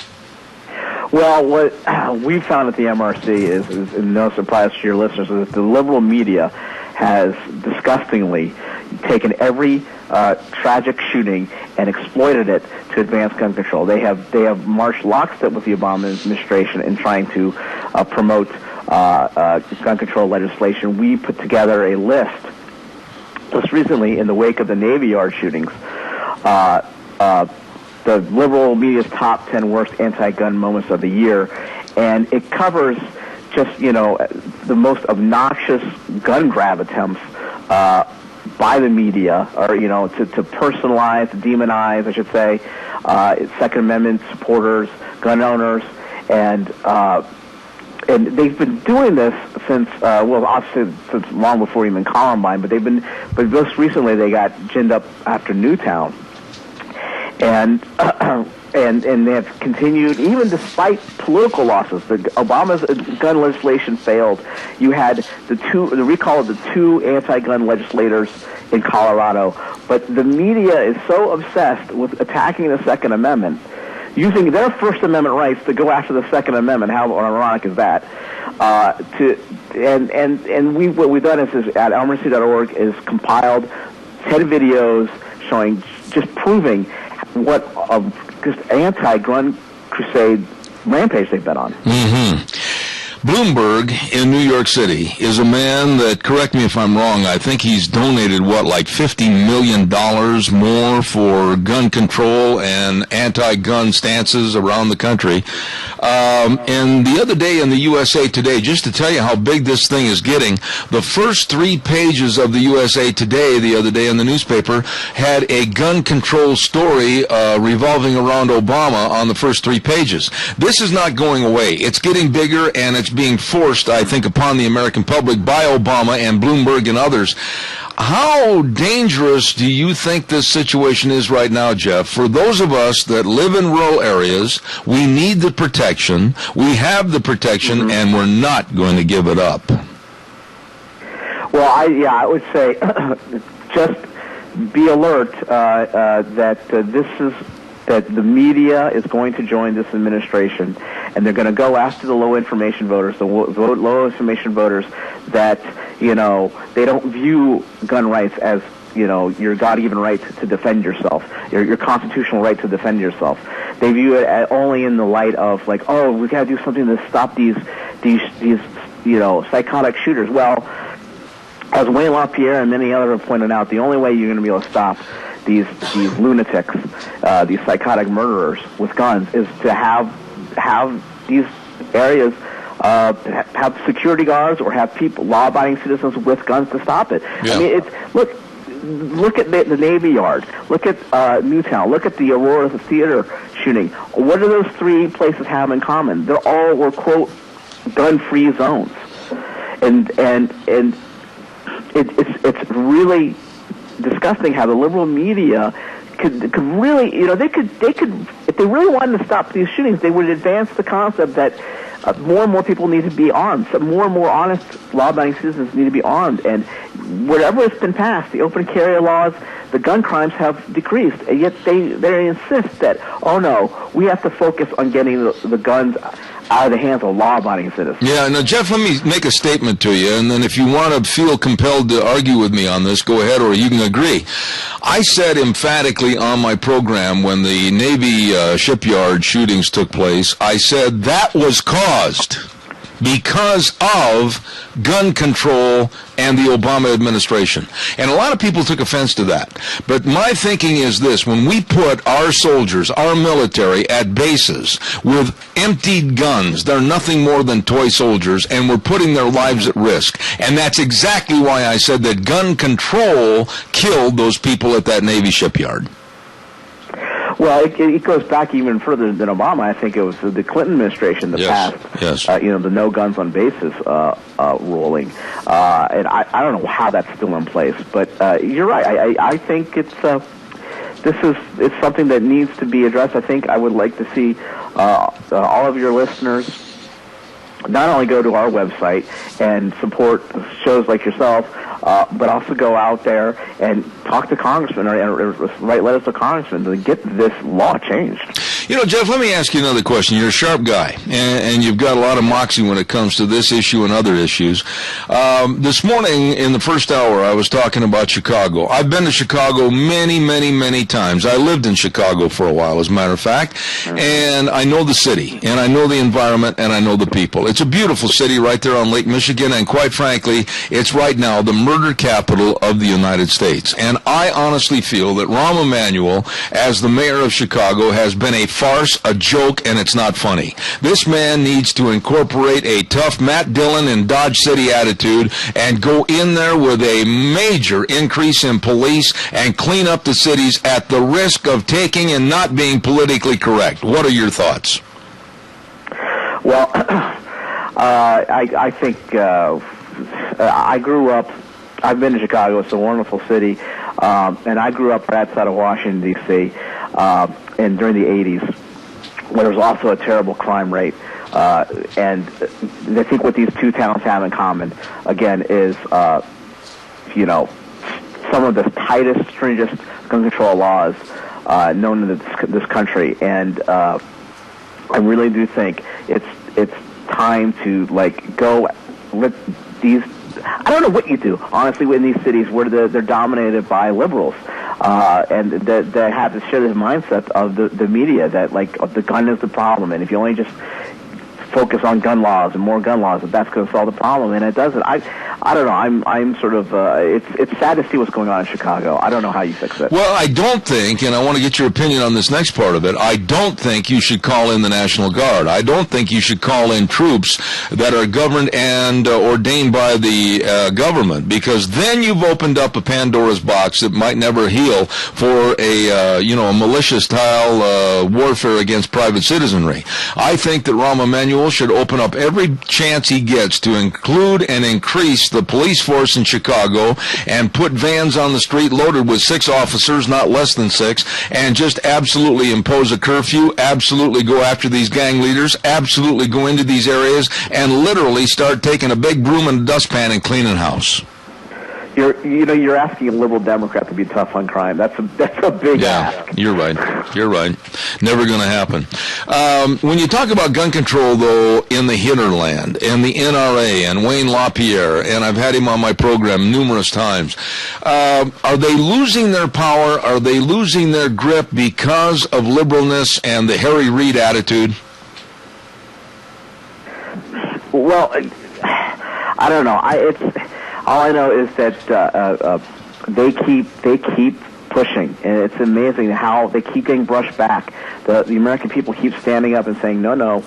Well, what we found at the MRC is no surprise to your listeners, is that the liberal media has disgustingly taken every tragic shooting and exploited it to advance gun control. They have marched lockstep with the Obama administration in trying to promote gun control legislation. We put together a list just recently, in the wake of the Navy Yard shootings, the liberal media's top 10 worst anti-gun moments of the year, and it covers just, the most obnoxious gun grab attempts by the media, or, to personalize, demonize, I should say, Second Amendment supporters, gun owners, and they've been doing this since, obviously since long before even Columbine, but most recently they got ginned up after Newtown. And they have continued, even despite political losses. Obama's gun legislation failed. You had the recall of the two anti-gun legislators in Colorado. But the media is so obsessed with attacking the Second Amendment, using their First Amendment rights to go after the Second Amendment. How ironic is that? What we've done is at elmercy.org is compiled 10 videos showing, just proving what just anti-gun crusade rampage they've been on. Bloomberg in New York City is a man that, correct me if I'm wrong, I think he's donated, like $50 million more for gun control and anti-gun stances around the country. And the other day in the USA Today, just to tell you how big this thing is getting, the first 3 pages of the USA Today the other day in the newspaper had a gun control story revolving around Obama on the first 3 pages. This is not going away. It's getting bigger, and it's being forced, I think, upon the American public by Obama and Bloomberg and others. How dangerous do you think this situation is right now, Jeff? For those of us that live in rural areas, we need the protection, we have the protection, and we're not going to give it up. Well, I would say just be alert that the media is going to join this administration, and they're going to go after the low information voters, low information voters that, they don't view gun rights as, your God-given right to defend yourself, your constitutional right to defend yourself. They view it only in the light of, we got to do something to stop these psychotic shooters. Well, as Wayne LaPierre and many others have pointed out, the only way you're going to be able to stop these lunatics, these psychotic murderers with guns, is to have these areas have security guards or have law-abiding citizens with guns to stop it. Yeah. I mean, look at the Navy Yard, look at Newtown, look at the Aurora Theater shooting. What do those 3 places have in common? They all were, quote, gun-free zones, and it's really disgusting how the liberal media could really, they could if they really wanted to stop these shootings, they would advance the concept that more and more people need to be armed. So more and more honest, law-abiding citizens need to be armed. And whatever has been passed, the open carry laws, the gun crimes have decreased. And yet they insist that, oh no, we have to focus on getting the guns out of the hands of law-abiding citizens. Yeah, now, Jeff, let me make a statement to you, and then if you want to feel compelled to argue with me on this, go ahead, or you can agree. I said emphatically on my program when the Navy shipyard shootings took place, I said that was caused because of gun control and the Obama administration. And a lot of people took offense to that. But my thinking is this: when we put our soldiers, our military, at bases with emptied guns, they're nothing more than toy soldiers, and we're putting their lives at risk. And that's exactly why I said that gun control killed those people at that Navy shipyard. Well, it goes back even further than Obama. I think it was the Clinton administration that passed, the no guns on bases ruling. And I don't know how that's still in place, but you're right. I think it's something that needs to be addressed. I think I would like to see all of your listeners not only go to our website and support shows like yourself, but also go out there and talk to congressmen or write letters to congressmen to get this law changed. You know, Jeff, let me ask you another question. You're a sharp guy, and you've got a lot of moxie when it comes to this issue and other issues. This morning, in the first hour, I was talking about Chicago. I've been to Chicago many, many, many times. I lived in Chicago for a while, as a matter of fact, and I know the city, and I know the environment, and I know the people. It's a beautiful city right there on Lake Michigan, and quite frankly, it's right now the murder capital of the United States. And I honestly feel that Rahm Emanuel, as the mayor of Chicago, has been a farce, a joke, and it's not funny. This man needs to incorporate a tough Matt Dillon in Dodge City attitude and go in there with a major increase in police and clean up the cities at the risk of taking and not being politically correct. What are your thoughts? Well, I think I grew up, I've been to Chicago. It's a wonderful city. And I grew up right outside of Washington, D.C., and during the 80s, where there was also a terrible crime rate. And I think what these two towns have in common, again, is, some of the tightest, stringent gun control laws known in this country. And I really do think it's time to, go let these... I don't know what you do, honestly, in these cities where they're dominated by liberals, and that have to share this mindset of the media that, the gun is the problem, and if you only just focus on gun laws and more gun laws, that's going to solve the problem, and it doesn't. I don't know. I'm sort of. It's sad to see what's going on in Chicago. I don't know how you fix it. Well, I don't think, and I want to get your opinion on this next part of it. I don't think you should call in the National Guard. I don't think you should call in troops that are governed and ordained by the government, because then you've opened up a Pandora's box that might never heal for a malicious style warfare against private citizenry. I think that Rahm Emanuel should open up every chance he gets to include and increase the police force in Chicago and put vans on the street loaded with 6 officers, not less than 6, and just absolutely impose a curfew, absolutely go after these gang leaders, absolutely go into these areas, and literally start taking a big broom and a dustpan and cleaning house. You're asking a liberal Democrat to be tough on crime. That's a big ask. You're right. Never going to happen. When you talk about gun control, though, in the hinterland and the NRA and Wayne LaPierre, and I've had him on my program numerous times, are they losing their power? Are they losing their grip because of liberalness and the Harry Reid attitude? Well, I don't know. All I know is that they keep pushing, and it's amazing how they keep getting brushed back. The American people keep standing up and saying, no,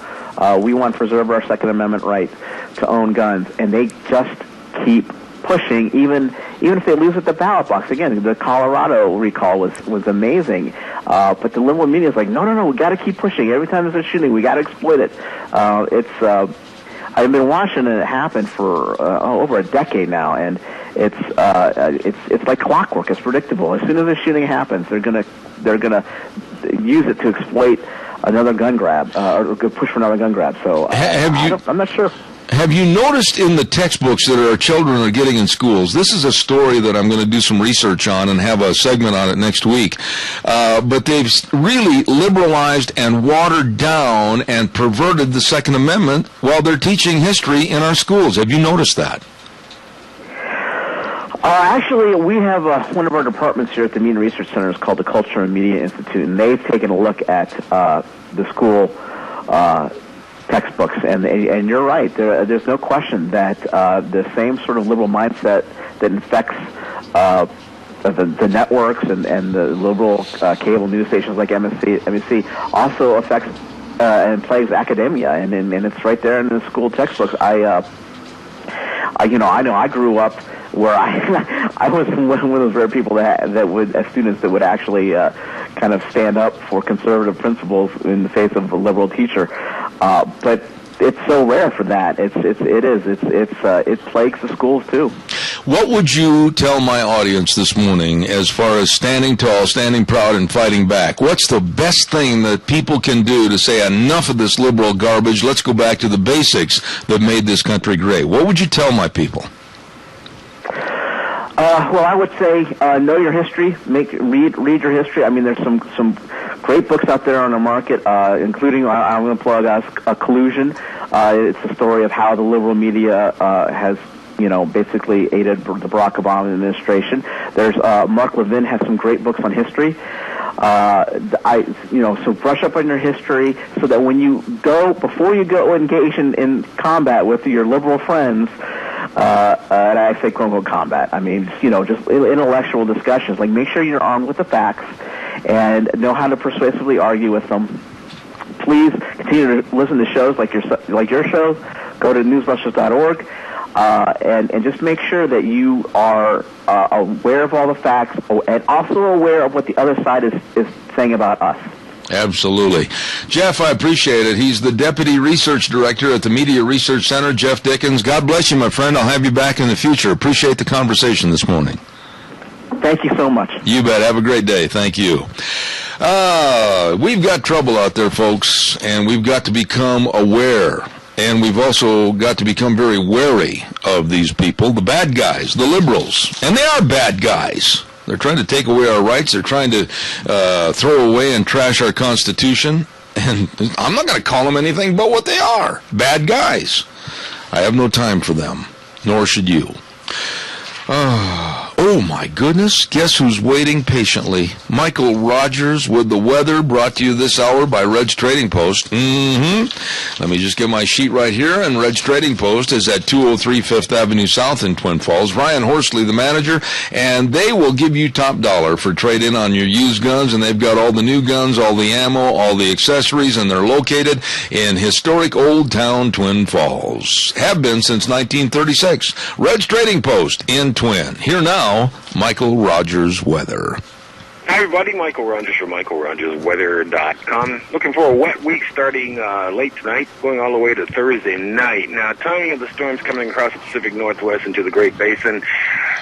we want to preserve our Second Amendment right to own guns, and they just keep pushing, even if they lose at the ballot box. Again, the Colorado recall was amazing, but the liberal media is like, no, we got to keep pushing. Every time there's a shooting, we got to exploit it. I've been watching it happen for over a decade now, and it's like clockwork. It's predictable. As soon as a shooting happens, they're gonna use it to exploit another gun grab or push for another gun grab. So I'm not sure. Have you noticed in the textbooks that our children are getting in schools, this is a story that I'm going to do some research on and have a segment on it next week, but they've really liberalized and watered down and perverted the Second Amendment while they're teaching history in our schools. Have you noticed that? Actually, we have one of our departments here at the Media Research Center is called the Culture and Media Institute, and they've taken a look at the school textbooks, and you're right. There's no question that the same sort of liberal mindset that infects the networks and the liberal cable news stations like NBC also affects and plagues academia, and it's right there in the school textbooks. I know I grew up where I was one of those rare people that would, as students, that would actually kind of stand up for conservative principles in the face of a liberal teacher. But it's so rare for that. It plagues the schools too. What would you tell my audience this morning as far as standing tall, standing proud, and fighting back? What's the best thing that people can do to say enough of this liberal garbage? Let's go back to the basics that made this country great. What would you tell my people? Well, I would say know your history. Read your history. I mean, there's some great books out there on the market, including, I'm going to plug Collusion. It's the story of how the liberal media has basically aided the Barack Obama administration. There's Mark Levin has some great books on history. So brush up on your history so that when you before you go engage in combat with your liberal friends, and I say quote unquote combat, I mean, just intellectual discussions. Like, make sure you're armed with the facts and know how to persuasively argue with them. Please continue to listen to shows like your shows. Go to newsbusters.org. And just make sure that you are aware of all the facts and also aware of what the other side is saying about us. Absolutely. Jeff, I appreciate it. He's the Deputy Research Director at the Media Research Center, Jeff Dickens. God bless you, my friend. I'll have you back in the future. Appreciate the conversation this morning. Thank you so much. You bet. Have a great day. Thank you. We've got trouble out there, folks, and we've got to become aware. And we've also got to become very wary of these people, the bad guys, the liberals. And they are bad guys. They're trying to take away our rights. They're trying to throw away and trash our Constitution. And I'm not going to call them anything but what they are, bad guys. I have no time for them, nor should you. Oh, my goodness. Guess who's waiting patiently? Michael Rogers with the weather, brought to you this hour by Red's Trading Post. Let me just get my sheet right here, and Red's Trading Post is at 203 5th Avenue South in Twin Falls. Ryan Horsley, the manager, and they will give you top dollar for trade-in on your used guns, and they've got all the new guns, all the ammo, all the accessories, and they're located in historic Old Town Twin Falls. Have been since 1936. Red's Trading Post in Twin. Here now, Michael Rogers Weather. Hi, everybody. Michael Rogers from MichaelRogersWeather.com. Looking for a wet week starting late tonight, going all the way to Thursday night. Now, timing of the storms coming across the Pacific Northwest into the Great Basin,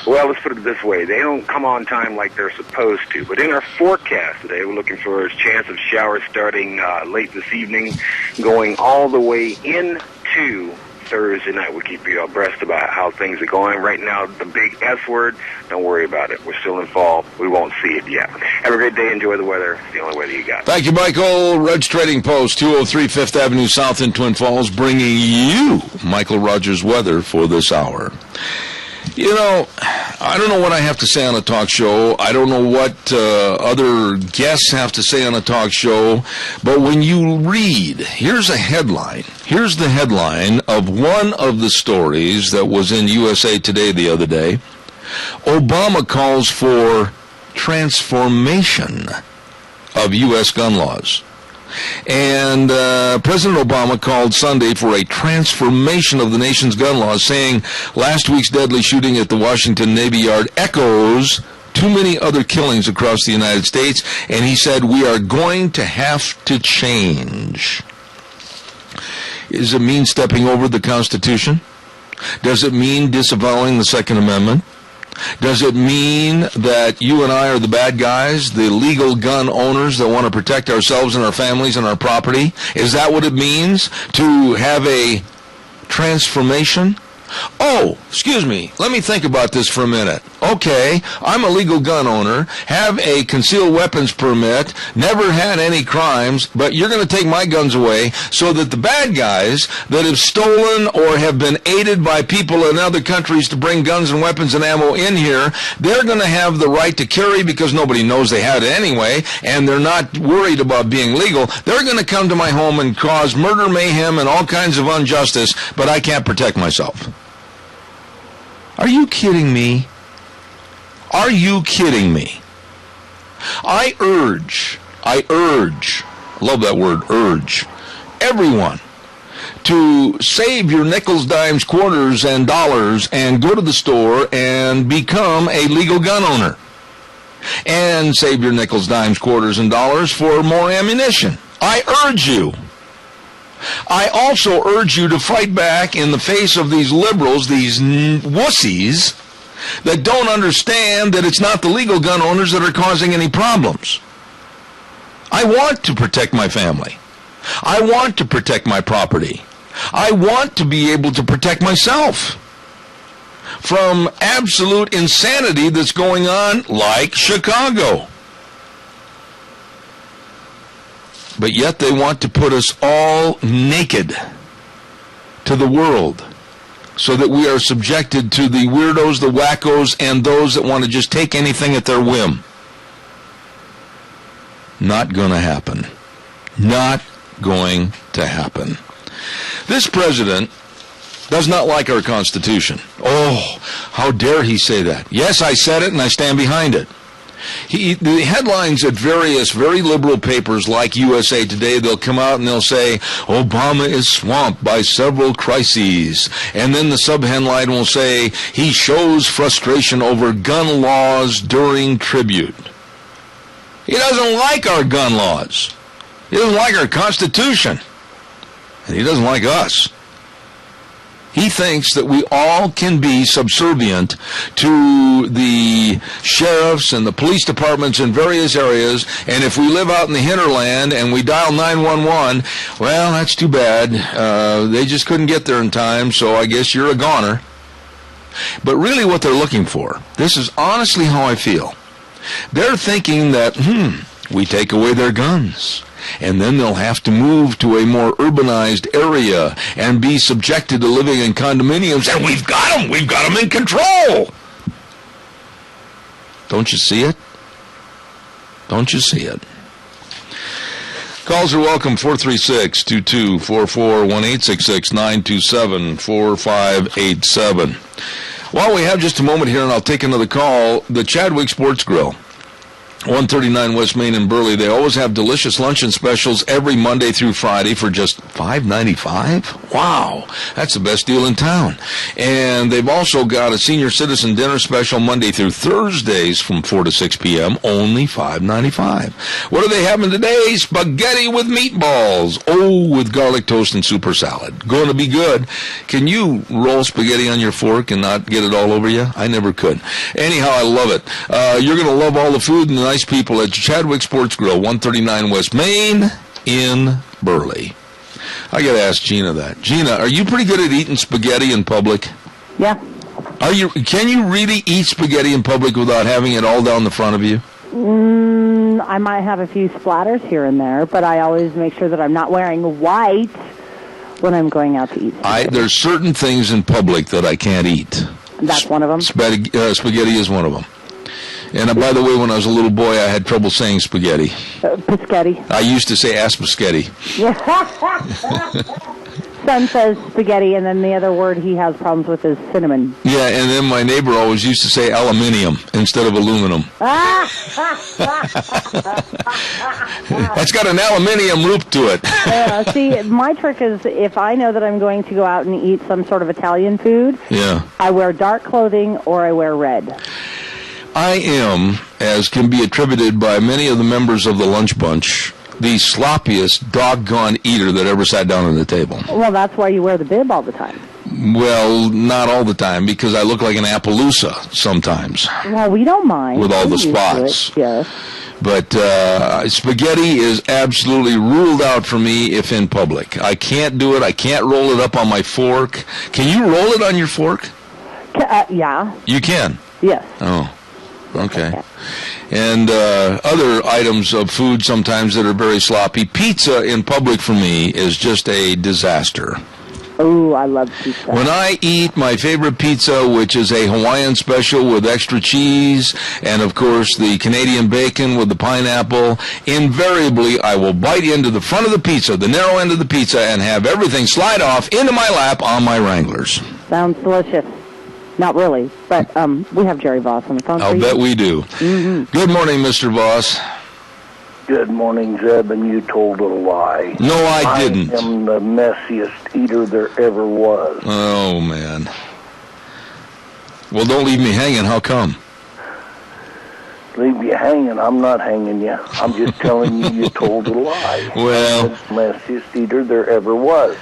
well, let's put it this way. They don't come on time like they're supposed to. But in our forecast today, we're looking for a chance of showers starting late this evening, going all the way into Thursday night. We'll keep you abreast about how things are going. Right now, the big S word, don't worry about it. We're still in fall. We won't see it yet. Have a great day. Enjoy the weather. It's the only weather you got. Thank you, Michael. Red's Trading Post, 203 5th Avenue South in Twin Falls, bringing you Michael Rogers Weather for this hour. I don't know what I have to say on a talk show. I don't know what other guests have to say on a talk show. But when you read, here's a headline. Here's the headline of one of the stories that was in USA Today the other day. Obama calls for transformation of U.S. gun laws. And President Obama called Sunday for a transformation of the nation's gun laws, saying last week's deadly shooting at the Washington Navy Yard echoes too many other killings across the United States, and he said we are going to have to change. Does it mean stepping over the Constitution? Does it mean disavowing the Second Amendment? Does it mean that you and I are the bad guys, the legal gun owners that want to protect ourselves and our families and our property? Is that what it means to have a transformation? Oh, excuse me, let me think about this for a minute. Okay, I'm a legal gun owner, have a concealed weapons permit, never had any crimes, but you're going to take my guns away so that the bad guys that have stolen or have been aided by people in other countries to bring guns and weapons and ammo in here, they're going to have the right to carry because nobody knows they had it anyway, and they're not worried about being legal. They're going to come to my home and cause murder, mayhem, and all kinds of injustice, but I can't protect myself. Are you kidding me? Are you kidding me? I urge, love that word, urge, everyone to save your nickels, dimes, quarters, and dollars and go to the store and become a legal gun owner. And save your nickels, dimes, quarters, and dollars for more ammunition. I urge you. I also urge you to fight back in the face of these liberals, these wussies, that don't understand that it's not the legal gun owners that are causing any problems. I want to protect my family. I want to protect my property. I want to be able to protect myself from absolute insanity that's going on like Chicago. but yet they want to put us all naked to the world so that we are subjected to the weirdos, the wackos, and those that want to just take anything at their whim. Not going to happen. Not going to happen. This president does not like our Constitution. Oh, how dare he say that? Yes, I said it and I stand behind it. The headlines at various very liberal papers like USA Today, they'll come out and they'll say, Obama is swamped by several crises. And then the subheadline will say, he shows frustration over gun laws during tribute. He doesn't like our gun laws. He doesn't like our Constitution. And he doesn't like us. He thinks that we all can be subservient to the sheriffs and the police departments in various areas, and if we live out in the hinterland and we dial 911, well, that's too bad. They just couldn't get there in time, so I guess you're a goner. But really what they're looking for, this is honestly how I feel. They're thinking that, we take away their guns, and then they'll have to move to a more urbanized area and be subjected to living in condominiums, and we've got them in control. Don't you see it? Don't you see it? Calls are welcome, 436-2244, 1-866-927-4587. While we have just a moment here, and I'll take another call, the Chadwick Sports Grill, 139 West Main in Burley. They always have delicious luncheon specials every Monday through Friday for just $5.95. Wow, that's the best deal in town. And they've also got a senior citizen dinner special Monday through Thursdays from 4 to 6 p.m., only $5.95. What are they having today? Spaghetti with meatballs. Oh, with garlic toast and super salad. Going to be good. Can you roll spaghetti on your fork and not get it all over you? I never could. Anyhow, I love it. You're going to love all the food and the nice people at Chadwick Sports Grill, 139 West Main in Burley. I got to ask Gina that. Gina, are you pretty good at eating spaghetti in public? Yeah. Can you really eat spaghetti in public without having it all down the front of you? I might have a few splatters here and there, but I always make sure that I'm not wearing white when I'm going out to eat spaghetti. There's certain things in public that I can't eat. That's one of them? Spaghetti is one of them. And by the way, when I was a little boy, I had trouble saying spaghetti. Piscetti. I used to say aspasketti. Son says spaghetti, and then the other word he has problems with is cinnamon. Yeah, and then my neighbor always used to say aluminium instead of aluminum. It's got an aluminium loop to it. See, my trick is if I know that I'm going to go out and eat some sort of Italian food, I wear dark clothing or I wear red. I am, as can be attributed by many of the members of the Lunch Bunch, the sloppiest doggone eater that ever sat down at a table. Well, that's why you wear the bib all the time. Well, not all the time, because I look like an Appaloosa sometimes. Well, we don't mind. With all the spots. Yes. But spaghetti is absolutely ruled out for me if in public. I can't do it. I can't roll it up on my fork. Can you roll it on your fork? Yeah. You can? Yes. Oh. Okay. And other items of food sometimes that are very sloppy. Pizza in public for me is just a disaster. Oh, I love pizza. When I eat my favorite pizza, which is a Hawaiian special with extra cheese and, of course, the Canadian bacon with the pineapple, invariably I will bite into the front of the pizza, the narrow end of the pizza, and have everything slide off into my lap on my Wranglers. Sounds delicious. Not really, but we have Jerry Voss on the phone. I'll bet we do. Mm-hmm. Good morning, Mr. Voss. Good morning, Zeb, and you told a lie. No, I didn't. I am the messiest eater there ever was. Oh, man. Well, don't leave me hanging. How come? Leave you hanging? I'm not hanging you. I'm just telling you told a lie. Well. I'm the messiest eater there ever was.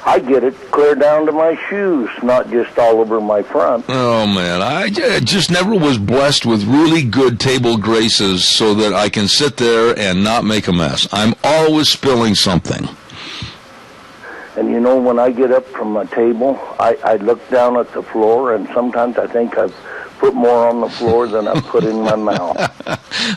I get it clear down to my shoes, not just all over my front. Oh, man. I just never was blessed with really good table graces so that I can sit there and not make a mess. I'm always spilling something. And you know, when I get up from my table, I look down at the floor, and sometimes I think I've put more on the floor than I put in my mouth.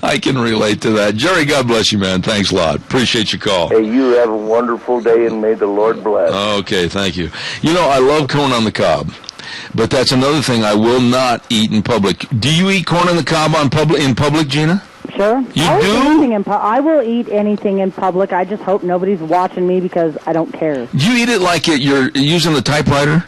I can relate to that. Jerry, God bless you, man. Thanks a lot. Appreciate your call. Hey, you have a wonderful day, and may the Lord bless. Okay, thank you. You know, I love corn on the cob, but that's another thing I will not eat in public. Do you eat corn on the cob in public, Gina? Sure. You I will eat anything in public. I just hope nobody's watching me because I don't care. Do you eat it like you're using the typewriter?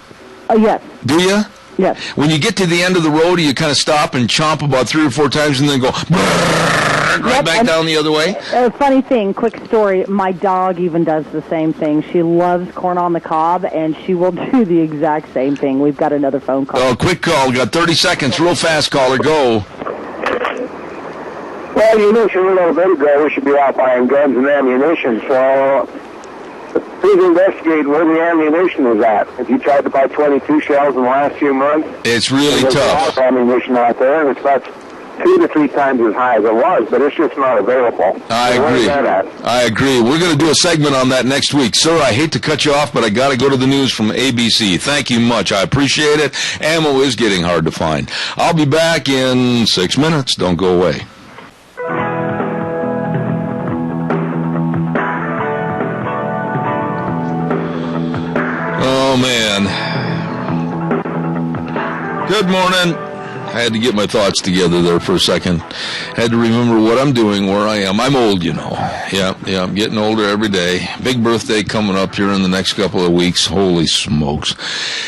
Yes. Do you? Yes. When you get to the end of the road, you kind of stop and chomp about 3 or 4 times and then go right back down the other way? A funny thing, quick story, my dog even does the same thing. She loves corn on the cob, and she will do the exact same thing. We've got another phone call. Oh, quick call. Got 30 seconds. Real fast, caller. Go. Well, you mentioned a little bit ago we should be out buying guns and ammunition, so please investigate where the ammunition is at. If you tried to buy 22 shells in the last few months, it's really tough. There's a lot of ammunition out there, and it's about 2 to 3 times as high as it was, but it's just not available. I agree. I agree. We're going to do a segment on that next week. Sir, I hate to cut you off, but I got to go to the news from ABC. Thank you much. I appreciate it. Ammo is getting hard to find. I'll be back in 6 minutes. Don't go away. Oh, man. Good morning. I had to get my thoughts together there for a second. Had to remember what I'm doing, where I am. I'm old, you know. Yeah, I'm getting older every day. Big birthday coming up here in the next couple of weeks. Holy smokes.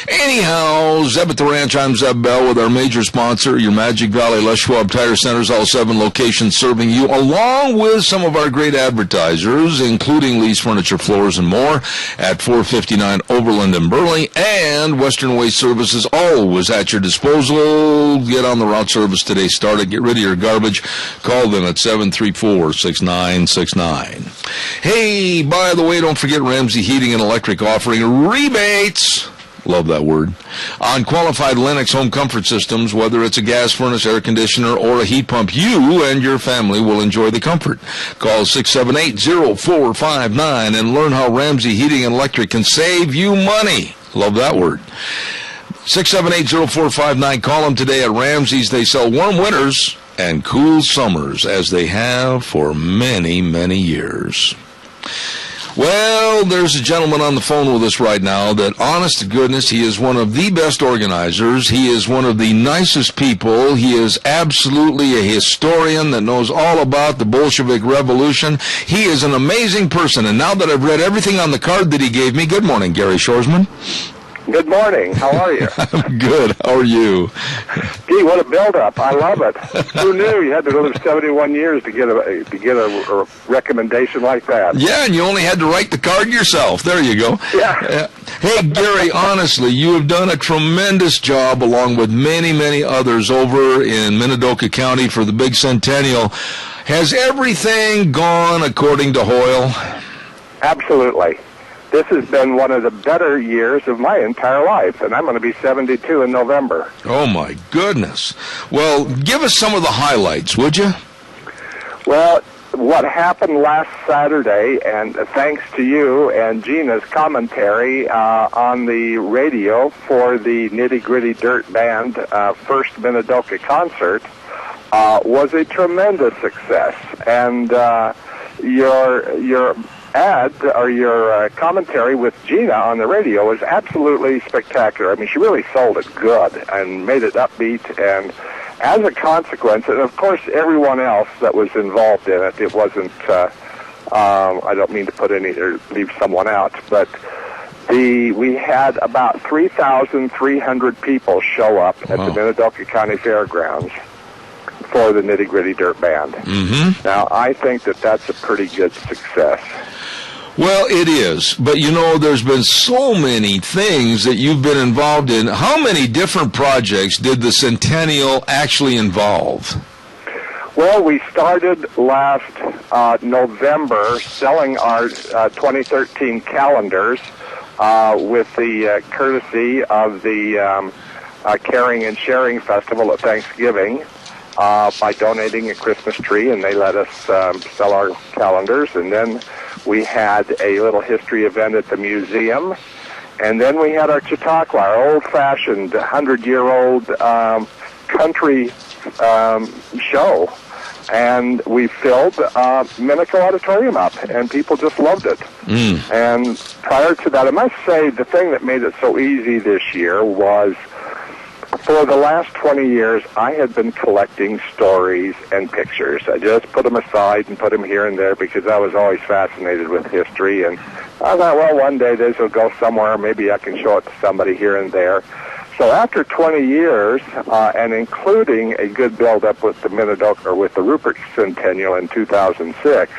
Anyhow, Zeb at the Ranch. I'm Zeb Bell with our major sponsor, your Magic Valley Les Schwab Tire Centers, all 7 locations serving you, along with some of our great advertisers, including Lee's Furniture, Floors, and more at 459 Overland in Burley, and Western Waste Services, always at your disposal. Get on the route service today. Start it. Get rid of your garbage. Call them at 734-6969. Hey, by the way, don't forget Ramsey Heating and Electric offering rebates. Love that word. On qualified Lennox home comfort systems, whether it's a gas furnace, air conditioner, or a heat pump, you and your family will enjoy the comfort. Call 678-0459 and learn how Ramsey Heating and Electric can save you money. Love that word. 678-0459. Call them today at Ramsey's. They sell warm winters and cool summers, as they have for many, many years. Well, there's a gentleman on the phone with us right now that, honest to goodness, he is one of the best organizers. He is one of the nicest people. He is absolutely a historian that knows all about the Bolshevik Revolution. He is an amazing person. And now that I've read everything on the card that he gave me, good morning, Gary Shorsman. Good morning. How are you? I'm good. How are you? Gee, what a build-up. I love it. Who knew you had to live 71 years to get a recommendation like that? Yeah, and you only had to write the card yourself. There you go. Yeah. Hey, Gary, honestly, you have done a tremendous job, along with many, many others, over in Minidoka County for the big centennial. Has everything gone according to Hoyle? Absolutely. This has been one of the better years of my entire life, and I'm going to be 72 in November. Oh, my goodness. Well, give us some of the highlights, would you? Well, what happened last Saturday, and thanks to you and Gina's commentary on the radio for the Nitty Gritty Dirt Band first Minidoka concert, was a tremendous success. And your ad or your commentary with Gina on the radio was absolutely spectacular. I mean, she really sold it good and made it upbeat, and as a consequence, and of course everyone else that was involved in it, it wasn't, I don't mean to put any or leave someone out, but we had about 3,300 people show up at the Minidoka County Fairgrounds for the Nitty Gritty Dirt Band. Mm-hmm. Now, I think that that's a pretty good success. Well, it is, but you know, there's been so many things that you've been involved in. How many different projects did the Centennial actually involve? Well, we started last November selling our 2013 calendars with the courtesy of the Caring and Sharing Festival at Thanksgiving by donating a Christmas tree, and they let us sell our calendars. And then we had a little history event at the museum. And then we had our Chautauqua, our old-fashioned, 100-year-old country show. And we filled Minico Auditorium up, and people just loved it. And prior to that, I must say the thing that made it so easy this year was, for the last 20 years, I had been collecting stories and pictures. I just put them aside and put them here and there because I was always fascinated with history. And I thought, well, one day this will go somewhere. Maybe I can show it to somebody here and there. So after 20 years, and including a good build-up with the Minidoka, or with the Rupert Centennial in 2006,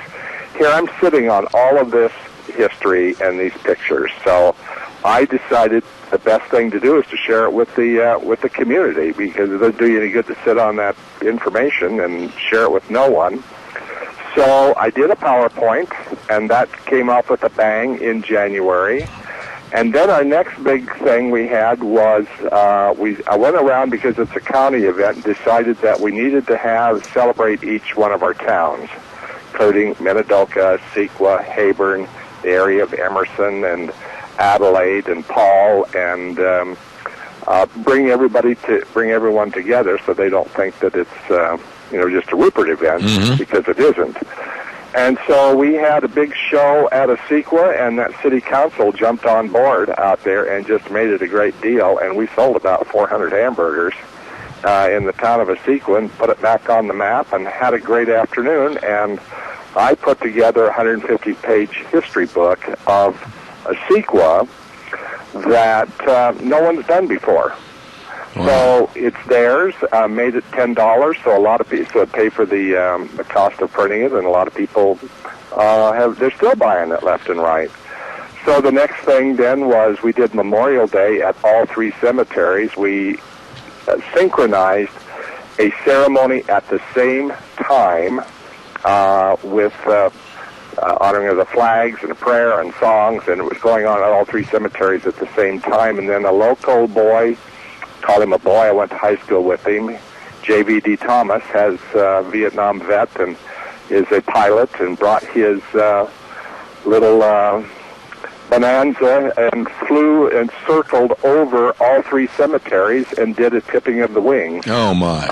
here I'm sitting on all of this history and these pictures. So I decided the best thing to do is to share it with the community, because it doesn't do you any good to sit on that information and share it with no one. So I did a PowerPoint, and that came off with a bang in January. And then our next big thing we had was I went around, because it's a county event, and decided that we needed to celebrate each one of our towns, including Minidoka, Sequoia, Heyburn, the area of Emerson, and Adelaide, and Paul, and bring everyone together so they don't think that it's just a Rupert event, because it isn't. And so we had a big show at Sequoia, and that city council jumped on board out there and just made it a great deal. And we sold about 400 hamburgers in the town of Sequoia and put it back on the map, and had a great afternoon. And I put together a 150-page history book of Sequoia that no one's done before. So it's theirs, made it $10, so a lot of people would pay for the cost of printing it, and a lot of people they're still buying it left and right. So the next thing then was we did Memorial Day at all three cemeteries. We synchronized a ceremony at the same time with honoring of the flags and a prayer and songs, and it was going on at all three cemeteries at the same time. And then a local boy, call him a boy, I went to high school with him, J.V.D. Thomas, has Vietnam vet and is a pilot, and brought his little Bonanza and flew and circled over all three cemeteries and did a tipping of the wings. Oh, my.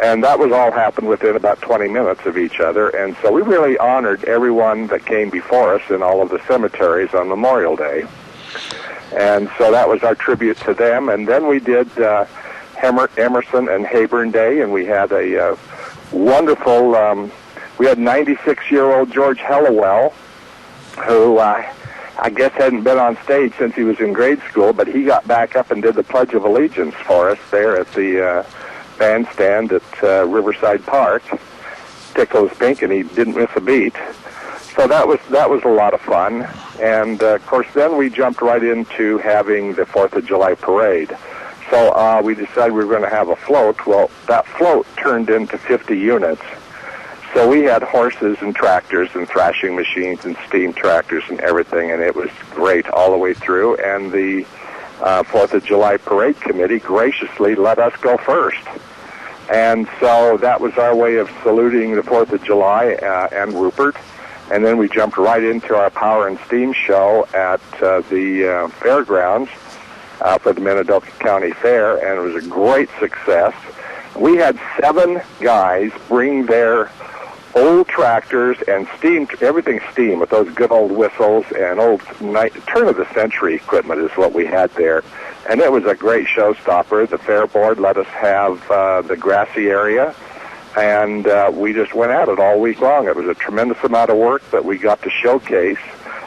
And that was all happened within about 20 minutes of each other. And so we really honored everyone that came before us in all of the cemeteries on Memorial Day. And so that was our tribute to them. And then we did Emerson and Heyburn Day, and we had a wonderful, we had 96-year-old George Hellawell, who I guess hadn't been on stage since he was in grade school, but he got back up and did the Pledge of Allegiance for us there at the bandstand at Riverside Park. Tickles pink, and he didn't miss a beat. So that was a lot of fun. And, of course, then we jumped right into having the 4th of July parade. So we decided we were going to have a float. Well, that float turned into 50 units. So we had horses and tractors and thrashing machines and steam tractors and everything, and it was great all the way through. And the 4th of July Parade Committee graciously let us go first. And so that was our way of saluting the 4th of July and Rupert. And then we jumped right into our Power and Steam show at the fairgrounds for the Minidoka County Fair, and it was a great success. We had 7 guys bring their old tractors and everything steam, with those good old whistles and old turn-of-the-century equipment is what we had there. And it was a great showstopper. The fair board let us have the grassy area, and we just went at it all week long. It was a tremendous amount of work, but we got to showcase,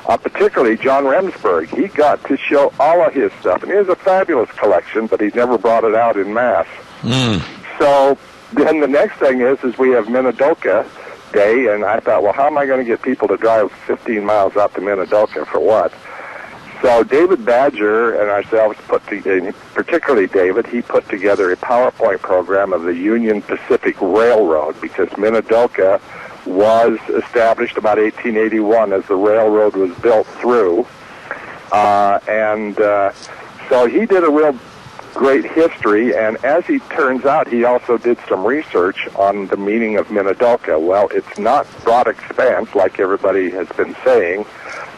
particularly John Remsburg. He got to show all of his stuff, and he has a fabulous collection, but he's never brought it out in mass. So then the next thing is we have Minidoka Day, and I thought, well, how am I going to get people to drive 15 miles out to Minidoka for what? So David Badger and ourselves particularly David, he put together a PowerPoint program of the Union Pacific Railroad, because Minidoka was established about 1881 as the railroad was built through. So he did a real great history, and as he turns out, he also did some research on the meaning of Minidoka. Well, it's not broad expanse like everybody has been saying.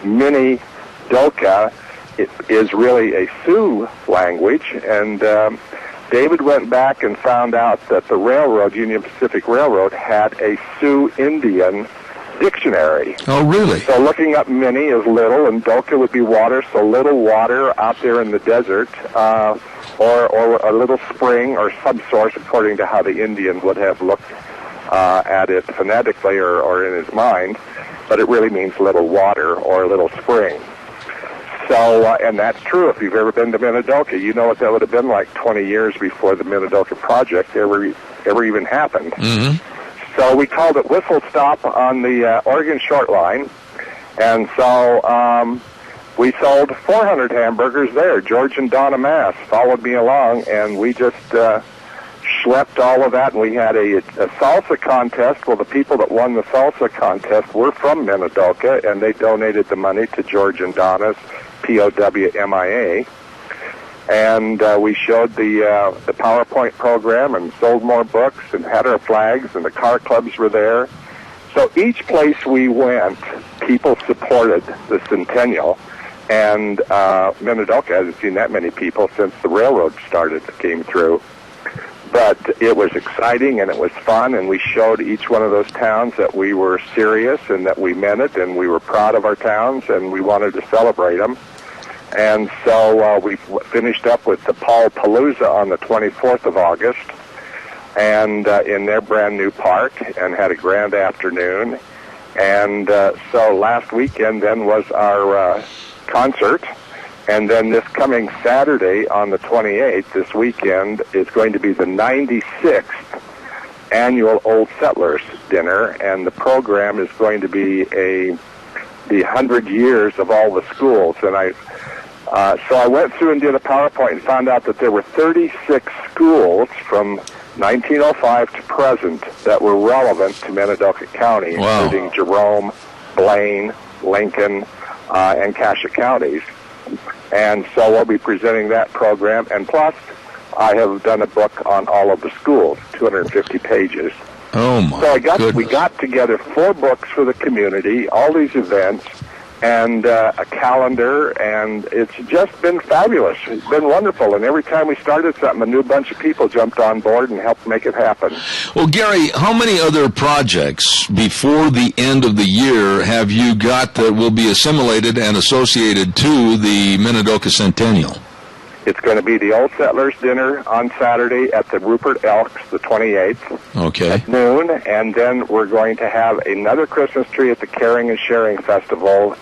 Minidoka is really a Sioux language, and David went back and found out that the railroad, Union Pacific Railroad, had a Sioux Indian dictionary. Oh, really? So looking up mini is little, and doka would be water, so little water out there in the desert, or a little spring or subsource, according to how the Indian would have looked at it phonetically or in his mind, but it really means little water or a little spring. So, and that's true. If you've ever been to Minidoka, you know what that would have been like 20 years before the Minidoka project ever even happened. Mm-hmm. So we called it Whistle Stop on the Oregon Short Line, and so we sold 400 hamburgers there. George and Donna Mass followed me along, and we just schlepped all of that, and we had a salsa contest. Well, the people that won the salsa contest were from Minidoka, and they donated the money to George and Donna's POWMIA. And we showed the PowerPoint program and sold more books and had our flags, and the car clubs were there. So each place we went, people supported the Centennial, and Minidoka hasn't seen that many people since the railroad came through. But it was exciting and it was fun, and we showed each one of those towns that we were serious and that we meant it, and we were proud of our towns and we wanted to celebrate them. And so we finished up with the Paul Palooza on the 24th of August, and in their brand new park, and had a grand afternoon. And so last weekend then was our concert. And then this coming Saturday on the 28th, this weekend, is going to be the 96th annual Old Settlers Dinner, and the program is going to be the 100 years of all the schools. And so I went through and did a PowerPoint and found out that there were 36 schools from 1905 to present that were relevant to Minidoka County, wow, including Jerome, Blaine, Lincoln, and Cassia counties. And so we'll be presenting that program. And plus, I have done a book on all of the schools, 250 pages. Oh, my So we got together 4 books for the community, all these events, and a calendar, and it's just been fabulous. It's been wonderful, and every time we started something, a new bunch of people jumped on board and helped make it happen. Well, Gary, how many other projects before the end of the year have you got that will be assimilated and associated to the Minidoka Centennial? It's going to be the Old Settlers Dinner on Saturday at the Rupert Elks, the 28th, okay, at noon, and then we're going to have another Christmas tree at the Caring and Sharing Festival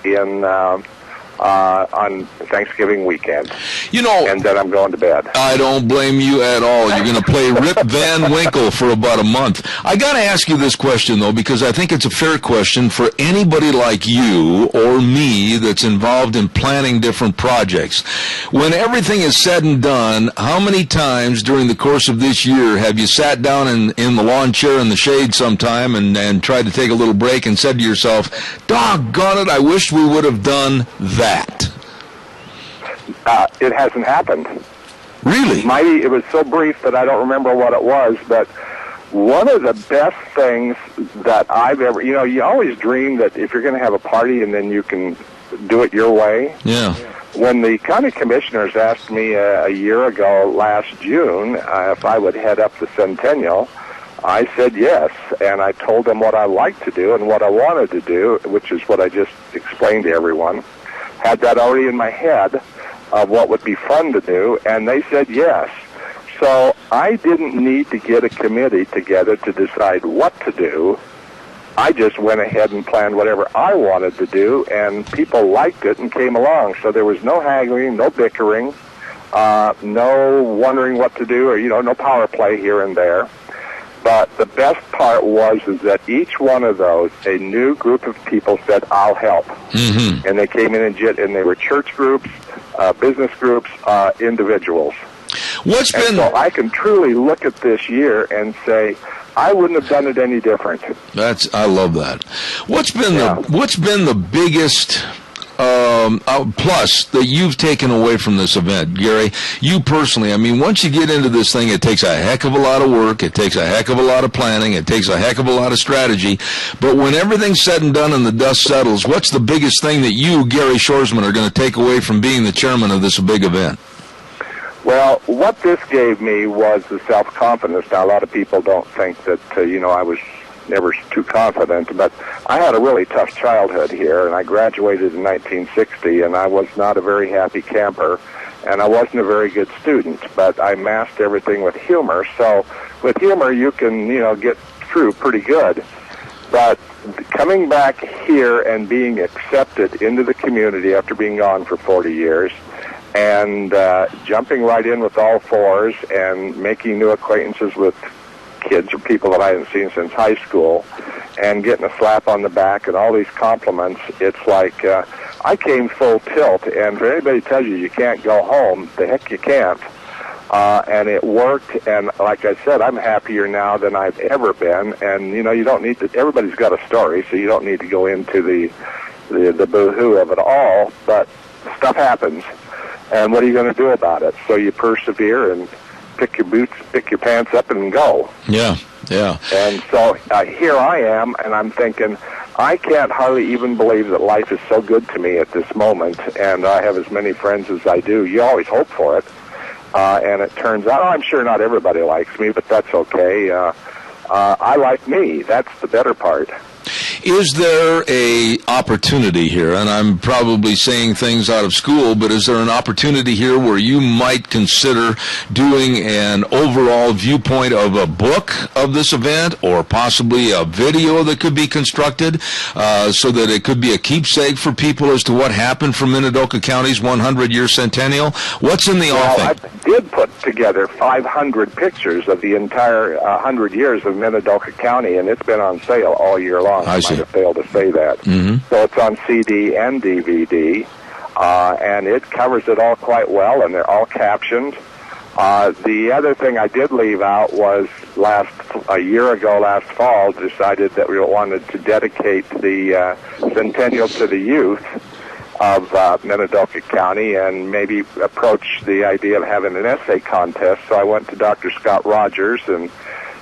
on Thanksgiving weekend. You know, and then I'm going to bed. I don't blame you at all. You're going to play Rip Van Winkle for about a month. I got to ask you this question, though, because I think it's a fair question for anybody like you or me that's involved in planning different projects. When everything is said and done, how many times during the course of this year have you sat down in the lawn chair in the shade sometime and tried to take a little break and said to yourself, doggone it, I wish we would have done that? It hasn't happened. Really? It was so brief that I don't remember what it was, but one of the best things that I've ever, you always dream that if you're going to have a party and then you can do it your way. Yeah. When the county commissioners asked me a year ago, last June, if I would head up the Centennial, I said yes, and I told them what I liked to do and what I wanted to do, which is what I just explained to everyone. Had that already in my head of what would be fun to do, and they said yes. So I didn't need to get a committee together to decide what to do. I just went ahead and planned whatever I wanted to do, and people liked it and came along. So there was no haggling, no bickering, no wondering what to do, or, no power play here and there. But the best part is that each one of those, a new group of people said, I'll help. Mm-hmm. And they came in and they were church groups, business groups, individuals. So I can truly look at this year and say, I wouldn't have done it any different. I love that. What's been the biggest plus that you've taken away from this event, Gary? You personally, once you get into this thing, it takes a heck of a lot of work, it takes a heck of a lot of planning, it takes a heck of a lot of strategy, but when everything's said and done and the dust settles, what's the biggest thing that you, Gary Shoresman, are going to take away from being the chairman of this big event? Well, what this gave me was the self-confidence. Now, a lot of people don't think that, I was never too confident, but I had a really tough childhood here, and I graduated in 1960, and I was not a very happy camper, and I wasn't a very good student, but I masked everything with humor. So with humor, you can, get through pretty good. But coming back here and being accepted into the community after being gone for 40 years, and jumping right in with all fours and making new acquaintances with kids or people that I hadn't seen since high school, and getting a slap on the back and all these compliments, it's like I came full tilt. And for anybody who tells you you can't go home, the heck you can't. And it worked, and like I said, I'm happier now than I've ever been. And you don't need to. Everybody's got a story, so you don't need to go into the boo-hoo of it all. But stuff happens, and what are you going to do about it? So you persevere and pick your pants up, and go. Yeah. And so here I am, and I'm thinking, I can't hardly even believe that life is so good to me at this moment, and I have as many friends as I do. You always hope for it. And it turns out, I'm sure not everybody likes me, but that's okay. I like me. That's the better part. Is there a opportunity here, and I'm probably saying things out of school, but is there an opportunity here where you might consider doing an overall viewpoint of a book of this event, or possibly a video that could be constructed so that it could be a keepsake for people as to what happened for Minidoka County's 100-year centennial? What's in the offing? I did put together 500 pictures of the entire 100 years of Minidoka County, and it's been on sale all year long. I see. might have failed to say that. Mm-hmm. So it's on CD and DVD, and it covers it all quite well, and they're all captioned. The other thing I did leave out was a year ago, last fall, decided that we wanted to dedicate the centennial to the youth of Minidoka County and maybe approach the idea of having an essay contest. So I went to Dr. Scott Rogers and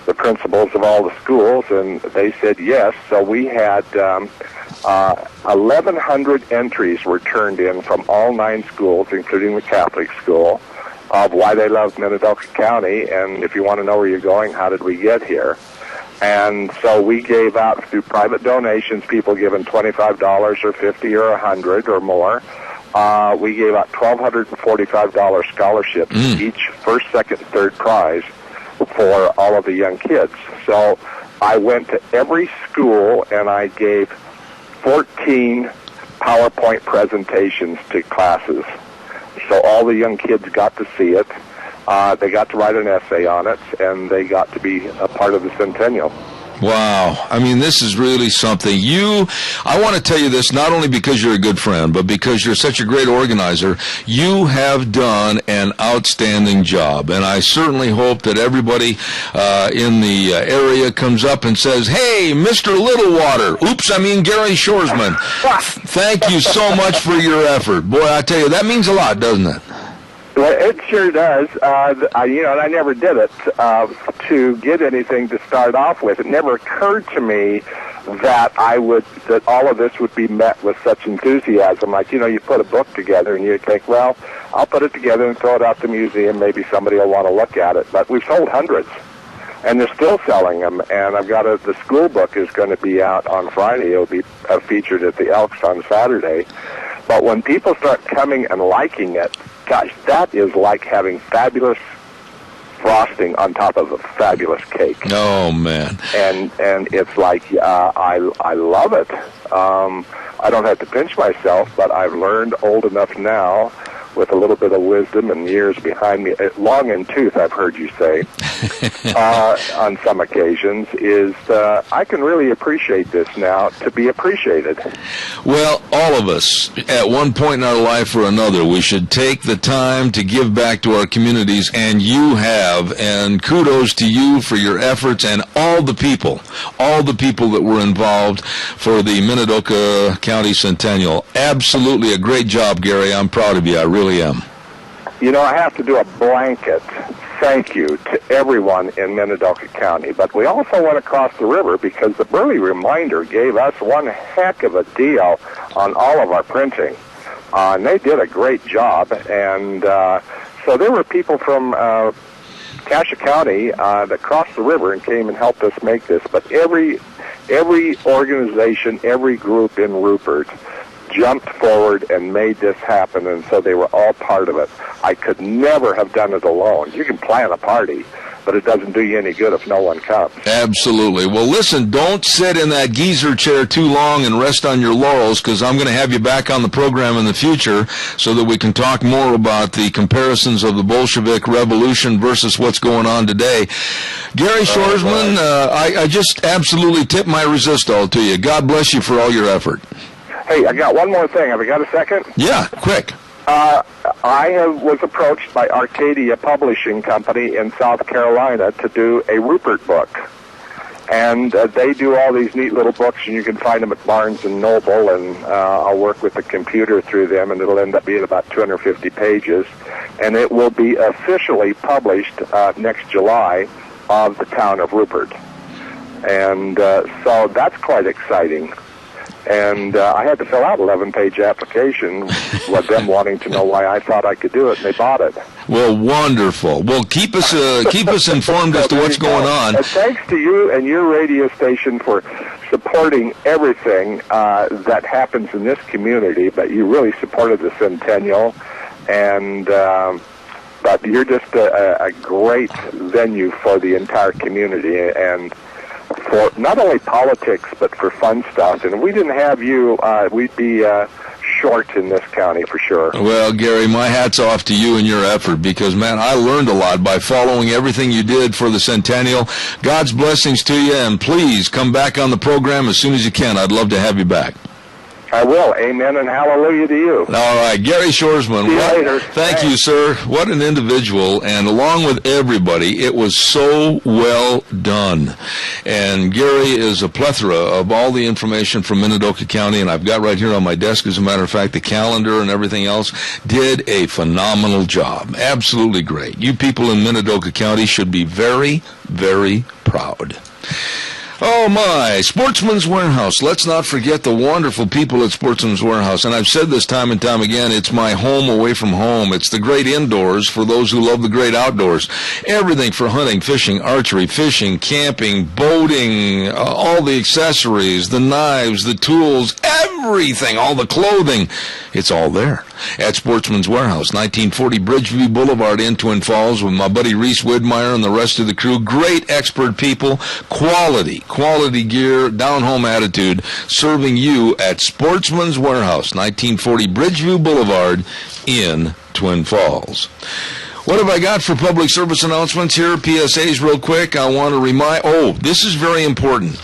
the principals of all the schools, and they said yes. So we had 1,100 entries were turned in from all 9 schools, including the Catholic school, of why they loved Minidoka County, and if you want to know where you're going, how did we get here? And so we gave out through private donations, people giving $25 or $50 or $100 or more. We gave out $1,245 scholarships, each first, second, third prize for all of the young kids. So I went to every school and I gave 14 PowerPoint presentations to classes. So all the young kids got to see it. They got to write an essay on it, and they got to be a part of the centennial. Wow. I mean, this is really something. I want to tell you this not only because you're a good friend, but because you're such a great organizer. You have done an outstanding job, and I certainly hope that everybody in the area comes up and says, "Hey, Mr. Littlewater," Gary Shoresman, thank you so much for your effort. Boy, I tell you, that means a lot, doesn't it? Well, it sure does. And I never did it to get anything to start off with. It never occurred to me that all of this would be met with such enthusiasm. Like, you put a book together and you think, well, I'll put it together and throw it out to the museum. Maybe somebody will want to look at it. But we've sold hundreds, and they're still selling them. And I've got the school book is going to be out on Friday. It'll be featured at the Elks on Saturday. But when people start coming and liking it, gosh, that is like having fabulous frosting on top of a fabulous cake. Oh, man. And it's like, I love it. I don't have to pinch myself, but I've learned old enough now, with a little bit of wisdom and years behind me, long in tooth, I've heard you say, on some occasions, is I can really appreciate this now, to be appreciated. Well, all of us, at one point in our life or another, we should take the time to give back to our communities, and you have, and kudos to you for your efforts and all the people that were involved for the Minidoka County Centennial. Absolutely a great job, Gary. I'm proud of you. I really am. I have to do a blanket thank you to everyone in Minidoka County, but we also went across the river because the Burley Reminder gave us one heck of a deal on all of our printing. And they did a great job, and So there were people from Cassia County that crossed the river and came and helped us make this. But every organization, every group in Rupert jumped forward and made this happen, and so they were all part of it. I could never have done it alone. You can plan a party, but it doesn't do you any good if no one comes. Absolutely. Well, listen, don't sit in that geezer chair too long and rest on your laurels, because I'm going to have you back on the program in the future so that we can talk more about the comparisons of the Bolshevik Revolution versus what's going on today. Gary Shorsman, I just absolutely tip my resistol to you. God bless you for all your effort. Hey, I got one more thing. Have I got a second? Yeah, quick. I was approached by Arcadia Publishing Company in South Carolina to do a Rupert book. And they do all these neat little books, and you can find them at Barnes & Noble, and I'll work with the computer through them, and it'll end up being about 250 pages. And it will be officially published next July of the town of Rupert. And so that's quite exciting. And I had to fill out an 11-page application with them wanting to know why I thought I could do it, and they bought it. Well, wonderful. Well, keep us informed as to what's going on. And thanks to you and your radio station for supporting everything that happens in this community, but you really supported the Centennial, and but you're just a great venue for the entire community, and for not only politics, but for fun stuff. And if we didn't have you, we'd be short in this county for sure. Well, Gary, my hat's off to you and your effort, because, man, I learned a lot by following everything you did for the Centennial. God's blessings to you, and please come back on the program as soon as you can. I'd love to have you back. I will. Amen and hallelujah to you. All right, Gary Shorsman. See you later. Thank you, sir. What an individual. And along with everybody, it was so well done. And Gary is a plethora of all the information from Minidoka County, and I've got right here on my desk, as a matter of fact, the calendar and everything else. Did a phenomenal job. Absolutely great. You people in Minidoka County should be very, very proud. Oh, my. Sportsman's Warehouse. Let's not forget the wonderful people at Sportsman's Warehouse. And I've said this time and time again, it's my home away from home. It's the great indoors for those who love the great outdoors. Everything for hunting, fishing, archery, fishing, camping, boating, all the accessories, the knives, the tools, everything, all the clothing. It's all there at Sportsman's Warehouse, 1940 Bridgeview Boulevard in Twin Falls, with my buddy Reese Widmeyer and the rest of the crew. Great expert people, quality gear, down-home attitude, serving you at Sportsman's Warehouse, 1940 Bridgeview Boulevard in Twin Falls. What have I got for public service announcements here? PSAs real quick. I want to remind, this is very important.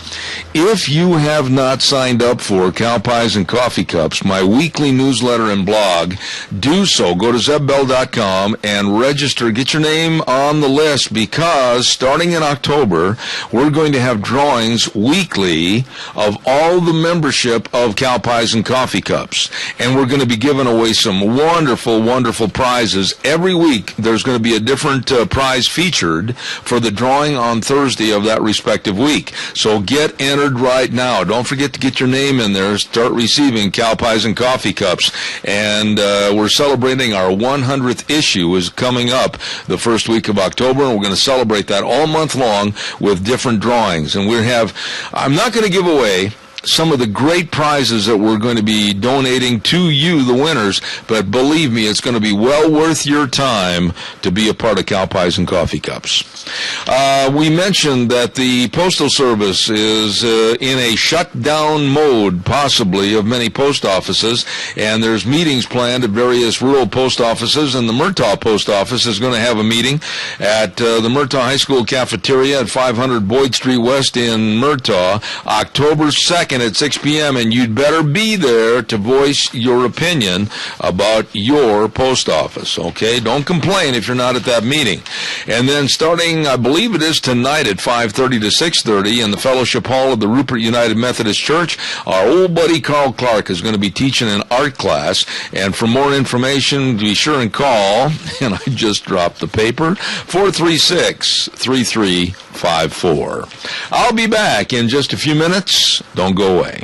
If you have not signed up for Cow Pies and Coffee Cups, my weekly newsletter and blog, do so. Go to zebbell.com and register. Get your name on the list, because starting in October, we're going to have drawings weekly of all the membership of Cow Pies and Coffee Cups. And we're going to be giving away some wonderful, wonderful prizes. Every week, there's going to be a different prize featured for the drawing on Thursday of that respective week. So get entered right now. Don't forget to get your name in there. Start receiving Cow Pies and Coffee Cups. And we're celebrating our 100th issue is coming up the first week of October, and we're going to celebrate that all month long with different drawings. And I'm not going to give away some of the great prizes that we're going to be donating to you, the winners, but believe me, it's going to be well worth your time to be a part of Cow Pies and Coffee Cups. We mentioned that the Postal Service is in a shutdown mode, possibly, of many post offices, and there's meetings planned at various rural post offices, and the Murtaugh Post Office is going to have a meeting at the Murtaugh High School cafeteria at 500 Boyd Street West in Murtaugh, October 2nd at 6 p.m., and you'd better be there to voice your opinion about your post office, okay? Don't complain if you're not at that meeting. And then starting, I believe it is tonight at 5:30 to 6:30 in the Fellowship Hall of the Rupert United Methodist Church, our old buddy Carl Clark is going to be teaching an art class. And for more information, be sure and call, and I just dropped the paper, 436-3354. I'll be back in just a few minutes. Don't go away.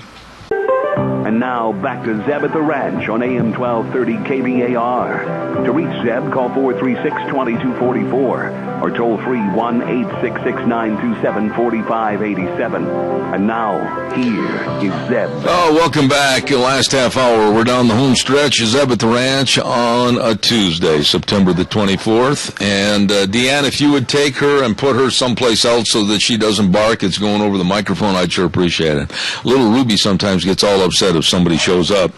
And now Now back to Zeb at the Ranch on AM 1230 KBAR. To reach Zeb, call 436-2244 or toll free 1-866-927-4587. And now, here is Zeb. Oh, welcome back. Last half hour, we're down the home stretch. Zeb at the Ranch on a Tuesday, September the 24th. And Deanne, if you would take her and put her someplace else so that she doesn't bark, it's going over the microphone, I'd sure appreciate it. Little Ruby sometimes gets all upset if somebody shows up.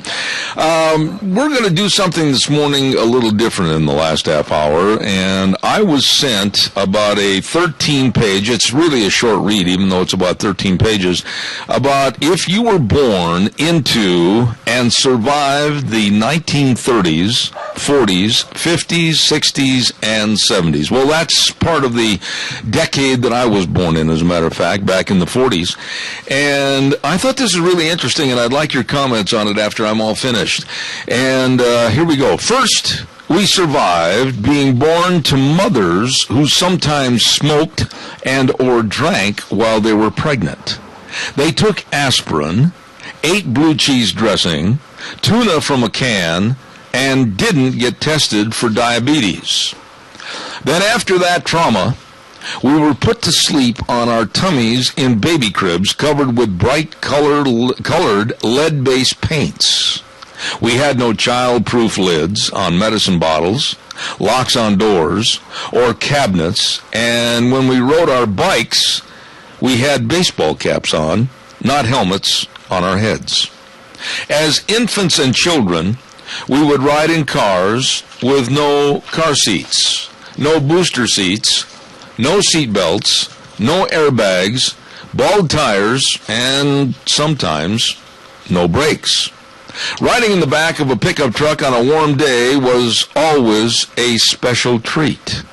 We're going to do something this morning a little different in the last half hour, and I was sent about a 13-page, it's really a short read, even though it's about 13 pages, about if you were born into and survived the 1930s, 40s, 50s, 60s, and 70s. Well, that's part of the decade that I was born in, as a matter of fact, back in the 40s. And I thought this is really interesting, and I'd like your comments on it after I'm all finished. And here we go. First, we survived being born to mothers who sometimes smoked and or drank while they were pregnant. They took aspirin, ate blue cheese dressing, tuna from a can, and didn't get tested for diabetes. Then after that trauma, we were put to sleep on our tummies in baby cribs covered with bright colored lead-based paints. We had no child-proof lids on medicine bottles, locks on doors, or cabinets, and when we rode our bikes, we had baseball caps on, not helmets, on our heads. As infants and children, we would ride in cars with no car seats, no booster seats, no seat belts, no airbags, bald tires, and sometimes no brakes. Riding in the back of a pickup truck on a warm day was always a special treat.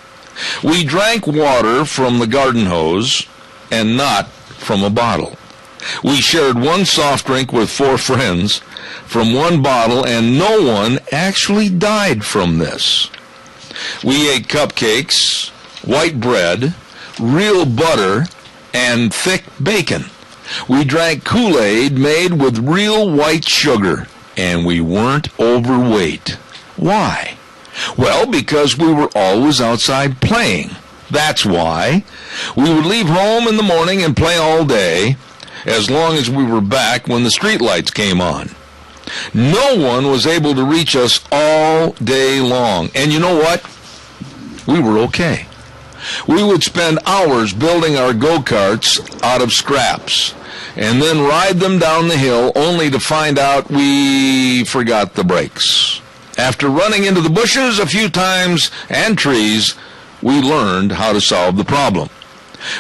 We drank water from the garden hose and not from a bottle. We shared one soft drink with 4 friends from one bottle, and no one actually died from this. We ate cupcakes, white bread, real butter, and thick bacon. We drank Kool-Aid made with real white sugar, and we weren't overweight. Why? Well, because we were always outside playing. That's why. We would leave home in the morning and play all day, as long as we were back when the street lights came on. No one was able to reach us all day long. And you know what? We were okay. We would spend hours building our go-karts out of scraps and then ride them down the hill only to find out we forgot the brakes. After running into the bushes a few times and trees, we learned how to solve the problem.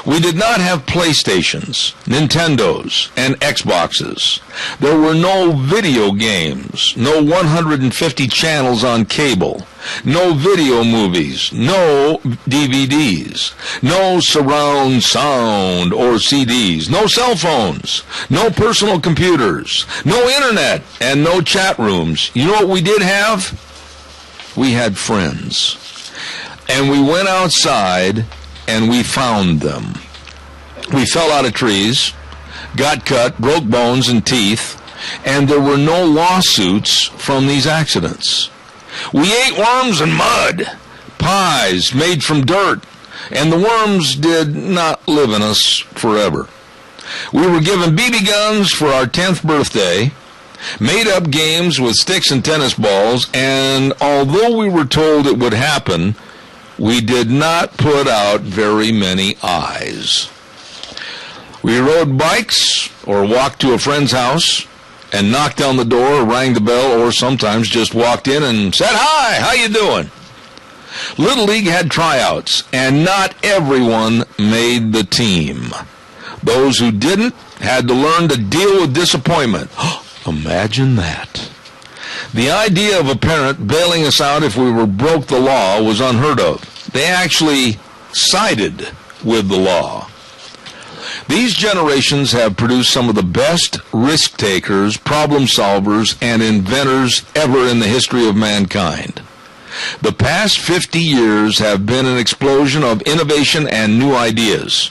We did not have PlayStations, Nintendos, and Xboxes. There were no video games, no 150 channels on cable, no video movies, no DVDs, no surround sound or CDs, no cell phones, no personal computers, no internet, and no chat rooms. You know what we did have? We had friends. And we went outside and we found them. We fell out of trees, got cut, broke bones and teeth, and there were no lawsuits from these accidents. We ate worms and mud, pies made from dirt, and the worms did not live in us forever. We were given BB guns for our 10th birthday, made up games with sticks and tennis balls, and although we were told it would happen, we did not put out very many eyes. We rode bikes or walked to a friend's house and knocked on the door or rang the bell or sometimes just walked in and said, "Hi, how you doing?" Little League had tryouts, and not everyone made the team. Those who didn't had to learn to deal with disappointment. Imagine that. The idea of a parent bailing us out if we were broke the law was unheard of. They actually sided with the law. These generations have produced some of the best risk takers, problem solvers, and inventors ever in the history of mankind. The past 50 years have been an explosion of innovation and new ideas.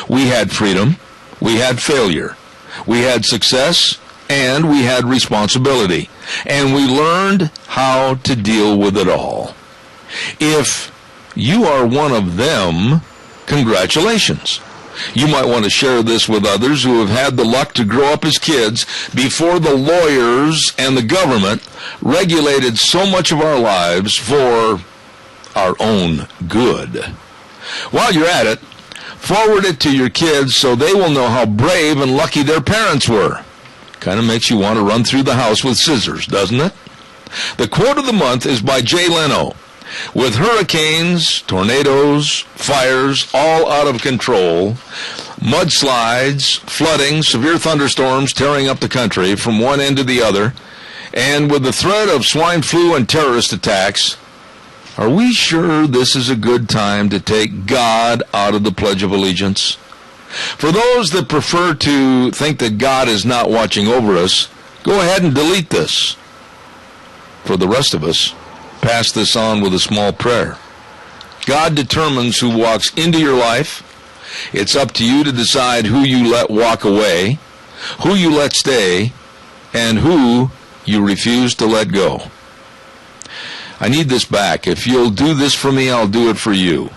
We had freedom, we had failure, we had success, and we had responsibility, and we learned how to deal with it all. If you are one of them, congratulations. You might want to share this with others who have had the luck to grow up as kids before the lawyers and the government regulated so much of our lives for our own good. While you're at it, forward it to your kids so they will know how brave and lucky their parents were. Kind of makes you want to run through the house with scissors, doesn't it? The quote of the month is by Jay Leno. With hurricanes, tornadoes, fires all out of control, mudslides, flooding, severe thunderstorms tearing up the country from one end to the other, and with the threat of swine flu and terrorist attacks, are we sure this is a good time to take God out of the Pledge of Allegiance? For those that prefer to think that God is not watching over us, go ahead and delete this. For the rest of us, pass this on with a small prayer. God determines who walks into your life. It's up to you to decide who you let walk away, who you let stay, and who you refuse to let go. I need this back. If you'll do this for me, I'll do it for you.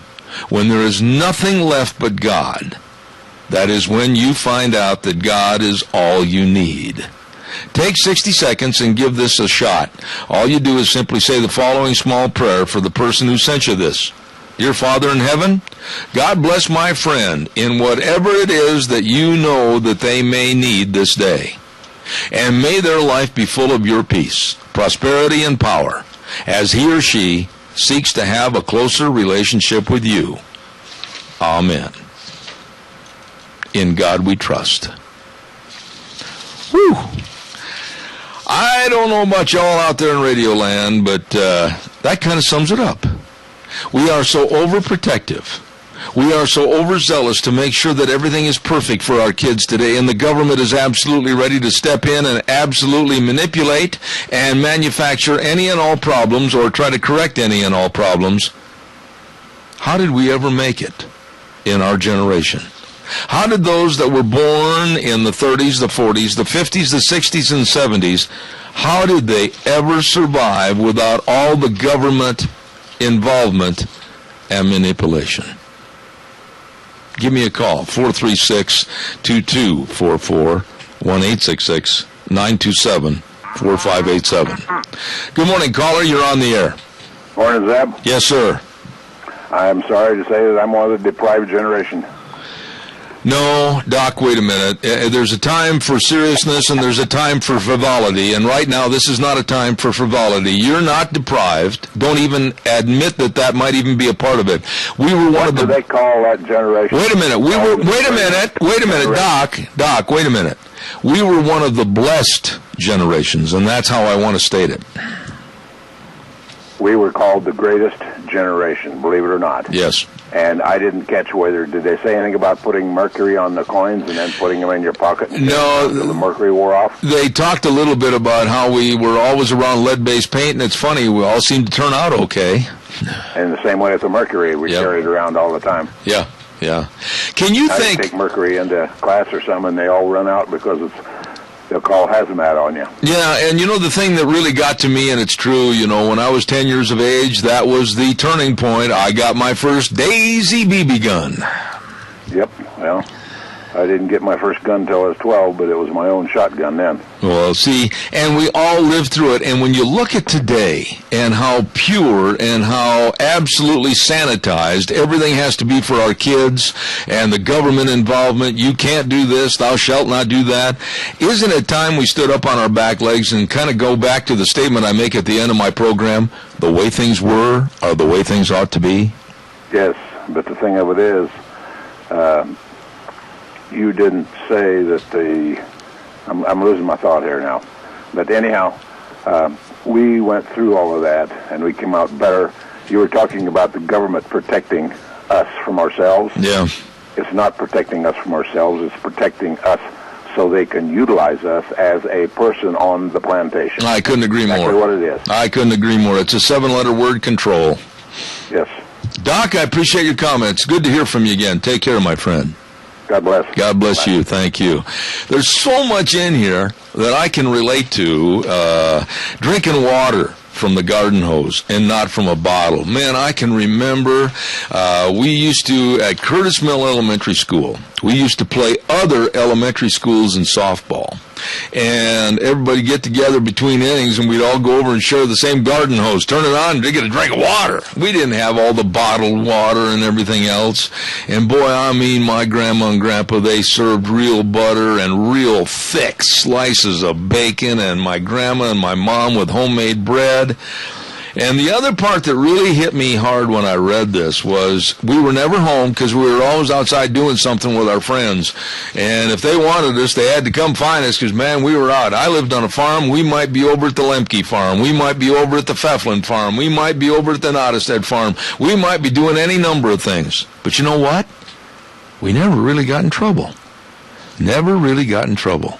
When there is nothing left but God, that is when you find out that God is all you need. Take 60 seconds and give this a shot. All you do is simply say the following small prayer for the person who sent you this. Dear Father in heaven, God bless my friend in whatever it is that you know that they may need this day. And may their life be full of your peace, prosperity, and power as he or she seeks to have a closer relationship with you. Amen. In God we trust. Whew. I don't know about y'all out there in Radio Land, but that kind of sums it up. We are so overprotective. We are so overzealous to make sure that everything is perfect for our kids today, and the government is absolutely ready to step in and absolutely manipulate and manufacture any and all problems or try to correct any and all problems. How did we ever make it in our generation? How did those that were born in the 30s, the 40s, the 50s, the 60s, and 70s, how did they ever survive without all the government involvement and manipulation? Give me a call, 436-2244, 1-866-927-4587. Good morning, caller. You're on the air. Morning, Zeb. Yes, sir. I'm sorry to say that I'm one of the deprived generation. No, Doc, wait a minute. There's a time for seriousness and there's a time for frivolity, and right now this is not a time for frivolity. You're not deprived. Don't even admit that that might even be a part of it. We were one of the... What do they call that generation? Wait a minute. Wait a minute, Doc, wait a minute. We were one of the blessed generations, and that's how I want to state it. We were called the greatest generation, believe it or not. Yes. And I didn't catch whether, did they say anything about putting mercury on the coins and then putting them in your pocket? No. Until the mercury wore off? They talked a little bit about how we were always around lead-based paint, and it's funny, we all seem to turn out okay. And the same way with the mercury, we carry it around all the time. Yeah. Can you think... I take mercury into class or something, and they all run out because they'll call hazmat on you. Yeah, and you know the thing that really got to me, and it's true, you know, when I was 10 years of age, that was the turning point. I got my first Daisy BB gun. Yep, well, I didn't get my first gun until I was 12, but it was my own shotgun then. Well, see, and we all lived through it, and when you look at today and how pure and how absolutely sanitized everything has to be for our kids and the government involvement, you can't do this, thou shalt not do that, isn't it time we stood up on our back legs and kind of go back to the statement I make at the end of my program, the way things were are the way things ought to be? Yes, but the thing of it is, you didn't say that I'm losing my thought here now. But anyhow, we went through all of that, and we came out better. You were talking about the government protecting us from ourselves. Yeah. It's not protecting us from ourselves. It's protecting us so they can utilize us as a person on the plantation. I couldn't agree more. Exactly what it is. I couldn't agree more. It's a 7-letter word, control. Yes. Doc, I appreciate your comments. Good to hear from you again. Take care, my friend. God bless. God bless you. Thank you. There's so much in here that I can relate to. Drinking water from the garden hose and not from a bottle. Man, I can remember we used to, at Curtis Mill Elementary School, we used to play other elementary schools in softball. And everybody get together between innings, and we'd all go over and share the same garden hose. Turn it on, and get a drink of water. We didn't have all the bottled water and everything else. And boy, I mean, my grandma and grandpa, they served real butter and real thick slices of bacon, and my grandma and my mom with homemade bread. And the other part that really hit me hard when I read this was we were never home because we were always outside doing something with our friends. And if they wanted us, they had to come find us because, man, we were out. I lived on a farm. We might be over at the Lemke farm. We might be over at the Pfefflin farm. We might be over at the Nottestead farm. We might be doing any number of things. But you know what? We never really got in trouble. Never really got in trouble.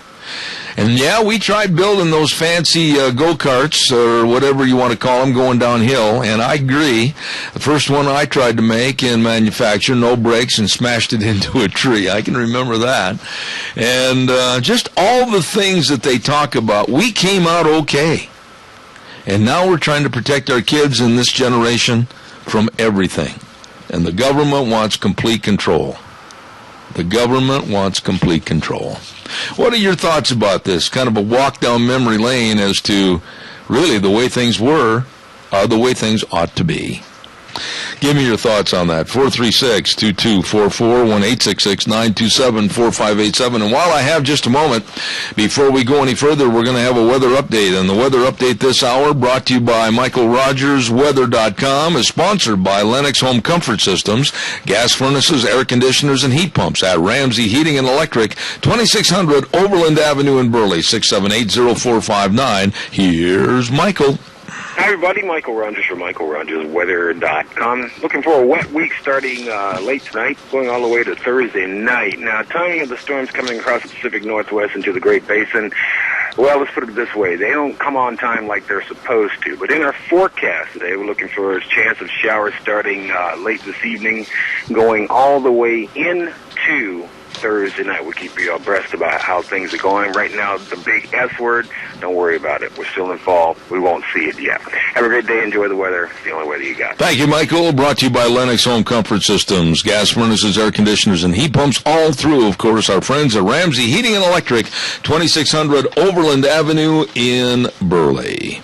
And yeah, we tried building those fancy go-karts, or whatever you want to call them, going downhill, and I agree. The first one I tried to make in manufacture, no brakes, and smashed it into a tree. I can remember that. And just all the things that they talk about, we came out okay. And now we're trying to protect our kids in this generation from everything. And the government wants complete control. The government wants complete control. What are your thoughts about this? Kind of a walk down memory lane as to really the way things were are the way things ought to be. Give me your thoughts on that. 436-2244, 1-866-927-4587. And while I have just a moment, before we go any further, we're going to have a weather update. And the weather update this hour, brought to you by Michael Rogers, Weather.com, is sponsored by Lennox Home Comfort Systems, gas furnaces, air conditioners, and heat pumps at Ramsey Heating and Electric, 2600 Overland Avenue in Burley, 678-0459. Here's Michael. Hi, everybody. Michael Rogers from MichaelRogersWeather.com. Looking for a wet week starting late tonight, going all the way to Thursday night. Now, timing of the storms coming across the Pacific Northwest into the Great Basin, well, let's put it this way. They don't come on time like they're supposed to. But in our forecast today, we're looking for a chance of showers starting late this evening, going all the way into Thursday night. We'll keep you abreast about how things are going. Right now, the big S word, don't worry about it. We're still in fall. We won't see it yet. Have a great day. Enjoy the weather. It's the only weather you got. Thank you, Michael. Brought to you by Lennox Home Comfort Systems, gas furnaces, air conditioners, and heat pumps all through, of course, our friends at Ramsey Heating and Electric, 2600 Overland Avenue in Burley.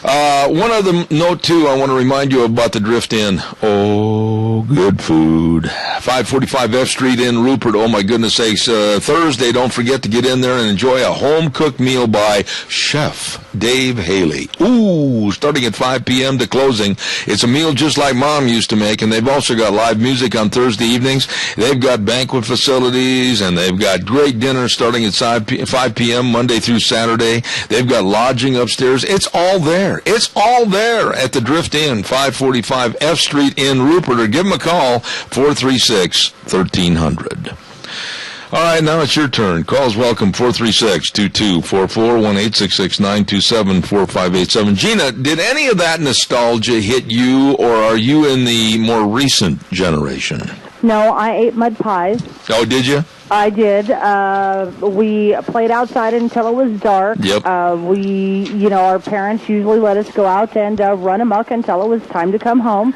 One other note, too, I want to remind you about the Drift Inn. Oh, good food. 545 F Street in Rupert. Oh, my goodness sakes. Thursday, don't forget to get in there and enjoy a home-cooked meal by Chef Dave Haley. Ooh, starting at 5 p.m. to closing. It's a meal just like Mom used to make, and they've also got live music on Thursday evenings. They've got banquet facilities, and they've got great dinner starting at 5 p.m. Monday through Saturday. They've got lodging upstairs. It's all there. It's all there at the Drift Inn, 545 F Street in Rupert, or give them a call, 436-1300. All right, now it's your turn. Calls welcome, 436-2244, 1-866-927-4587. Gina, did any of that nostalgia hit you, or are you in the more recent generation? No, I ate mud pies. Oh, did you? I did. We played outside until it was dark. Yep. Our parents usually let us go out and run amok until it was time to come home.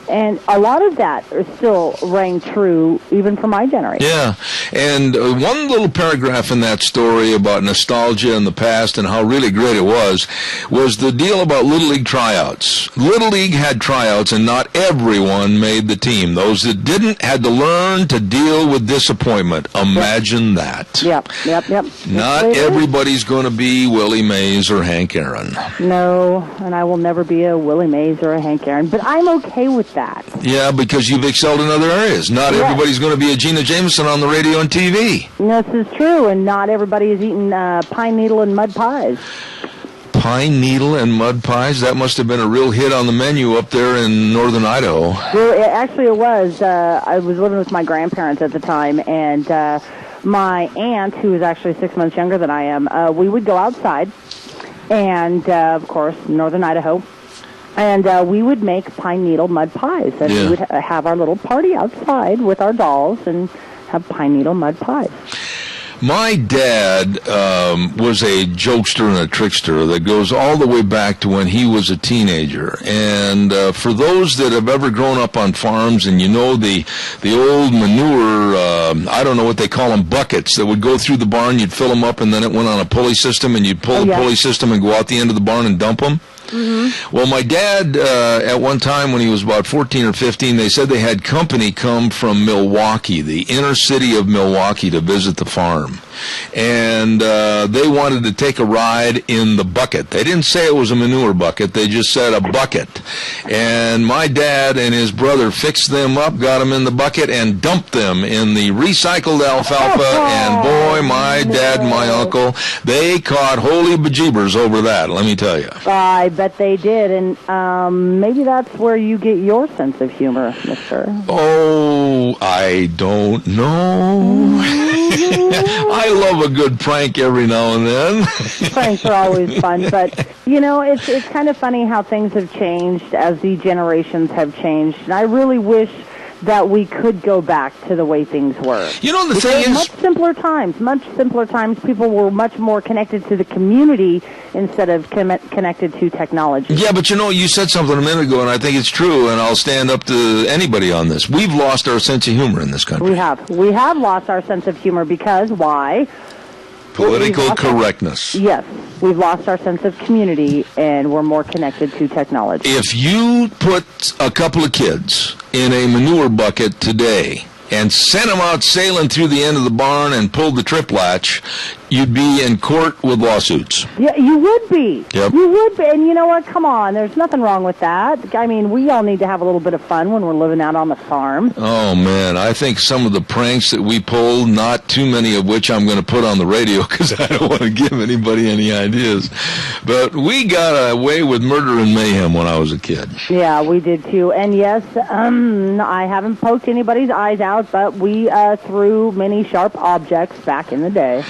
And a lot of that still rang true even for my generation. Yeah, and one little paragraph in that story about nostalgia in the past and how really great it was the deal about Little League tryouts. Little League had tryouts, and not everyone made the team. Those that didn't had to learn to deal with disappointment. Imagine that. Yep. Not everybody's going to be Willie Mays or Hank Aaron. No, and I will never be a Willie Mays or a Hank Aaron, but I'm okay with that. Yeah, because you've excelled in other areas. Not everybody's going to be a Gina Jameson on the radio and TV. This is true, and not everybody is eating pine needle and mud pies. Pine needle and mud pies? That must have been a real hit on the menu up there in northern Idaho. Well, it was. I was living with my grandparents at the time, and my aunt, who was actually 6 months younger than I am, we would go outside, and, of course, northern Idaho, and we would make pine needle mud pies, and we would have our little party outside with our dolls and have pine needle mud pies. My dad was a jokester and a trickster that goes all the way back to when he was a teenager. And for those that have ever grown up on farms, and you know the old manure, I don't know what they call them, buckets that would go through the barn, you'd fill them up, and then it went on a pulley system, and you'd pull the pulley system and go out the end of the barn and dump them. Mm-hmm. Well, my dad, at one time when he was about 14 or 15, they said they had company come from Milwaukee, the inner city of Milwaukee, to visit the farm. And they wanted to take a ride in the bucket. They didn't say it was a manure bucket. They just said a bucket. And my dad and his brother fixed them up, got them in the bucket, and dumped them in the recycled alfalfa. And boy, my dad and my uncle, they caught holy bejeebers over that, let me tell you. I bet they did, and maybe that's where you get your sense of humor, mister. Oh, I don't know. I love a good prank every now and then. Pranks are always fun, but, you know, it's kind of funny how things have changed as the generations have changed, and I really wish that we could go back to the way things were. You know, the thing is, much simpler times. People were much more connected to the community instead of connected to technology. Yeah, but you know, you said something a minute ago, and I think it's true, and I'll stand up to anybody on this. We've lost our sense of humor in this country. We have lost our sense of humor because, why? Political correctness. Yes. We've lost our sense of community, and we're more connected to technology. If you put a couple of kids in a manure bucket today and sent them out sailing through the end of the barn and pulled the trip latch, you'd be in court with lawsuits. Yeah, you would be. Yep. You would be. And you know what? Come on. There's nothing wrong with that. I mean, we all need to have a little bit of fun when we're living out on the farm. Oh, man. I think some of the pranks that we pulled, not too many of which I'm going to put on the radio because I don't want to give anybody any ideas. But we got away with murder and mayhem when I was a kid. Yeah, we did too. And yes, I haven't poked anybody's eyes out, but we threw many sharp objects back in the day.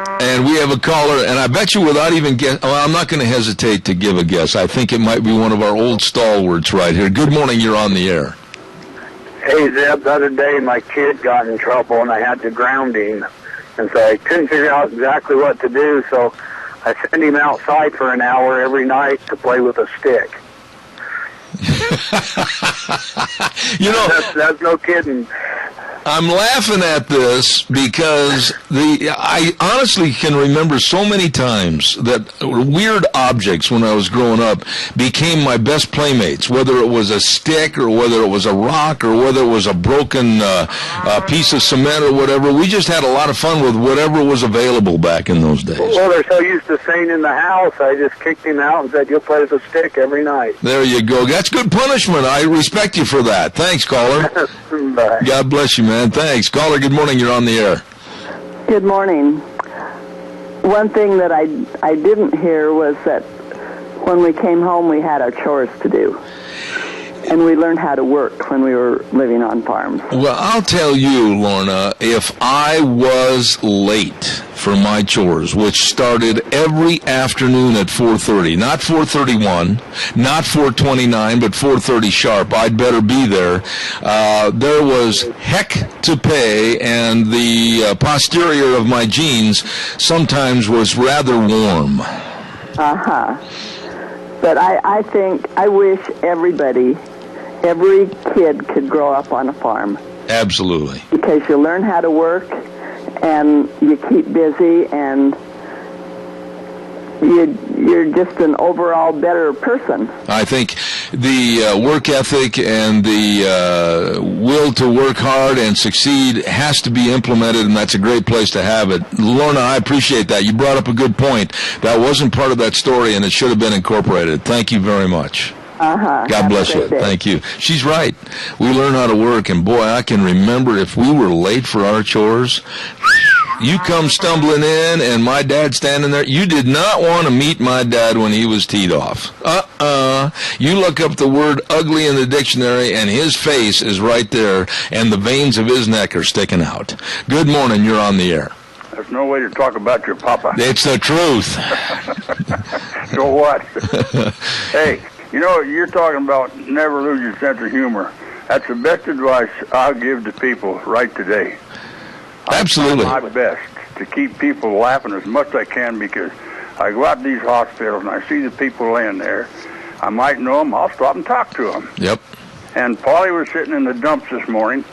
And we have a caller, and I bet you without even guess, well, I'm not going to hesitate to give a guess. I think it might be one of our old stalwarts right here. Good morning, you're on the air. Hey, Zeb, the other day my kid got in trouble and I had to ground him. And so I couldn't figure out exactly what to do, so I sent him outside for an hour every night to play with a stick. You know, that's no kidding. I'm laughing at this because I honestly can remember so many times that weird objects when I was growing up became my best playmates, whether it was a stick or whether it was a rock or whether it was a broken piece of cement or whatever. We just had a lot of fun with whatever was available back in those days. Well, they're so used to staying in the house, I just kicked him out and said, you'll play with a stick every night. There you go. That's good punishment. I respect you for that. Thanks, caller. Bye. God bless you, man. Thanks. Caller, good morning. You're on the air. Good morning. One thing that I didn't hear was that when we came home, we had our chores to do. And we learned how to work when we were living on farms. Well, I'll tell you, Lorna, if I was late for my chores, which started every afternoon at 4:30, not 4:31, not 4:29, but 4:30 sharp, I'd better be there. There was heck to pay, and the posterior of my jeans sometimes was rather warm. Uh-huh. But I wish every kid could grow up on a farm. Absolutely. Because you learn how to work, and you keep busy, and you're just an overall better person. I think the work ethic and the will to work hard and succeed has to be implemented, and that's a great place to have it. Lorna, I appreciate that. You brought up a good point. That wasn't part of that story, and it should have been incorporated. Thank you very much. Uh-huh. God bless you. Thank you. She's right. We learn how to work, and boy, I can remember if we were late for our chores, you come stumbling in, and my dad standing there. You did not want to meet my dad when he was teed off. You look up the word ugly in the dictionary, and his face is right there, and the veins of his neck are sticking out. Good morning. You're on the air. There's no way to talk about your papa. It's the truth. So what? Hey, you know, you're talking about never lose your sense of humor. That's the best advice I'll give to people right today. Absolutely. I try my best to keep people laughing as much as I can, because I go out to these hospitals and I see the people laying there. I might know them. I'll stop and talk to them. Yep. And Polly was sitting in the dumps this morning,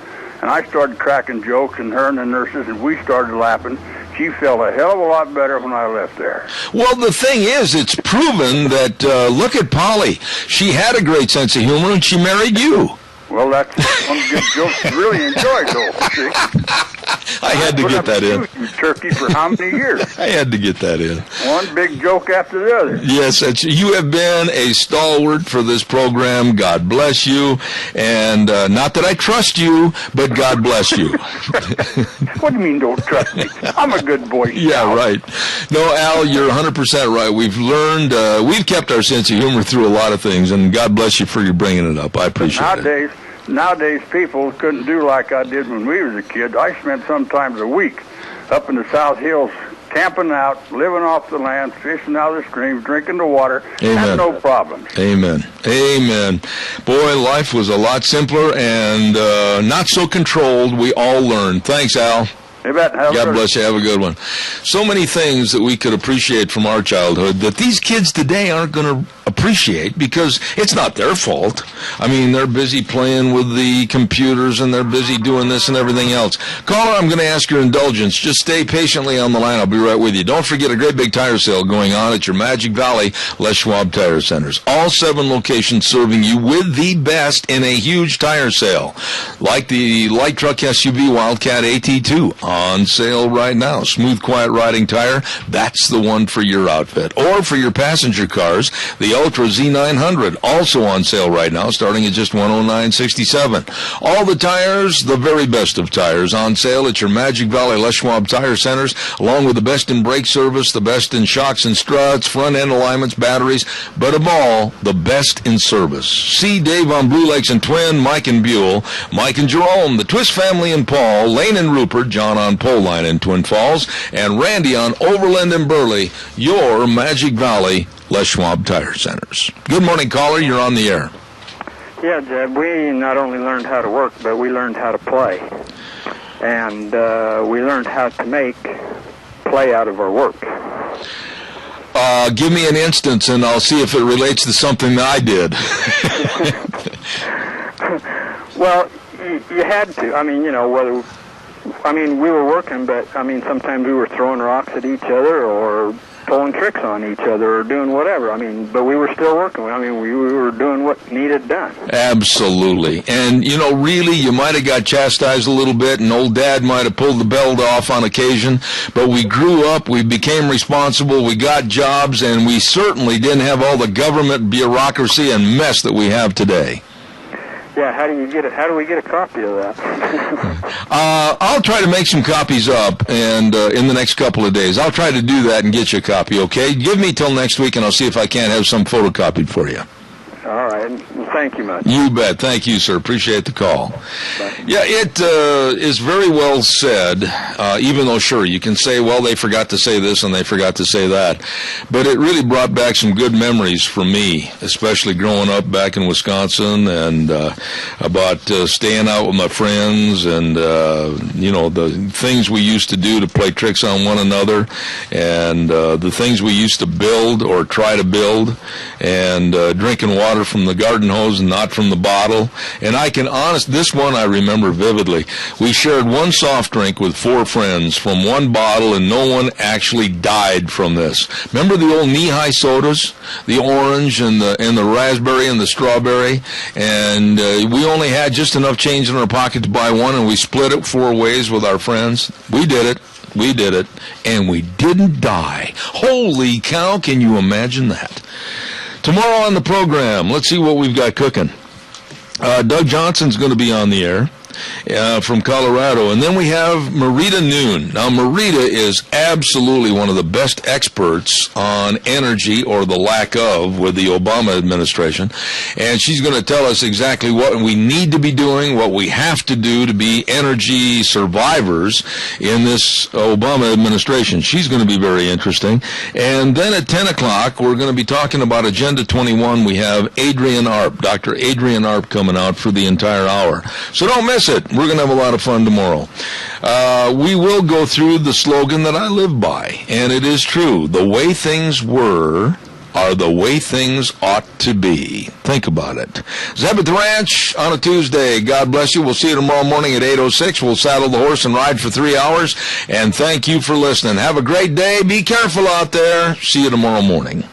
and I started cracking jokes, and her and the nurses, and we started laughing. She felt a hell of a lot better when I left there. Well, the thing is, it's proven that, look at Polly. She had a great sense of humor, and she married you. Well, that's one good joke I really enjoyed, though. See? I had to get that in. You turkey for how many years? I had to get that in. One big joke after the other. Yes, you have been a stalwart for this program. God bless you. And not that I trust you, but God bless you. What do you mean don't trust me? I'm a good boy. Yeah, right. No, Al, you're 100% right. We've learned, we've kept our sense of humor through a lot of things, and God bless you for your bringing it up. I appreciate it. Nowadays, people couldn't do like I did when we was a kid. I spent sometimes a week up in the South Hills camping out, living off the land, fishing out of the streams, drinking the water. Amen. Had no problems. Amen. Amen. Boy, life was a lot simpler and not so controlled. We all learned. Thanks, Al. God bless you. Have a good one. So many things that we could appreciate from our childhood that these kids today aren't going to appreciate because it's not their fault. I mean, they're busy playing with the computers and they're busy doing this and everything else. Caller, I'm going to ask your indulgence. Just stay patiently on the line. I'll be right with you. Don't forget a great big tire sale going on at your Magic Valley Les Schwab Tire Centers. All 7 locations serving you with the best in a huge tire sale. Like the light truck SUV Wildcat AT2 on sale right now. Smooth, quiet riding tire. That's the one for your outfit. Or for your passenger cars, the Ultra Z900, also on sale right now, starting at just $109.67. All the tires, the very best of tires, on sale at your Magic Valley Les Schwab Tire Centers, along with the best in brake service, the best in shocks and struts, front-end alignments, batteries, but above all, the best in service. See Dave on Blue Lakes and Twin, Mike and Buell, Mike and Jerome, the Twist family and Paul, Lane and Rupert, John on Pole Line in Twin Falls, and Randy on Overland and Burley, your Magic Valley Les Schwab Tire Centers. Good morning, caller. You're on the air. Yeah, Jeb, we not only learned how to work, but we learned how to play. And we learned how to make play out of our work. Give me an instance, and I'll see if it relates to something that I did. Well, you had to. I mean, you know, we were working, but, I mean, sometimes we were throwing rocks at each other or pulling tricks on each other or doing whatever. I mean, but we were still working. I mean, we were doing what needed done. Absolutely. And, you know, really, you might have got chastised a little bit, and old Dad might have pulled the belt off on occasion, but we grew up, we became responsible, we got jobs, and we certainly didn't have all the government bureaucracy and mess that we have today. Yeah, how do we get a copy of that? I'll try to make some copies up, and in the next couple of days. I'll try to do that and get you a copy, okay? Give me till next week, and I'll see if I can't have some photocopied for you. All right. Thank you much. You bet. Thank you, sir. Appreciate the call. Bye. Yeah, it is very well said, even though, sure, you can say, well, they forgot to say this and they forgot to say that. But it really brought back some good memories for me, especially growing up back in Wisconsin, and about staying out with my friends and, you know, the things we used to do to play tricks on one another, and the things we used to build or try to build, and drinking water from the garden hose and not from the bottle. And this one I remember vividly. We shared one soft drink with 4 friends from one bottle, and no one actually died from this. Remember the old knee-high sodas? The orange and the raspberry and the strawberry? And we only had just enough change in our pocket to buy one, and we split it 4 ways with our friends. We did it. And we didn't die. Holy cow, can you imagine that? Tomorrow on the program, let's see what we've got cooking. Doug Johnson's going to be on the air from Colorado. And then we have Marita Noon. Now, Marita is absolutely one of the best experts on energy, or the lack of, with the Obama administration. And she's going to tell us exactly what we need to be doing, what we have to do to be energy survivors in this Obama administration. She's going to be very interesting. And then at 10 o'clock, we're going to be talking about Agenda 21. We have Adrian Arp, Dr. Adrian Arp, coming out for the entire hour. So don't miss That's it. We're going to have a lot of fun tomorrow. We will go through the slogan that I live by, and it is true. The way things were are the way things ought to be. Think about it. Zeb at the Ranch on a Tuesday. God bless you. We'll see you tomorrow morning at 8:06. We'll saddle the horse and ride for 3 hours. And thank you for listening. Have a great day. Be careful out there. See you tomorrow morning.